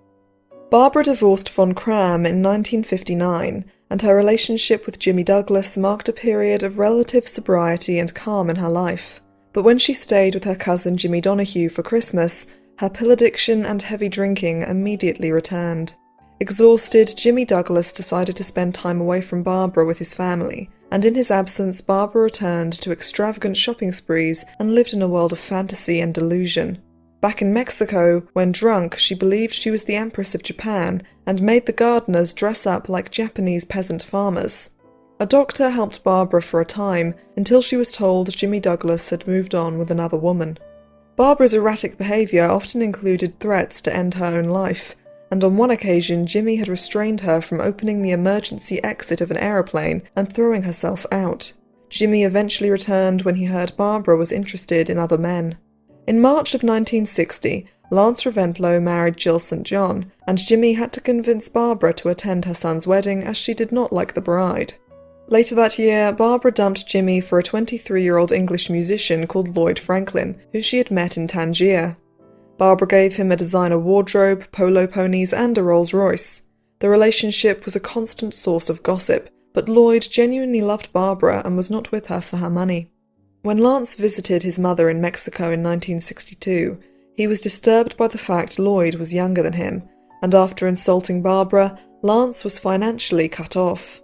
Barbara divorced von Kram in 1959, and her relationship with Jimmy Douglas marked a period of relative sobriety and calm in her life. But when she stayed with her cousin Jimmy Donahue for Christmas, her pill addiction and heavy drinking immediately returned. Exhausted, Jimmy Douglas decided to spend time away from Barbara with his family, and in his absence Barbara returned to extravagant shopping sprees and lived in a world of fantasy and delusion. Back in Mexico, when drunk, she believed she was the Empress of Japan and made the gardeners dress up like Japanese peasant farmers. A doctor helped Barbara for a time, until she was told Jimmy Douglas had moved on with another woman. Barbara's erratic behaviour often included threats to end her own life, and on one occasion Jimmy had restrained her from opening the emergency exit of an aeroplane and throwing herself out. Jimmy eventually returned when he heard Barbara was interested in other men. In March of 1960, Lance Reventlow married Jill St. John, and Jimmy had to convince Barbara to attend her son's wedding as she did not like the bride. Later that year, Barbara dumped Jimmy for a 23-year-old English musician called Lloyd Franklin, who she had met in Tangier. Barbara gave him a designer wardrobe, polo ponies, and a Rolls-Royce. The relationship was a constant source of gossip, but Lloyd genuinely loved Barbara and was not with her for her money. When Lance visited his mother in Mexico in 1962, he was disturbed by the fact Lloyd was younger than him, and after insulting Barbara, Lance was financially cut off.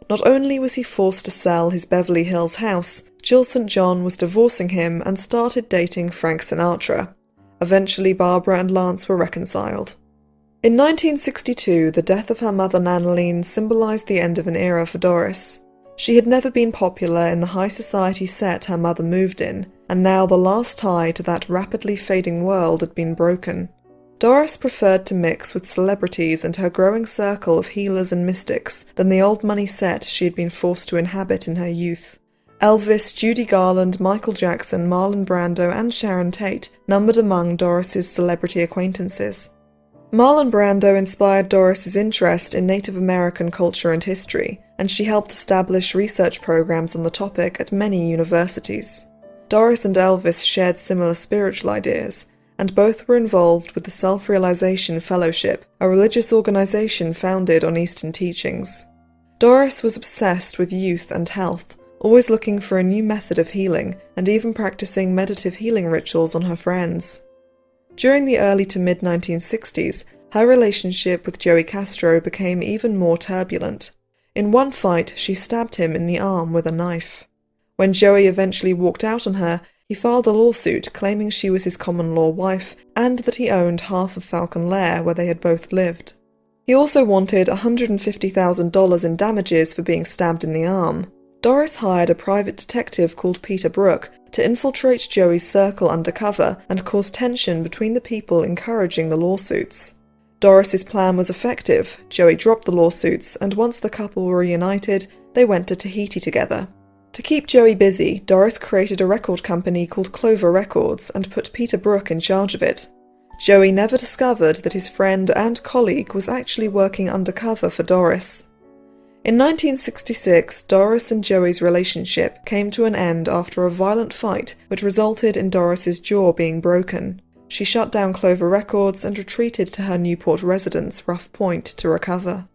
Not only was he forced to sell his Beverly Hills house, Jill St. John was divorcing him and started dating Frank Sinatra. Eventually, Barbara and Lance were reconciled. In 1962, the death of her mother Nannaline symbolised the end of an era for Doris. She had never been popular in the high society set her mother moved in, and now the last tie to that rapidly fading world had been broken. Doris preferred to mix with celebrities and her growing circle of healers and mystics than the old money set she had been forced to inhabit in her youth. Elvis, Judy Garland, Michael Jackson, Marlon Brando and Sharon Tate numbered among Doris's celebrity acquaintances. Marlon Brando inspired Doris's interest in Native American culture and history, and she helped establish research programs on the topic at many universities. Doris and Elvis shared similar spiritual ideas, and both were involved with the Self-Realization Fellowship, a religious organization founded on Eastern teachings. Doris was obsessed with youth and health, always looking for a new method of healing, and even practicing meditative healing rituals on her friends. During the early to mid-1960s, her relationship with Joey Castro became even more turbulent. In one fight, she stabbed him in the arm with a knife. When Joey eventually walked out on her, he filed a lawsuit claiming she was his common-law wife and that he owned half of Falcon Lair where they had both lived. He also wanted $150,000 in damages for being stabbed in the arm. Doris hired a private detective called Peter Brook to infiltrate Joey's circle undercover and cause tension between the people encouraging the lawsuits. Doris's plan was effective. Joey dropped the lawsuits, and once the couple were reunited, they went to Tahiti together. To keep Joey busy, Doris created a record company called Clover Records and put Peter Brook in charge of it. Joey never discovered that his friend and colleague was actually working undercover for Doris. In 1966, Doris and Joey's relationship came to an end after a violent fight which resulted in Doris's jaw being broken. She shut down Clover Records and retreated to her Newport residence, Rough Point, to recover.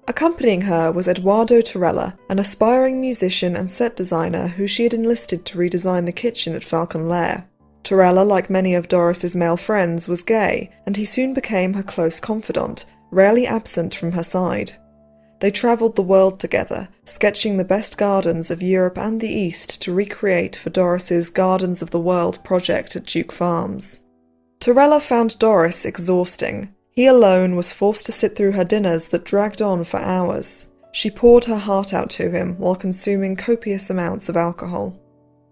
Accompanying her was Eduardo Torella, an aspiring musician and set designer who she had enlisted to redesign the kitchen at Falcon Lair. Torella, like many of Doris's male friends, was gay, and he soon became her close confidant, rarely absent from her side. They travelled the world together, sketching the best gardens of Europe and the East to recreate for Doris's Gardens of the World project at Duke Farms. Torella found Doris exhausting. He alone was forced to sit through her dinners that dragged on for hours. She poured her heart out to him while consuming copious amounts of alcohol.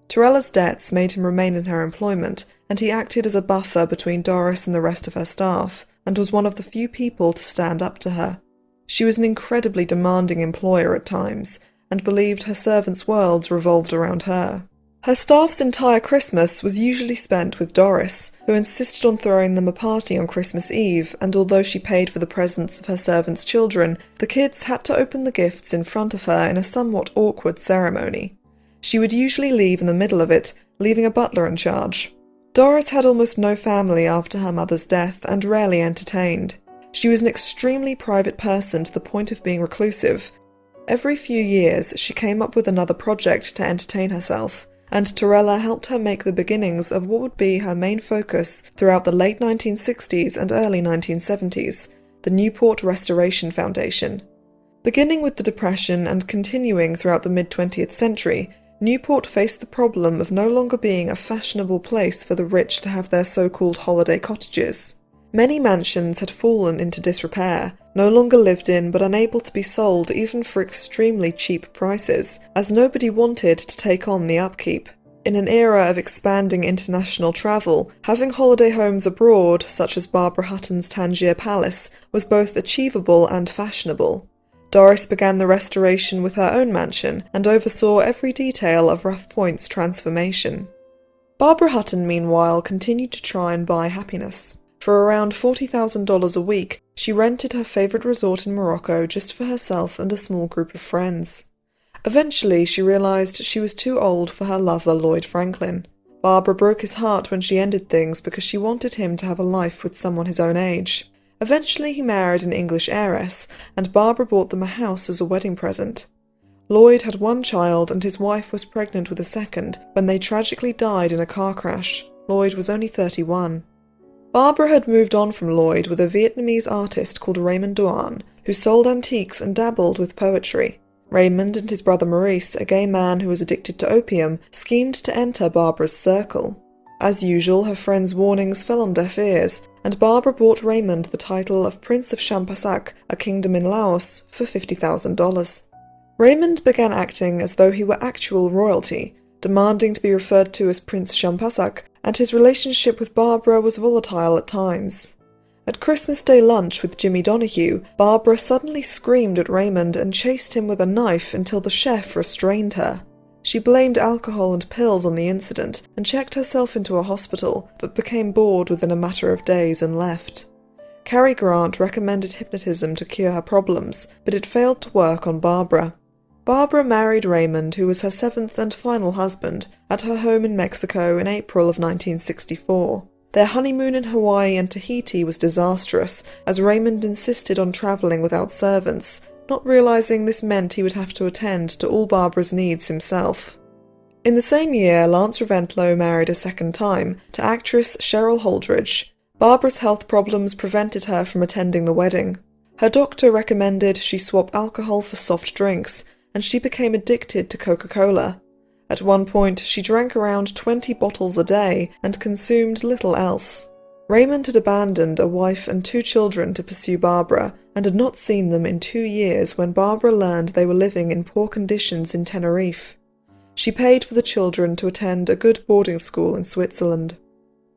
Torella's debts made him remain in her employment, and he acted as a buffer between Doris and the rest of her staff, and was one of the few people to stand up to her. She was an incredibly demanding employer at times, and believed her servants' worlds revolved around her. Her staff's entire Christmas was usually spent with Doris, who insisted on throwing them a party on Christmas Eve, and although she paid for the presents of her servants' children, the kids had to open the gifts in front of her in a somewhat awkward ceremony. She would usually leave in the middle of it, leaving a butler in charge. Doris had almost no family after her mother's death and rarely entertained. She was an extremely private person to the point of being reclusive. Every few years, she came up with another project to entertain herself, and Torella helped her make the beginnings of what would be her main focus throughout the late 1960s and early 1970s, the Newport Restoration Foundation. Beginning with the Depression and continuing throughout the mid-20th century, Newport faced the problem of no longer being a fashionable place for the rich to have their so-called holiday cottages. Many mansions had fallen into disrepair, no longer lived in but unable to be sold even for extremely cheap prices, as nobody wanted to take on the upkeep. In an era of expanding international travel, having holiday homes abroad, such as Barbara Hutton's Tangier Palace, was both achievable and fashionable. Doris began the restoration with her own mansion and oversaw every detail of Rough Point's transformation. Barbara Hutton, meanwhile, continued to try and buy happiness. For around $40,000 a week, she rented her favourite resort in Morocco just for herself and a small group of friends. Eventually, she realised she was too old for her lover, Lloyd Franklin. Barbara broke his heart when she ended things because she wanted him to have a life with someone his own age. Eventually, he married an English heiress, and Barbara bought them a house as a wedding present. Lloyd had one child, and his wife was pregnant with a second when they tragically died in a car crash. Lloyd was only 31. Barbara had moved on from Lloyd with a Vietnamese artist called Raymond Duan, who sold antiques and dabbled with poetry. Raymond and his brother Maurice, a gay man who was addicted to opium, schemed to enter Barbara's circle. As usual, her friends' warnings fell on deaf ears, and Barbara bought Raymond the title of Prince of Champasak, a kingdom in Laos, for $50,000. Raymond began acting as though he were actual royalty, demanding to be referred to as Prince Champasak, and his relationship with Barbara was volatile at times. At Christmas Day lunch with Jimmy Donahue, Barbara suddenly screamed at Raymond and chased him with a knife until the chef restrained her. She blamed alcohol and pills on the incident and checked herself into a hospital, but became bored within a matter of days and left. Cary Grant recommended hypnotism to cure her problems, but it failed to work on Barbara. Barbara married Raymond, who was her seventh and final husband, at her home in Mexico in April of 1964. Their honeymoon in Hawaii and Tahiti was disastrous, as Raymond insisted on travelling without servants, not realising this meant he would have to attend to all Barbara's needs himself. In the same year, Lance Reventlow married a second time to actress Cheryl Holdridge. Barbara's health problems prevented her from attending the wedding. Her doctor recommended she swap alcohol for soft drinks, and she became addicted to Coca-Cola. At one point, she drank around 20 bottles a day and consumed little else. Raymond had abandoned a wife and 2 children to pursue Barbara, and had not seen them in 2 years when Barbara learned they were living in poor conditions in Tenerife. She paid for the children to attend a good boarding school in Switzerland.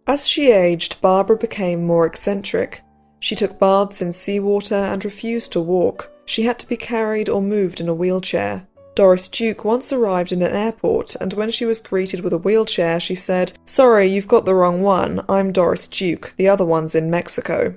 As she aged, Barbara became more eccentric. She took baths in seawater and refused to walk. She had to be carried or moved in a wheelchair. Doris Duke once arrived in an airport, and when she was greeted with a wheelchair, she said, "Sorry, you've got the wrong one. I'm Doris Duke. The other one's in Mexico."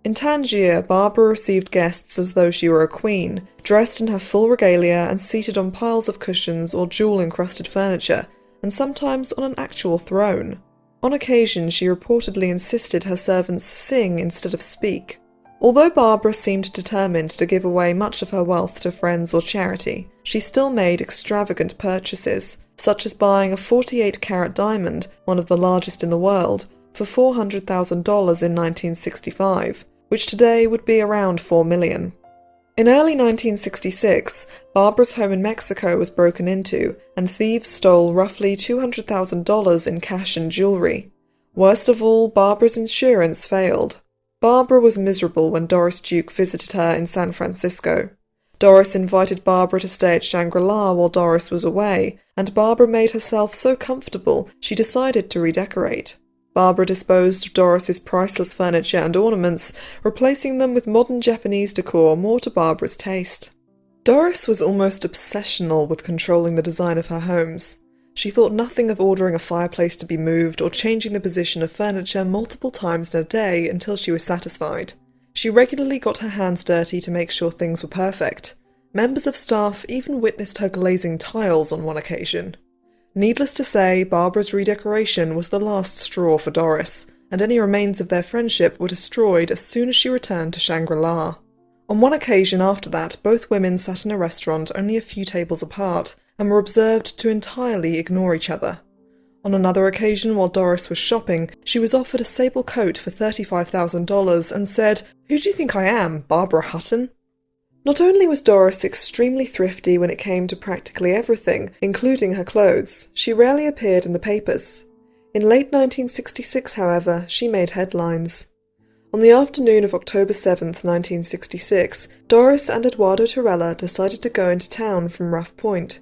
In Tangier, Barbara received guests as though she were a queen, dressed in her full regalia and seated on piles of cushions or jewel-encrusted furniture, and sometimes on an actual throne. On occasion, she reportedly insisted her servants sing instead of speak. Although Barbara seemed determined to give away much of her wealth to friends or charity, she still made extravagant purchases, such as buying a 48-carat diamond, one of the largest in the world, for $400,000 in 1965, which today would be around $4 million. In early 1966, Barbara's home in Mexico was broken into, and thieves stole roughly $200,000 in cash and jewellery. Worst of all, Barbara's insurance failed. Barbara was miserable when Doris Duke visited her in San Francisco. Doris invited Barbara to stay at Shangri-La while Doris was away, and Barbara made herself so comfortable she decided to redecorate. Barbara disposed of Doris's priceless furniture and ornaments, replacing them with modern Japanese decor more to Barbara's taste. Doris was almost obsessional with controlling the design of her homes. She thought nothing of ordering a fireplace to be moved or changing the position of furniture multiple times in a day until she was satisfied. She regularly got her hands dirty to make sure things were perfect. Members of staff even witnessed her glazing tiles on one occasion. Needless to say, Barbara's redecoration was the last straw for Doris, and any remains of their friendship were destroyed as soon as she returned to Shangri-La. On one occasion after that, both women sat in a restaurant only a few tables apart, and were observed to entirely ignore each other. On another occasion, while Doris was shopping, she was offered a sable coat for $35,000 and said, "Who do you think I am, Barbara Hutton?" Not only was Doris extremely thrifty when it came to practically everything, including her clothes, she rarely appeared in the papers. In late 1966, however, she made headlines. On the afternoon of October 7th, 1966, Doris and Eduardo Torella decided to go into town from Rough Point.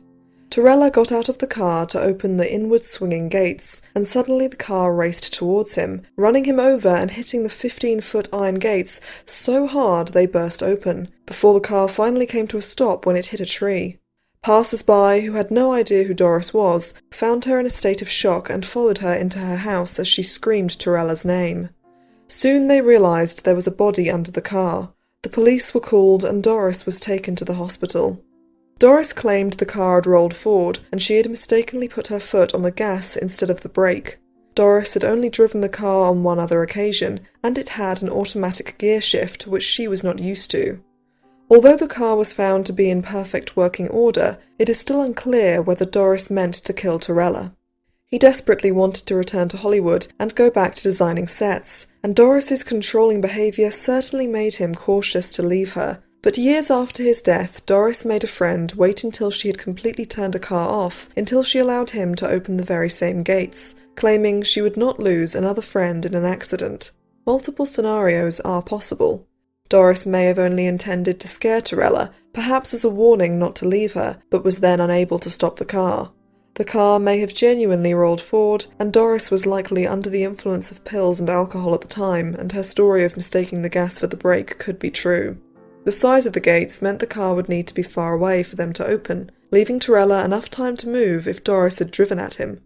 Torella got out of the car to open the inward swinging gates, and suddenly the car raced towards him, running him over and hitting the 15-foot iron gates so hard they burst open, before the car finally came to a stop when it hit a tree. Passers-by, who had no idea who Doris was, found her in a state of shock and followed her into her house as she screamed Torella's name. Soon they realised there was a body under the car. The police were called and Doris was taken to the hospital. Doris claimed the car had rolled forward and she had mistakenly put her foot on the gas instead of the brake. Doris had only driven the car on one other occasion, and it had an automatic gear shift which she was not used to. Although the car was found to be in perfect working order, it is still unclear whether Doris meant to kill Torella. He desperately wanted to return to Hollywood and go back to designing sets, and Doris's controlling behaviour certainly made him cautious to leave her. But years after his death, Doris made a friend wait until she had completely turned a car off until she allowed him to open the very same gates, claiming she would not lose another friend in an accident. Multiple scenarios are possible. Doris may have only intended to scare Torella, perhaps as a warning not to leave her, but was then unable to stop the car. The car may have genuinely rolled forward, and Doris was likely under the influence of pills and alcohol at the time, and her story of mistaking the gas for the brake could be true. The size of the gates meant the car would need to be far away for them to open, leaving Torella enough time to move if Doris had driven at him.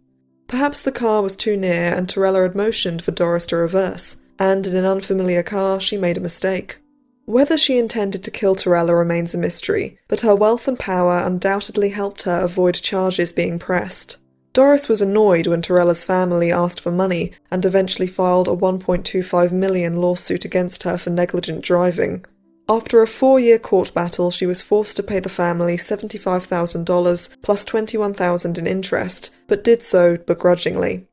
Perhaps the car was too near and Torella had motioned for Doris to reverse, and in an unfamiliar car she made a mistake. Whether she intended to kill Torella remains a mystery, but her wealth and power undoubtedly helped her avoid charges being pressed. Doris was annoyed when Torella's family asked for money and eventually filed a $1.25 million lawsuit against her for negligent driving. After a 4-year court battle, she was forced to pay the family $75,000 plus $21,000 in interest, but did so begrudgingly.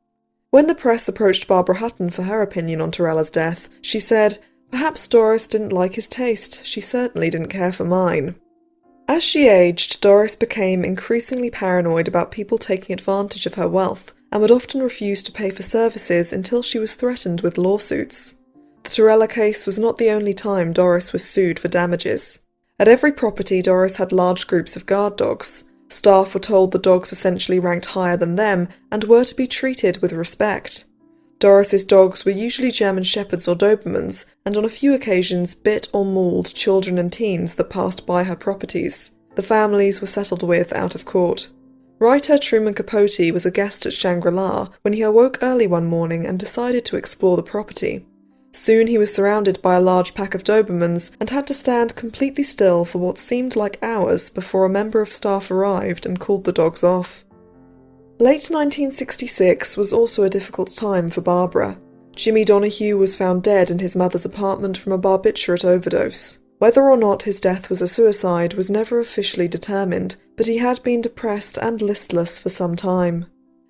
When the press approached Barbara Hutton for her opinion on Torella's death, she said, "Perhaps Doris didn't like his taste. She certainly didn't care for mine." As she aged, Doris became increasingly paranoid about people taking advantage of her wealth, and would often refuse to pay for services until she was threatened with lawsuits. The Torella case was not the only time Doris was sued for damages. At every property, Doris had large groups of guard dogs. Staff were told the dogs essentially ranked higher than them and were to be treated with respect. Doris's dogs were usually German Shepherds or Dobermans, and on a few occasions bit or mauled children and teens that passed by her properties. The families were settled with out of court. Writer Truman Capote was a guest at Shangri-La when he awoke early one morning and decided to explore the property. Soon he was surrounded by a large pack of Dobermans and had to stand completely still for what seemed like hours before a member of staff arrived and called the dogs off. Late 1966 was also a difficult time for Barbara. Jimmy Donahue was found dead in his mother's apartment from a barbiturate overdose. Whether or not his death was a suicide was never officially determined, but he had been depressed and listless for some time.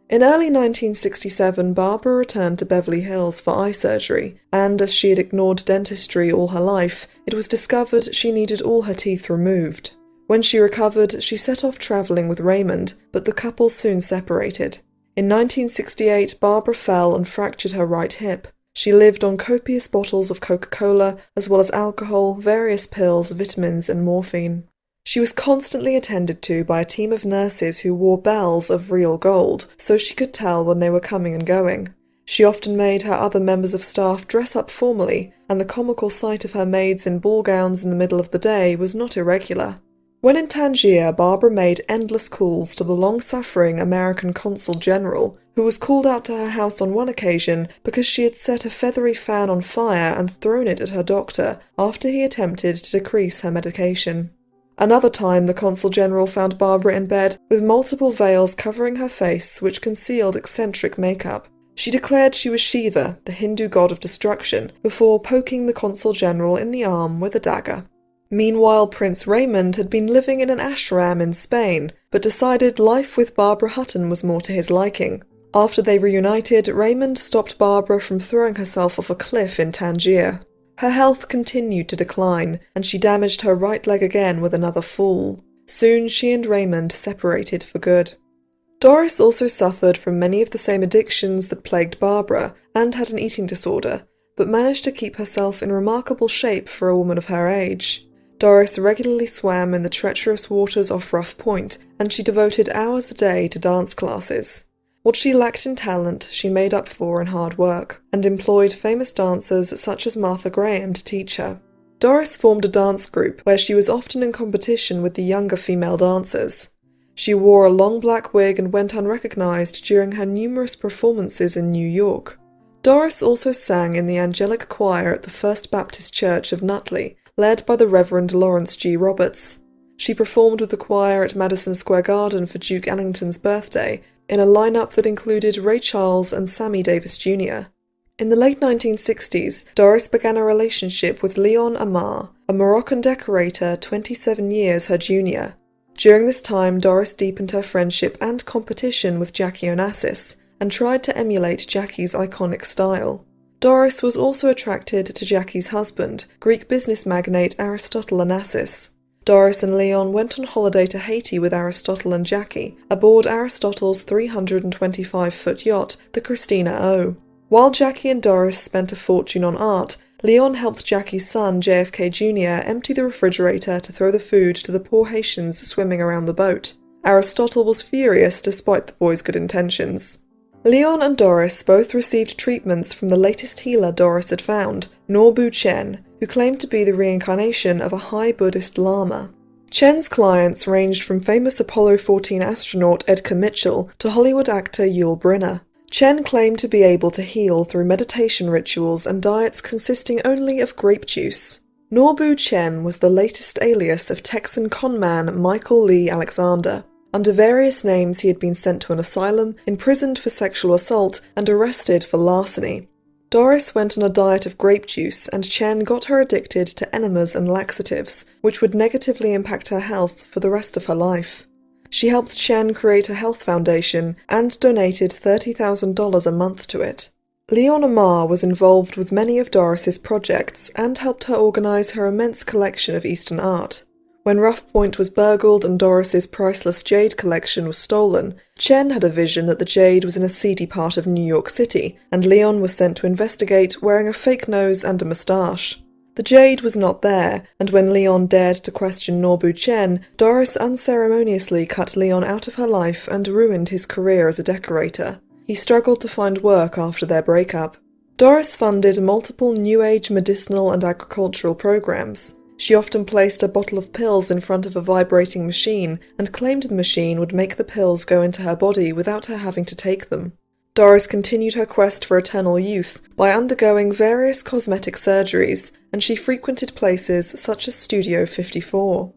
In early 1967, Barbara returned to Beverly Hills for eye surgery, and as she had ignored dentistry all her life, it was discovered she needed all her teeth removed. When she recovered, she set off travelling with Raymond, but the couple soon separated. In 1968, Barbara fell and fractured her right hip. She lived on copious bottles of Coca-Cola, as well as alcohol, various pills, vitamins, and morphine. She was constantly attended to by a team of nurses who wore bells of real gold, so she could tell when they were coming and going. She often made her other members of staff dress up formally, and the comical sight of her maids in ball gowns in the middle of the day was not irregular. When in Tangier, Barbara made endless calls to the long-suffering American Consul General, who was called out to her house on one occasion because she had set a feathery fan on fire and thrown it at her doctor after he attempted to decrease her medication. Another time, the Consul General found Barbara in bed with multiple veils covering her face which concealed eccentric makeup. She declared she was Shiva, the Hindu god of destruction, before poking the Consul General in the arm with a dagger. Meanwhile, Prince Raymond had been living in an ashram in Spain, but decided life with Barbara Hutton was more to his liking. After they reunited, Raymond stopped Barbara from throwing herself off a cliff in Tangier. Her health continued to decline, and she damaged her right leg again with another fall. Soon she and Raymond separated for good. Doris also suffered from many of the same addictions that plagued Barbara, and had an eating disorder, but managed to keep herself in remarkable shape for a woman of her age. Doris regularly swam in the treacherous waters off Rough Point, and she devoted hours a day to dance classes. What she lacked in talent, she made up for in hard work, and employed famous dancers such as Martha Graham to teach her. Doris formed a dance group where she was often in competition with the younger female dancers. She wore a long black wig and went unrecognised during her numerous performances in New York. Doris also sang in the angelic choir at the First Baptist Church of Nutley, led by the Reverend Lawrence G. Roberts. She performed with the choir at Madison Square Garden for Duke Ellington's birthday, in a lineup that included Ray Charles and Sammy Davis Jr. In the late 1960s, Doris began a relationship with Leon Amar, a Moroccan decorator 27 years her junior. During this time, Doris deepened her friendship and competition with Jackie Onassis, and tried to emulate Jackie's iconic style. Doris was also attracted to Jackie's husband, Greek business magnate Aristotle Onassis. Doris and Leon went on holiday to Haiti with Aristotle and Jackie, aboard Aristotle's 325-foot yacht, the Christina O. While Jackie and Doris spent a fortune on art, Leon helped Jackie's son, JFK Jr., empty the refrigerator to throw the food to the poor Haitians swimming around the boat. Aristotle was furious despite the boys' good intentions. Leon and Doris both received treatments from the latest healer Doris had found, Norbu Chen, who claimed to be the reincarnation of a high Buddhist Lama. Chen's clients ranged from famous Apollo 14 astronaut Edgar Mitchell to Hollywood actor Yul Brynner. Chen claimed to be able to heal through meditation rituals and diets consisting only of grape juice. Norbu Chen was the latest alias of Texan conman Michael Lee Alexander. Under various names he had been sent to an asylum, imprisoned for sexual assault, and arrested for larceny. Doris went on a diet of grape juice, and Chen got her addicted to enemas and laxatives, which would negatively impact her health for the rest of her life. She helped Chen create a health foundation and donated $30,000 a month to it. Leon Amar was involved with many of Doris's projects and helped her organise her immense collection of Eastern art. When Rough Point was burgled and Doris's priceless jade collection was stolen, Chen had a vision that the jade was in a seedy part of New York City, and Leon was sent to investigate wearing a fake nose and a moustache. The jade was not there, and when Leon dared to question Norbu Chen, Doris unceremoniously cut Leon out of her life and ruined his career as a decorator. He struggled to find work after their breakup. Doris funded multiple New Age medicinal and agricultural programs. She often placed a bottle of pills in front of a vibrating machine and claimed the machine would make the pills go into her body without her having to take them. Doris continued her quest for eternal youth by undergoing various cosmetic surgeries, and she frequented places such as Studio 54.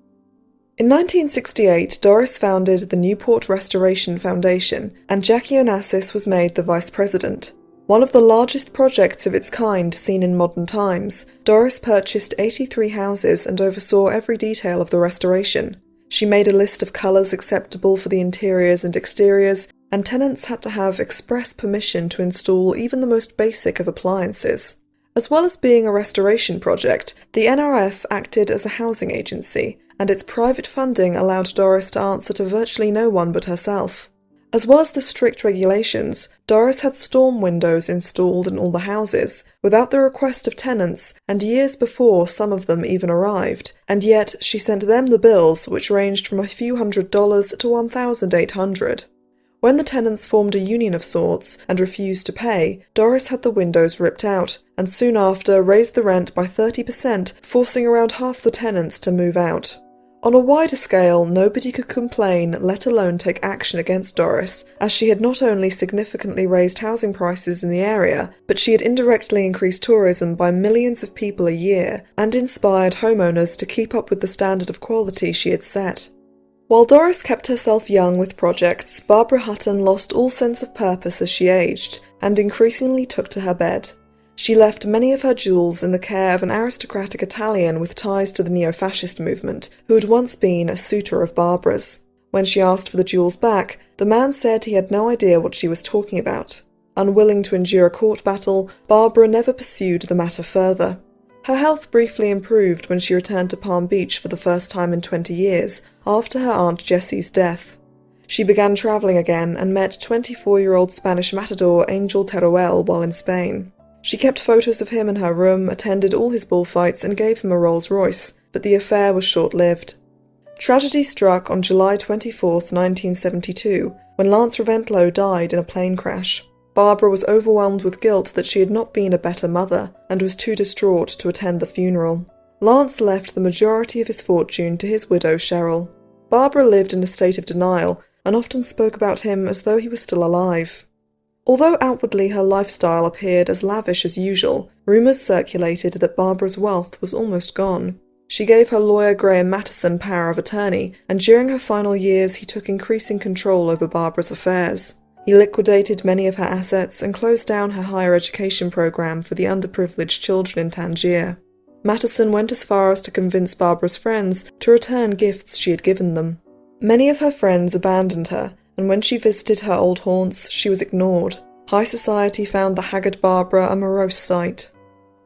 In 1968, Doris founded the Newport Restoration Foundation, and Jackie Onassis was made the vice president. One of the largest projects of its kind seen in modern times, Doris purchased 83 houses and oversaw every detail of the restoration. She made a list of colours acceptable for the interiors and exteriors, and tenants had to have express permission to install even the most basic of appliances. As well as being a restoration project, the NRF acted as a housing agency, and its private funding allowed Doris to answer to virtually no one but herself. As well as the strict regulations, Doris had storm windows installed in all the houses, without the request of tenants, and years before some of them even arrived, and yet she sent them the bills, which ranged from a few $100s to $1,800. When the tenants formed a union of sorts and refused to pay, Doris had the windows ripped out, and soon after raised the rent by 30%, forcing around half the tenants to move out. On a wider scale, nobody could complain, let alone take action against Doris, as she had not only significantly raised housing prices in the area, but she had indirectly increased tourism by millions of people a year, and inspired homeowners to keep up with the standard of quality she had set. While Doris kept herself young with projects, Barbara Hutton lost all sense of purpose as she aged, and increasingly took to her bed. She left many of her jewels in the care of an aristocratic Italian with ties to the neo-fascist movement, who had once been a suitor of Barbara's. When she asked for the jewels back, the man said he had no idea what she was talking about. Unwilling to endure a court battle, Barbara never pursued the matter further. Her health briefly improved when she returned to Palm Beach for the first time in 20 years, after her Aunt Jessie's death. She began travelling again and met 24-year-old Spanish matador Angel Teruel while in Spain. She kept photos of him in her room, attended all his bullfights, and gave him a Rolls-Royce, but the affair was short-lived. Tragedy struck on July 24, 1972, when Lance Reventlow died in a plane crash. Barbara was overwhelmed with guilt that she had not been a better mother, and was too distraught to attend the funeral. Lance left the majority of his fortune to his widow Cheryl. Barbara lived in a state of denial, and often spoke about him as though he was still alive. Although outwardly her lifestyle appeared as lavish as usual, rumours circulated that Barbara's wealth was almost gone. She gave her lawyer Graham Mattison power of attorney, and during her final years he took increasing control over Barbara's affairs. He liquidated many of her assets and closed down her higher education program for the underprivileged children in Tangier. Mattison went as far as to convince Barbara's friends to return gifts she had given them. Many of her friends abandoned her, and when she visited her old haunts, she was ignored. High society found the haggard Barbara a morose sight.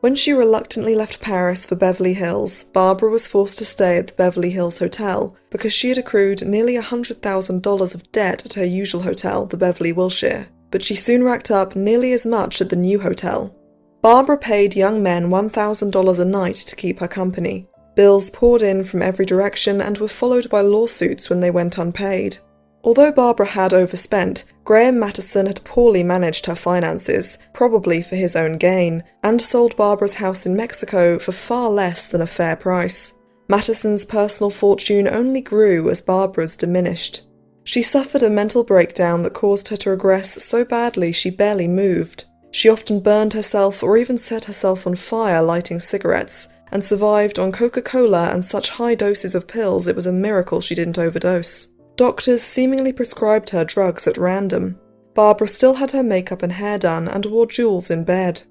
When she reluctantly left Paris for Beverly Hills, Barbara was forced to stay at the Beverly Hills Hotel because she had accrued nearly $100,000 of debt at her usual hotel, the Beverly Wilshire, but she soon racked up nearly as much at the new hotel. Barbara paid young men $1,000 a night to keep her company. Bills poured in from every direction and were followed by lawsuits when they went unpaid. Although Barbara had overspent, Graham Mattison had poorly managed her finances, probably for his own gain, and sold Barbara's house in Mexico for far less than a fair price. Mattison's personal fortune only grew as Barbara's diminished. She suffered a mental breakdown that caused her to regress so badly she barely moved. She often burned herself or even set herself on fire lighting cigarettes, and survived on Coca-Cola and such high doses of pills it was a miracle she didn't overdose. Doctors seemingly prescribed her drugs at random. Barbara still had her makeup and hair done and wore jewels in bed.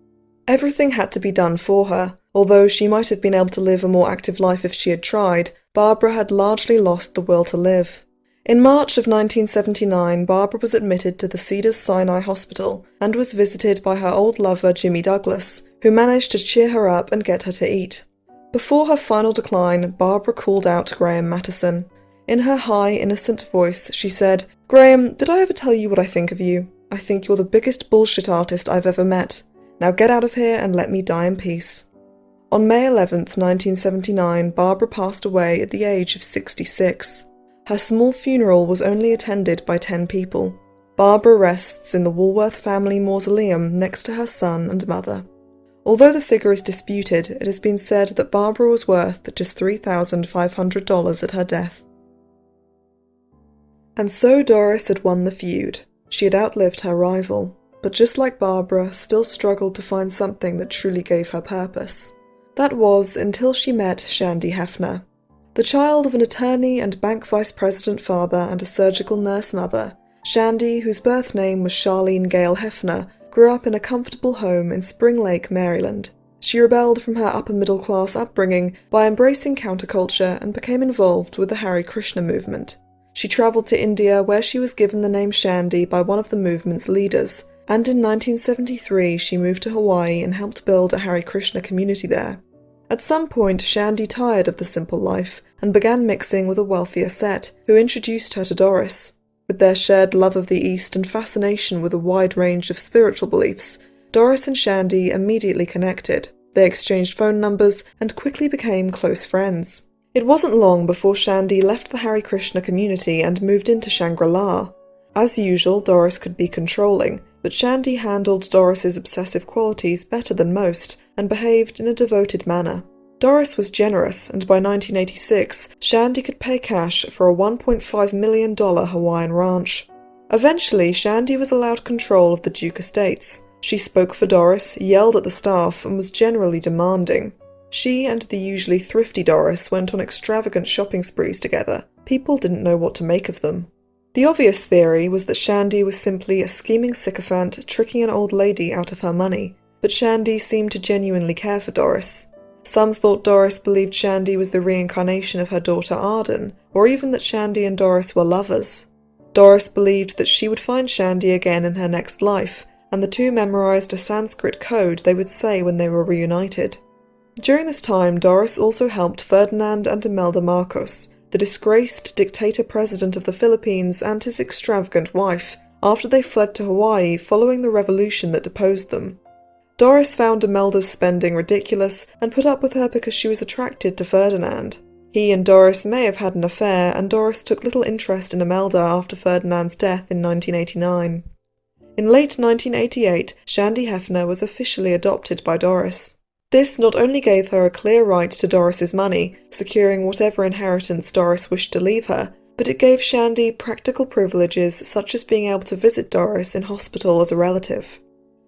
Everything had to be done for her. Although she might have been able to live a more active life if she had tried, Barbara had largely lost the will to live. In March of 1979, Barbara was admitted to the Cedars-Sinai Hospital and was visited by her old lover Jimmy Douglas, who managed to cheer her up and get her to eat. Before her final decline, Barbara called out Graham Mattison. In her high, innocent voice, she said, "Graham, did I ever tell you what I think of you? I think you're the biggest bullshit artist I've ever met. Now get out of here and let me die in peace." On May 11th, 1979, Barbara passed away at the age of 66. Her small funeral was only attended by 10 people. Barbara rests in the Woolworth family mausoleum next to her son and mother. Although the figure is disputed, it has been said that Barbara was worth just $3,500 at her death. And so Doris had won the feud. She had outlived her rival, but just like Barbara, still struggled to find something that truly gave her purpose. That was until she met Shandy Hefner. The child of an attorney and bank vice president father and a surgical nurse mother, Shandy, whose birth name was Charlene Gale Hefner, grew up in a comfortable home in Spring Lake, Maryland. She rebelled from her upper-middle-class upbringing by embracing counterculture and became involved with the Hare Krishna movement. She travelled to India, where she was given the name Shandy by one of the movement's leaders, and in 1973 she moved to Hawaii and helped build a Hare Krishna community there. At some point, Shandy tired of the simple life and began mixing with a wealthier set, who introduced her to Doris. With their shared love of the East and fascination with a wide range of spiritual beliefs, Doris and Shandy immediately connected. They exchanged phone numbers and quickly became close friends. It wasn't long before Shandy left the Hare Krishna community and moved into Shangri-La. As usual, Doris could be controlling, but Shandy handled Doris's obsessive qualities better than most and behaved in a devoted manner. Doris was generous, and by 1986, Shandy could pay cash for a $1.5 million Hawaiian ranch. Eventually, Shandy was allowed control of the Duke estates. She spoke for Doris, yelled at the staff, and was generally demanding. She and the usually thrifty Doris went on extravagant shopping sprees together. People didn't know what to make of them. The obvious theory was that Shandy was simply a scheming sycophant tricking an old lady out of her money, but Shandy seemed to genuinely care for Doris. Some thought Doris believed Shandy was the reincarnation of her daughter Arden, or even that Shandy and Doris were lovers. Doris believed that she would find Shandy again in her next life, and the two memorized a Sanskrit code they would say when they were reunited. During this time, Doris also helped Ferdinand and Imelda Marcos, the disgraced dictator president of the Philippines, and his extravagant wife, after they fled to Hawaii following the revolution that deposed them. Doris found Imelda's spending ridiculous and put up with her because she was attracted to Ferdinand. He and Doris may have had an affair, and Doris took little interest in Imelda after Ferdinand's death in 1989. In late 1988, Shandy Hefner was officially adopted by Doris. This not only gave her a clear right to Doris's money, securing whatever inheritance Doris wished to leave her, but it gave Shandy practical privileges such as being able to visit Doris in hospital as a relative.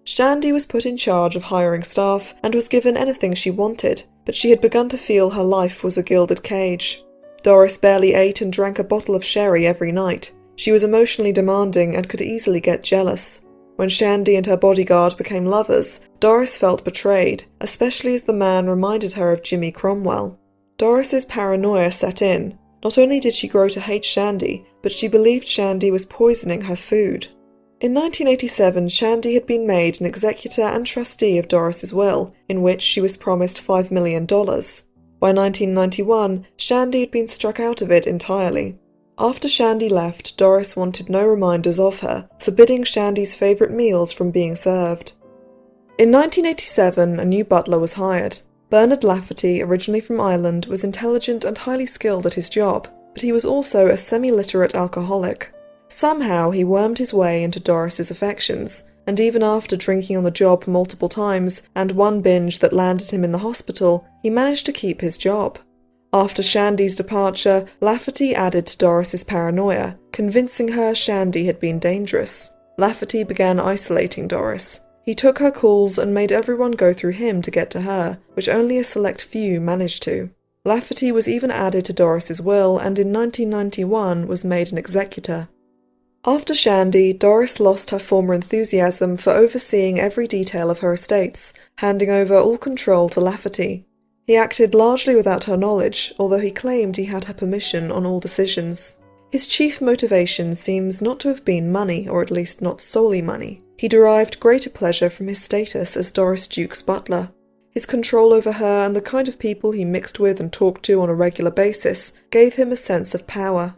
Shandy was put in charge of hiring staff and was given anything she wanted, but she had begun to feel her life was a gilded cage. Doris barely ate and drank a bottle of sherry every night. She was emotionally demanding and could easily get jealous. When Shandy and her bodyguard became lovers, Doris felt betrayed, especially as the man reminded her of Jimmy Cromwell. Doris's paranoia set in. Not only did she grow to hate Shandy, but she believed Shandy was poisoning her food. In 1987, Shandy had been made an executor and trustee of Doris's will, in which she was promised $5 million. By 1991, Shandy had been struck out of it entirely. After Shandy left, Doris wanted no reminders of her, forbidding Shandy's favourite meals from being served. In 1987, a new butler was hired. Bernard Lafferty, originally from Ireland, was intelligent and highly skilled at his job, but he was also a semi-literate alcoholic. Somehow he wormed his way into Doris's affections, and even after drinking on the job multiple times and one binge that landed him in the hospital, he managed to keep his job. After Shandy's departure, Lafferty added to Doris's paranoia, convincing her Shandy had been dangerous. Lafferty began isolating Doris. He took her calls and made everyone go through him to get to her, which only a select few managed to. Lafferty was even added to Doris's will and in 1991 was made an executor. After Shandy, Doris lost her former enthusiasm for overseeing every detail of her estates, handing over all control to Lafferty. He acted largely without her knowledge, although he claimed he had her permission on all decisions. His chief motivation seems not to have been money, or at least not solely money. He derived greater pleasure from his status as Doris Duke's butler. His control over her and the kind of people he mixed with and talked to on a regular basis gave him a sense of power.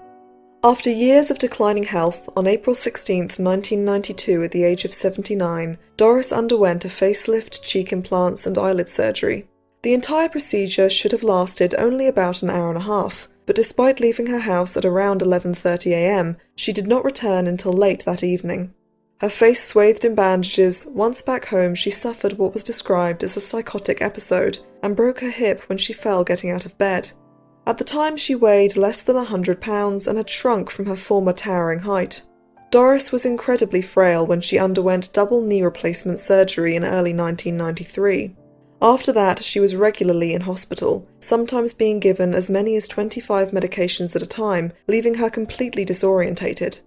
After years of declining health, on April 16, 1992, at the age of 79, Doris underwent a facelift, cheek implants and eyelid surgery. The entire procedure should have lasted only about an hour and a half, but despite leaving her house at around 11:30 a.m., she did not return until late that evening. Her face swathed in bandages, once back home she suffered what was described as a psychotic episode and broke her hip when she fell getting out of bed. At the time she weighed less than 100 pounds and had shrunk from her former towering height. Doris was incredibly frail when she underwent double knee replacement surgery in early 1993. After that, she was regularly in hospital, sometimes being given as many as 25 medications at a time, leaving her completely disorientated.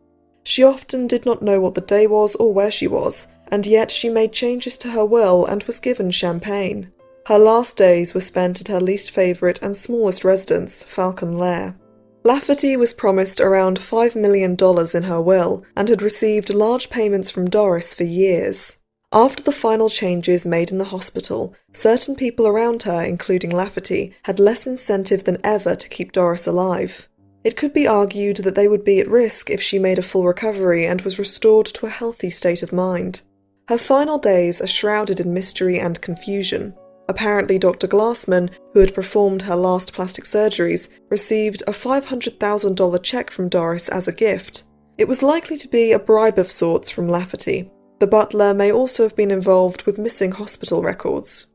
She often did not know what the day was or where she was, and yet she made changes to her will and was given champagne. Her last days were spent at her least favourite and smallest residence, Falcon Lair. Lafferty was promised around $5 million in her will, and had received large payments from Doris for years. After the final changes made in the hospital, certain people around her, including Lafferty, had less incentive than ever to keep Doris alive. It could be argued that they would be at risk if she made a full recovery and was restored to a healthy state of mind. Her final days are shrouded in mystery and confusion. Apparently Dr. Glassman, who had performed her last plastic surgeries, received a $500,000 check from Doris as a gift. It was likely to be a bribe of sorts from Lafferty. The butler may also have been involved with missing hospital records.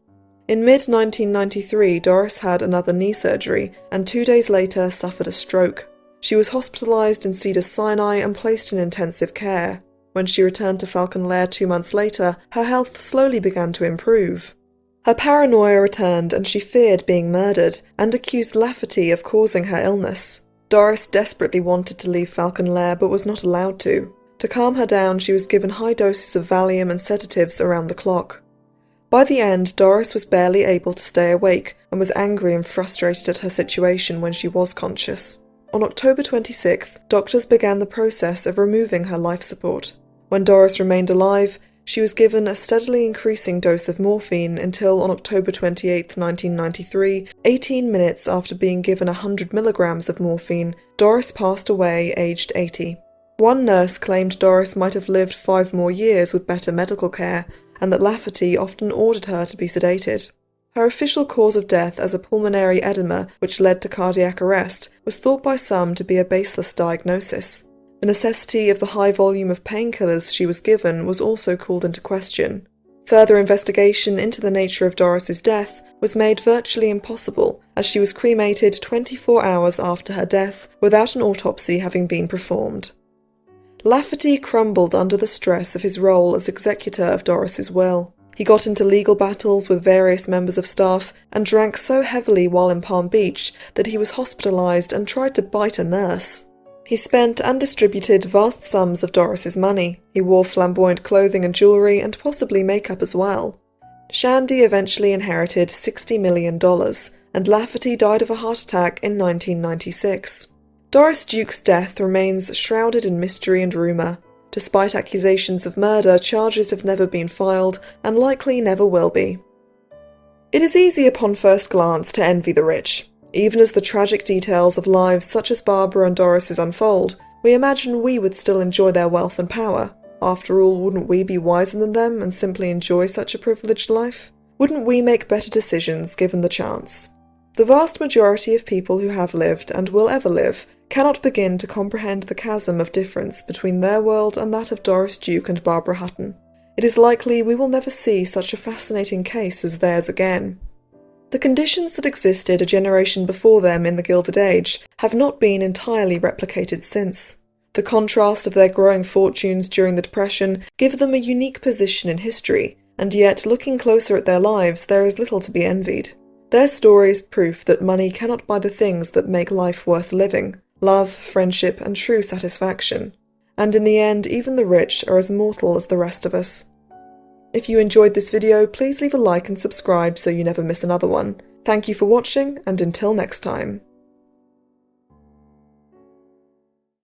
In mid-1993, Doris had another knee surgery and 2 days later suffered a stroke. She was hospitalised in Cedars-Sinai and placed in intensive care. When she returned to Falcon Lair 2 months later, her health slowly began to improve. Her paranoia returned and she feared being murdered, and accused Lafferty of causing her illness. Doris desperately wanted to leave Falcon Lair but was not allowed to. To calm her down, she was given high doses of Valium and sedatives around the clock. By the end, Doris was barely able to stay awake and was angry and frustrated at her situation when she was conscious. On October 26th, doctors began the process of removing her life support. When Doris remained alive, she was given a steadily increasing dose of morphine until on October 28, 1993, 18 minutes after being given 100 milligrams of morphine, Doris passed away aged 80. One nurse claimed Doris might have lived 5 more years with better medical care, and that Lafferty often ordered her to be sedated. Her official cause of death as a pulmonary edema, which led to cardiac arrest, was thought by some to be a baseless diagnosis. The necessity of the high volume of painkillers she was given was also called into question. Further investigation into the nature of Doris's death was made virtually impossible, as she was cremated 24 hours after her death without an autopsy having been performed. Lafferty crumbled under the stress of his role as executor of Doris's will. He got into legal battles with various members of staff and drank so heavily while in Palm Beach that he was hospitalised and tried to bite a nurse. He spent and distributed vast sums of Doris's money. He wore flamboyant clothing and jewellery and possibly makeup as well. Shandy eventually inherited $60 million, and Lafferty died of a heart attack in 1996. Doris Duke's death remains shrouded in mystery and rumour. Despite accusations of murder, charges have never been filed and likely never will be. It is easy upon first glance to envy the rich. Even as the tragic details of lives such as Barbara and Doris's unfold, we imagine we would still enjoy their wealth and power. After all, wouldn't we be wiser than them and simply enjoy such a privileged life? Wouldn't we make better decisions given the chance? The vast majority of people who have lived and will ever live cannot begin to comprehend the chasm of difference between their world and that of Doris Duke and Barbara Hutton. It is likely we will never see such a fascinating case as theirs again. The conditions that existed a generation before them in the Gilded Age have not been entirely replicated since. The contrast of their growing fortunes during the Depression give them a unique position in history, and yet looking closer at their lives there is little to be envied. Their story is proof that money cannot buy the things that make life worth living: love, friendship, and true satisfaction. And in the end, even the rich are as mortal as the rest of us. If you enjoyed this video, please leave a like and subscribe so you never miss another one. Thank you for watching, and until next time.